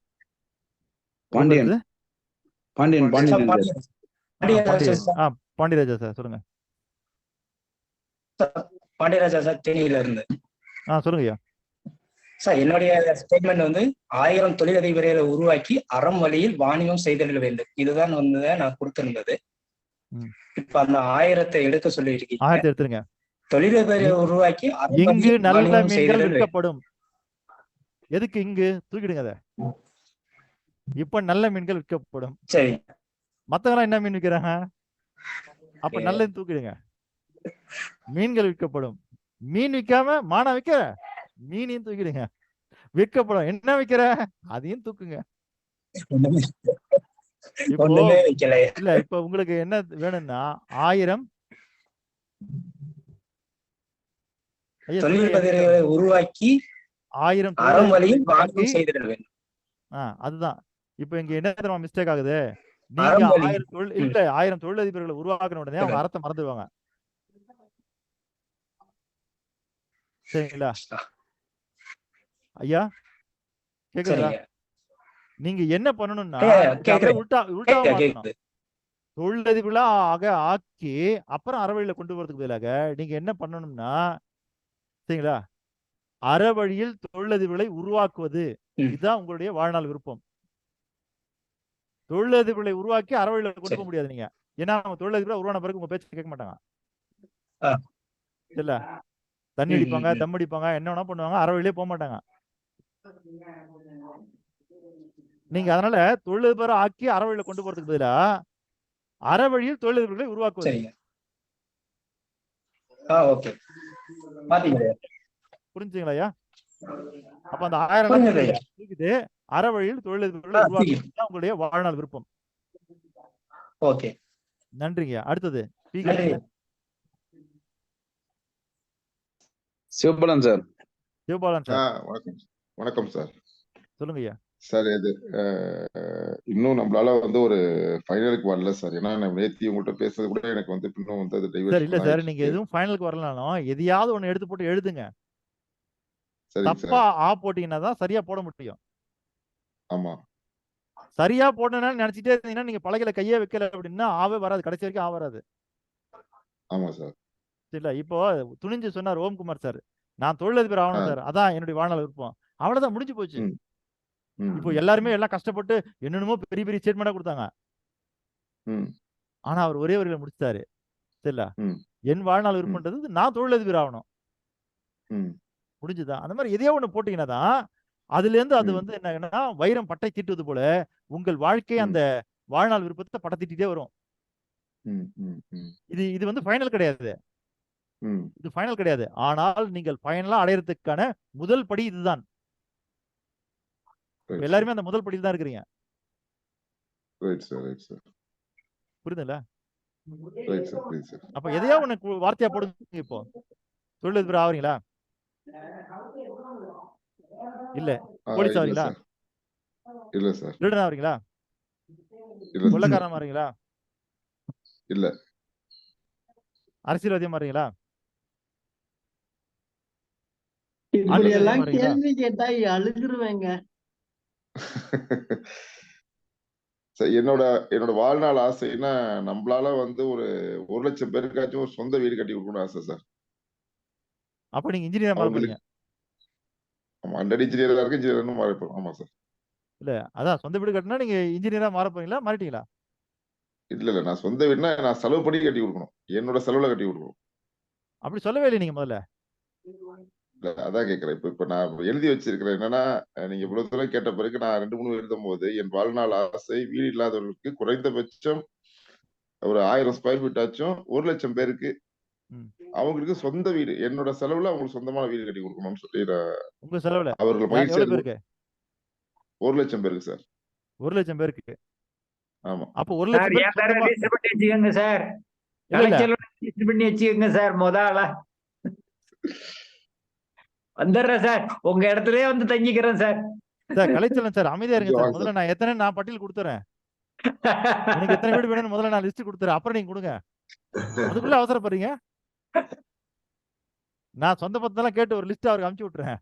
பாண்டியன் அடுத்தது? பாண்டியன் பாண்டியன் சார். பாண்டியராஜா சார் சொல்லுங்க. பாண்டியராஜா சார், தேனியில இருந்து. சொல்லுங்க ஐயா. சார், என்னுடைய ஸ்டேட்மெண்ட் வந்து 1000 தொழிலதிபர்களை உருவாக்கி அறம் வழியில் வாணிபம் செய்திட வேண்டும். இதுதான் வந்து நான் கொடுத்திருந்தது. இப்ப அந்த 1000 எடுக்க சொல்லி இருக்கீங்க. 1000 எடுத்துருங்க. தொழிலதிபரை உருவாக்கி இங்கு நல்ல மீன்கள் விற்கப்படும். எதுக்கு இங்கு? தூக்கிடுங்க அதை. இப்ப நல்ல மீன்கள் விற்கப்படும். சரி. மத்தவங்க என்ன மீன் விற்கிறாங்க? அப்ப நல்லது தூக்கிடுங்க. மீன்கள் விற்கப்படும். மீன் விற்காம மானா விற்க, மீனையும் தூக்கிடுங்க. விற்கப்படும். என்ன விற்கிற? அதையும் தூக்குங்க. இல்ல, இப்ப உங்களுக்கு என்ன வேணும்னா 1000 தொழிலதிபர்களை உருவாக்கி 1000 அறம் வழியில் வாணிபம் செய்திட வேண்டும். அதுதான். இப்ப இங்க என்ன தெரியுமா மிஸ்டேக் ஆகுது? நீங்க 1000 தொழிலதிபர்களை உருவாக்குன உடனே அவங்க அறத்தை மறந்துடுவாங்க. சரிங்களா ஐயா? கேக்குதா? நீங்க என்ன பண்ணணும்னா தொழிலதிபர்களா ஆக்கி அப்புறம் அறவழியில கொண்டு வரதுக்கு பதிலாக நீங்க என்ன பண்ணணும்னா, சரிங்களா, அறவழியில் தொழிலதிபர்களை உருவாக்குவது. இதுதான் உங்களுடைய வாழ்நாள் விருப்பம். தொழிலதிபர்களை உருவாக்கி அறவழியில கொண்டு போக முடியாது நீங்க. ஏன்னா அவங்க தொழிலதிபரை உருவான பிறகு உங்க பேச்சு கேட்க மாட்டாங்க. இல்ல, தண்ணி அடிப்பாங்க, தம் அடிப்பாங்க, என்ன வேணா பண்ணுவாங்க, அறவழியிலே போக மாட்டாங்க. நீங்க அதனால தொழிலதிபரை ஆக்கி அறவழியில கொண்டு போறதுக்கு பதிலா அறவழியில் தொழிலதிபர்களை உருவாக்குவது. புரிஞ்சுங்களா ஐயா? அப்ப அந்த 1000 தூக்கிட்டு அறவழியில் தொழிலதிபர்களை உருவாக்குவது உங்களுடைய வாழ்நாள் விருப்பம். ஓகே, நன்றிங்க. அடுத்தது சிவபாலன் சார். சிவபாலன் சார். வணக்கம் சார். சொல்லுங்க ஐயா. சார், இது இன்னும் நம்மளால வந்து ஒரு ஃபைனலுக்கு வரல சார். ஏன்னா நேத்தி உங்கள்கிட்ட பேசுறது கூட எனக்கு வந்து இன்னும் வந்து அது சார் இல்ல சார், நீங்க எதுவும் ஃபைனலுக்கு வரலனாலும் எதையாவது ஒண்ணு எடுத்து போட்டு எழுதுங்க. தப்பா போட்டீங்கன்னா தான் சரியா போட முடியும். ஆமா, சரியா போடணும்னு நினைச்சிட்டே இருந்தீங்கன்னா நீங்க பலகையில கையே வைக்கல அப்படின்னா ஆவே வராது. கடைசி வரைக்கும் வராது. ஆமா சார். இல்ல, இப்போ துணிஞ்சு சொன்னார் ஓம்குமார் சார், நான் தொழிலதிபர் ஆகணும் சார், அதான் என்னுடைய வாழ்நாள் விருப்பம். அவ்வளவுதான், முடிஞ்சு போச்சு. இப்போ எல்லாருமே எல்லாம் கஷ்டப்பட்டு என்னென்னமோ பெரிய பெரிய ஸ்டேட்மெண்டா கொடுத்தாங்க. ஆனா அவர் ஒரே வரியில முடிச்சிட்டாரு. சரிங்களா, என் வாழ்நாள் விருப்பம்ன்றது நான் தொழிலதிபர் ஆகணும். முடிஞ்சுதா? அந்த மாதிரி எதையோ ஒண்ணு போட்டீங்கன்னா தான் அதுல இருந்து அது வந்து என்ன, வைரம் பட்டை தீட்டுவது போல உங்கள் வாழ்க்கை அந்த வாழ்நாள் விருப்பத்தை பட்டை தீட்டிட்டே வரும். இது வந்து ஃபைனல் கிடையாது. இது ஃபைனல் கிடையாது. ஆனால் நீங்கள் ஃபைனலா அடையறதுக்கான முதல் படி இதுதான். ரைட் சார் எல்லாருமே அந்த முதல் படியில் தான் இருக்கிறீங்க. ரைட் சார் ரைட் சார் புரியுதுல்ல? ரைட் சார் புரியுது சார். அப்ப எதையா உனக்கு வார்த்தையா போடுங்க. இப்போ தொழிலதிபர் ஆவறீங்களா? இல்ல. போலீஸ் இல்ல ஆவறீங்களா? சார் இல்ல சார் திருடன் ஆவறீங்களா? இல்ல சார் கொள்ளக்காரன் ஆவறீங்களா? இல்ல அரசியல்வாதியா மாறீங்களா? இப்படி ஆன்மீகவாதியா எல்லாம் மாறீங்களா? கேள்வி கேட்டா அழுகுருவேங்க. சார் என்னோட என்னோட வாழ்நாள் ஆசைன்னா நம்மளால வந்து ஒரு 1,00,000 பேருக்காச்சும் ஒரு சொந்த வீடு கட்டி கொடுக்கணும்னு ஆசை சார். அப்ப நீங்க இன்ஜினியரா மாற போறீங்க. அவங்களுக்கு ஆமா ஆல்ரெடி இன்ஜினியரா இருக்கு, இன்ஜினியர்னு மாறி போறோம். ஆமா சார். இல்ல அதான் சொந்த வீடு கட்டினா நீங்க இன்ஜினியரா மாற போறீங்களா? மாறிட்டீங்களா? இல்ல நான் சொந்த வீடுனா நான் செலவு பண்ணி கட்டி கொடுக்கணும், என்னோட செலவுல கட்டி கொடுக்கணும். அப்படி சொல்லவே இல்லை நீங்க முதல்ல. இல்ல அதான் கேட்கிறேன். இப்ப நான் எழுதி வச்சிருக்கிறேன் என்னன்னா, நீங்க இவ்வளவு தூரம் கேட்ட பிறகு நான் 2, 3 எழுதும் போது என் வாழ்நாள் ஆசை வீடு இல்லாதவர்களுக்கு குறைந்தபட்சம் ஒரு 1000 ஸ்கொயர் ஃபீட் ஆச்சும் 1,00,000 பேருக்கு அவங்களுக்கு சொந்த வீடு என்னோட செலவுல அவங்களுக்கு சொந்தமான வீடு கட்டி கொடுக்கணும்னு சொல்லி உங்க செலவுல அவர்கள் மகிழ்ச்சியா எவ்வளவு பேருக்கு? 1,00,000 பேருக்கு சார். 1,00,000 பேருக்கு. ஆமா. அப்ப 1,00,000 பேருக்கு என் பேரை சொந்தமா ரிஜிஸ்டர் பண்ணி வச்சுக்கோங்க சார். இல்ல இல்ல கலைச்செல்வன் ரிஜிஸ்டர் பண்ணி வச்சுக்கோங்க சார். முதல்ல வந்துடுறேன் சார். உங்க இடத்துலயே வந்து தங்கிக்கிறேன் சார். சார் கலைச்செல்வன் சார் அமைதியா இருங்க கொஞ்சம் சார். வாங்க முதல்ல சார். நான் எத்தனை நான் பட்டியல் கொடுத்துறேன். எனக்கு எத்தனை வீடு வேணும்னு முதல்ல நான் லிஸ்ட் கொடுத்துறேன். அப்புறம் நீங்க கொடுங்க. அதுக்குள்ள அவசரப்படுறீங்க. நான் சொந்த பத்தெல்லாம் கேட்டு ஒரு லிஸ்ட் அவருக்கு அனுப்பிச்சு விட்டுறேன்.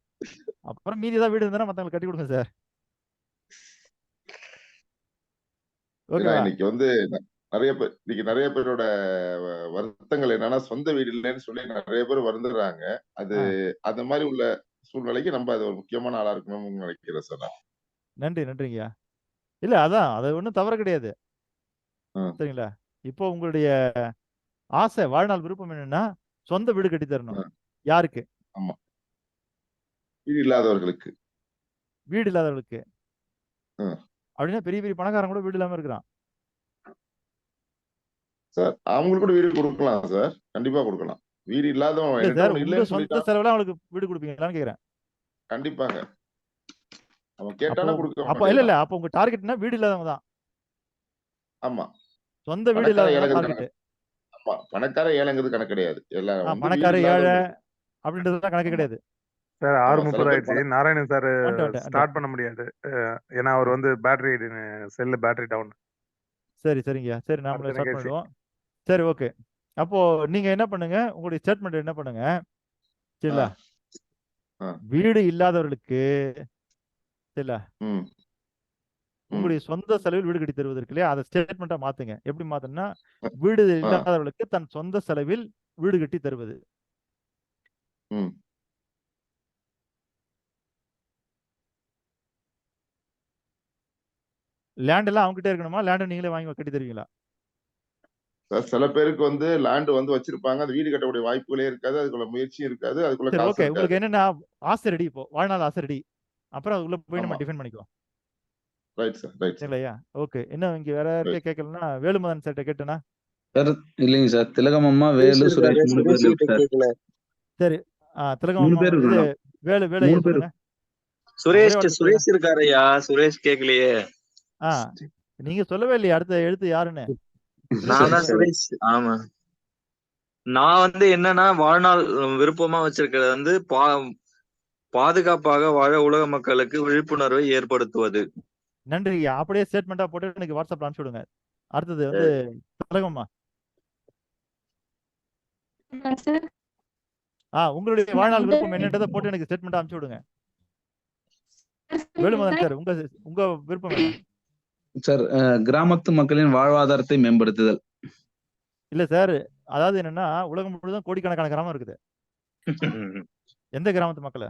அப்புறம் மீதி ஏதாவது வீடு இருந்தா மத்தவங்களுக்கு கட்டி கொடுங்க சார். ஏன்னா ஓகேவா? இன்னைக்கு வந்து இன்னைக்கு நிறைய பேரோட வருத்தங்கள் என்னன்னா சொந்த வீடு இல்லைன்னு சொல்லி நிறைய பேர் வருந்துடுறாங்க. அது அந்த மாதிரி உள்ள சூழ்நிலைக்கு நம்ம அது ஒரு முக்கியமான ஆளா இருக்கணும்னு நினைக்கிறேன் சார் நான். நன்றி நன்றிங்கய்யா. இல்ல அதான் அது ஒன்றும் தவறு கிடையாது. ஆ. சரிங்களா? இப்போ உங்களுடைய ஆசை வாழ்நாள் விருப்பம் என்னன்னா சொந்த வீடு கட்டி தரணும். யாருக்கு? ஆமா. வீடு இல்லாதவர்களுக்கு. வீடு இல்லாதவர்களுக்கு. ஆ. அப்படின்னா பெரிய பெரிய பணக்காரன் கூட வீடு இல்லாம இருக்கிறான். சார் அவங்களுக்கு கூட வீடு கொடுக்கலாம் சார், கண்டிப்பா கொடுக்கலாம். வீடு இல்லாதவன் இல்ல என்கிட்ட சார் ஒண்ணு உங்க இல்லைன்னு சொந்த சொல்லிட்டான், செலவுல அவனுக்கு வீடு கொடுப்பீங்களான்னு கேக்குறேன். கண்டிப்பாங்க. அவன் அப்போ கேட்டானா கொடுக்க அப்போ இல்ல இல்ல வேண்டியதுதான். அப்போ உங்க டார்கெட்னா வீடு இல்லாதவங்க தான். ஆமா. சொந்த வீடு பணக்கார இல்லாதவங்க தான் ஏழைங்கிறது டார்கெட். ஆமா பணக்கார ஏழைங்கிறது கணக்கு கிடையாது. எல்லாம் வந்து வீடு பணக்கார ஏழை இல்லாதவங்க. அப்படின்றதுலாம் கணக்கு ஆமா கிடையாது. சார் ஆமா 6:30 சில பேர் ஆயிடுச்சு. நாராயணன் சார் வந்துட்டேன் ஸ்டார்ட் பண்ண முடியாது. ஏன்னா அவர் வந்து பேட்டரி செல்லு பேட்டரி டவுன். சரி சரிங்கய்யா. சரி நாமளே அடுத்த ஸ்டார்ட் நிகழ்ச்சி. பண்ணிடுவோம். சரி ஓகே. அப்போ நீங்க என்ன பண்ணுங்க, உங்களுடைய ஸ்டேட்மெண்ட் என்ன பண்ணுங்க ஆ. சரிங்களா? ஆ. வீடு இல்லாதவர்களுக்கு சரிங்களா ம். ம். உங்களுடைய சொந்த செலவில் வீடு கட்டி தருவதற்கு இல்லையா அதை ஸ்டேட்மெண்ட்டா மாத்துங்க. எப்படி மாத்தணும்னா வீடு ஆ. இல்லாதவர்களுக்கு தன் சொந்த செலவில் வீடு கட்டி தருவது. ம். லேண்ட் எல்லாம் அவங்ககிட்ட இருக்கணுமா? லேண்டை நீங்களே வாங்கி கட்டி தருவீங்களா? சார் சில பேருக்கு வந்து லேண்ட் வந்து வச்சிருப்பாங்க, அது வீடு கட்டக்கூடிய வாய்ப்புகளே இருக்காது, அதுக்குள்ள முயற்சியும் இருக்காது, அதுக்குள்ள சரி காசு ஓகே. இருக்காது. உங்களுக்கு என்னன்னா ஆசை ரெடி, இப்போ வாழ்நாள் ஆசை ரெடி. அப்புறம் அதுக்குள்ள போய் நம்ம ஆமா. டிஃபைன் பண்ணிக்குவோம். ரைட் சார் ரைட் சார் சரிங்களையா? ஓகே. என்ன இங்க வேற யார்கிட்ட கேட்கலன்னா வேலுமதன் சார்கிட்ட கேட்டேனா? சார் இல்லைங்க சார். திலகமம்மா, வேலு, சுரேஷ் 3 பேர் இருக்கு சார். சரி. 3 திலகம் பேர் இது இருக்கணும். வேலு 3 ஐயா பேர். சொல்லுங்க. ஒரே சுரேஷ் வார்த்தை சொல்லுங்க. சுரேஷ் இருக்காருயா. சுரேஷ் கேக்கலையே. ஆ நீங்க சொல்லவே இல்லையே அடுத்த எழுத்து யாருன்னு. நான் தான் சுரேஷ். ஆமா. நான் வந்து என்னன்னா வாழ்நாள் விருப்பமா வச்சிருக்கிறது வந்து பாதுகாப்பாக வாழ உலக மக்களுக்கு விழிப்புணர்வை ஏற்படுத்துவது. நன்றி ஐயா. அப்படியே ஸ்டேட்மெண்டா போட்டு எனக்கு வாட்ஸ்அப்ல அனுப்பிச்சு விடுங்க. அடுத்தது வந்து திலகம்மா. உங்களுடைய வாழ்நாள் விருப்பம் என்னன்றதை போட்டு எனக்கு ஸ்டேட்மெண்டா அனுப்பிச்சு விடுங்க. வேலுமதன் சார் உங்க உங்க விருப்பம் என்ன? சார் கிராமத்து மக்களின் வாழ்வாதாரத்தை மேம்படுத்துதல். இல்ல சார், அதாவது என்னன்னா உலகம் முழுவதும் கோடிக்கணக்கான கிராமம் இருக்குது. எந்த கிராமத்து மக்கள்?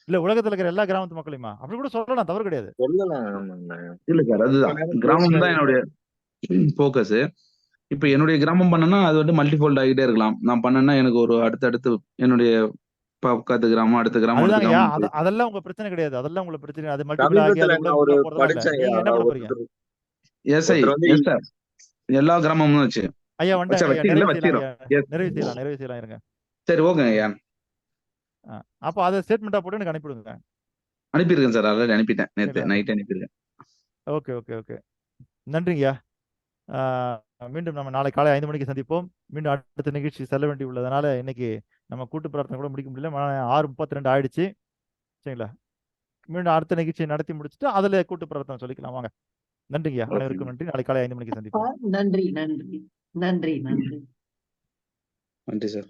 இல்ல உலகத்துல இருக்கிற எல்லா கிராமத்து மக்களையுமா? அப்படி கூட சொல்லலாம், தவறு கிடையாது. இல்ல சார் அதுதான் கிராமம் தான் என்னுடைய போக்கஸ். இப்ப என்னுடைய கிராமம் பண்ணனா அது வந்து மல்டிஃபோல்ட் ஆகிட்டே இருக்கலாம். நான் பண்ணேன்னா எனக்கு ஒரு அடுத்தடுத்து என்னுடைய பக்கத்து கிராமம் அடுத்த கிராமம் அடுத்த அதுதாங்கய்யா. கிராமம். அதெல்லாம் உங்க பிரச்சனை கிடையாது. அதெல்லாம் உங்களை பிரச்சனை. அது மல்டிபிள் ஆகி சமீபத்துல அதுக்குள்ள நான் ஒரு உள்ள போறதெல்லாம் இல்ல. படிச்சேன். நீங்க என்ன பண்ண போறீங்க? எஸ் ஐ எஸ் சார் எல்லா கிராமமும் வச்சு ஐயா வச்சா வந்துட்டாங்க ஐயா. வச்சு இல்ல நிறைவு செய்யலாம் வச்சிரும். ஐயா. எஸ் நிறைவு செய்யலாம், நிறைவு செய்யலாம் இருங்க. சரி ஓகே ஐயா. அப்போ அதை ஸ்டேட்மெண்ட்டாக போட்டு எனக்கு அனுப்பிவிடுங்க. அனுப்பியிருக்கேன் சார், ஆல்ரெடி அனுப்பிட்டேன், நேற்று சரி, நைட் அனுப்பியிருக்கேன். ஓகே ஓகே ஓகே, நன்றிங்கய்யா. மீண்டும் நம்ம நாளை காலை 5 மணிக்கு சந்திப்போம். மீண்டும் அடுத்த நிகழ்ச்சி செல்ல வேண்டி உள்ளதுனால இன்னைக்கு நம்ம கூட்டு பிரார்த்தனை கூட முடிக்க முடியல. 6:32 ஆயிடுச்சு. சரிங்களா, மீண்டும் அடுத்த நிகழ்ச்சியை நடத்தி முடிச்சுட்டு அதில் கூட்டு பிரார்த்தனை சொல்லிக்கலாம். வாங்க. நன்றிங்கய்யா, அனைவருக்கும் நன்றி. நாளை காலை 5 மணிக்கு சந்திப்போம். நன்றி நன்றி நன்றி நன்றி நன்றி சார்.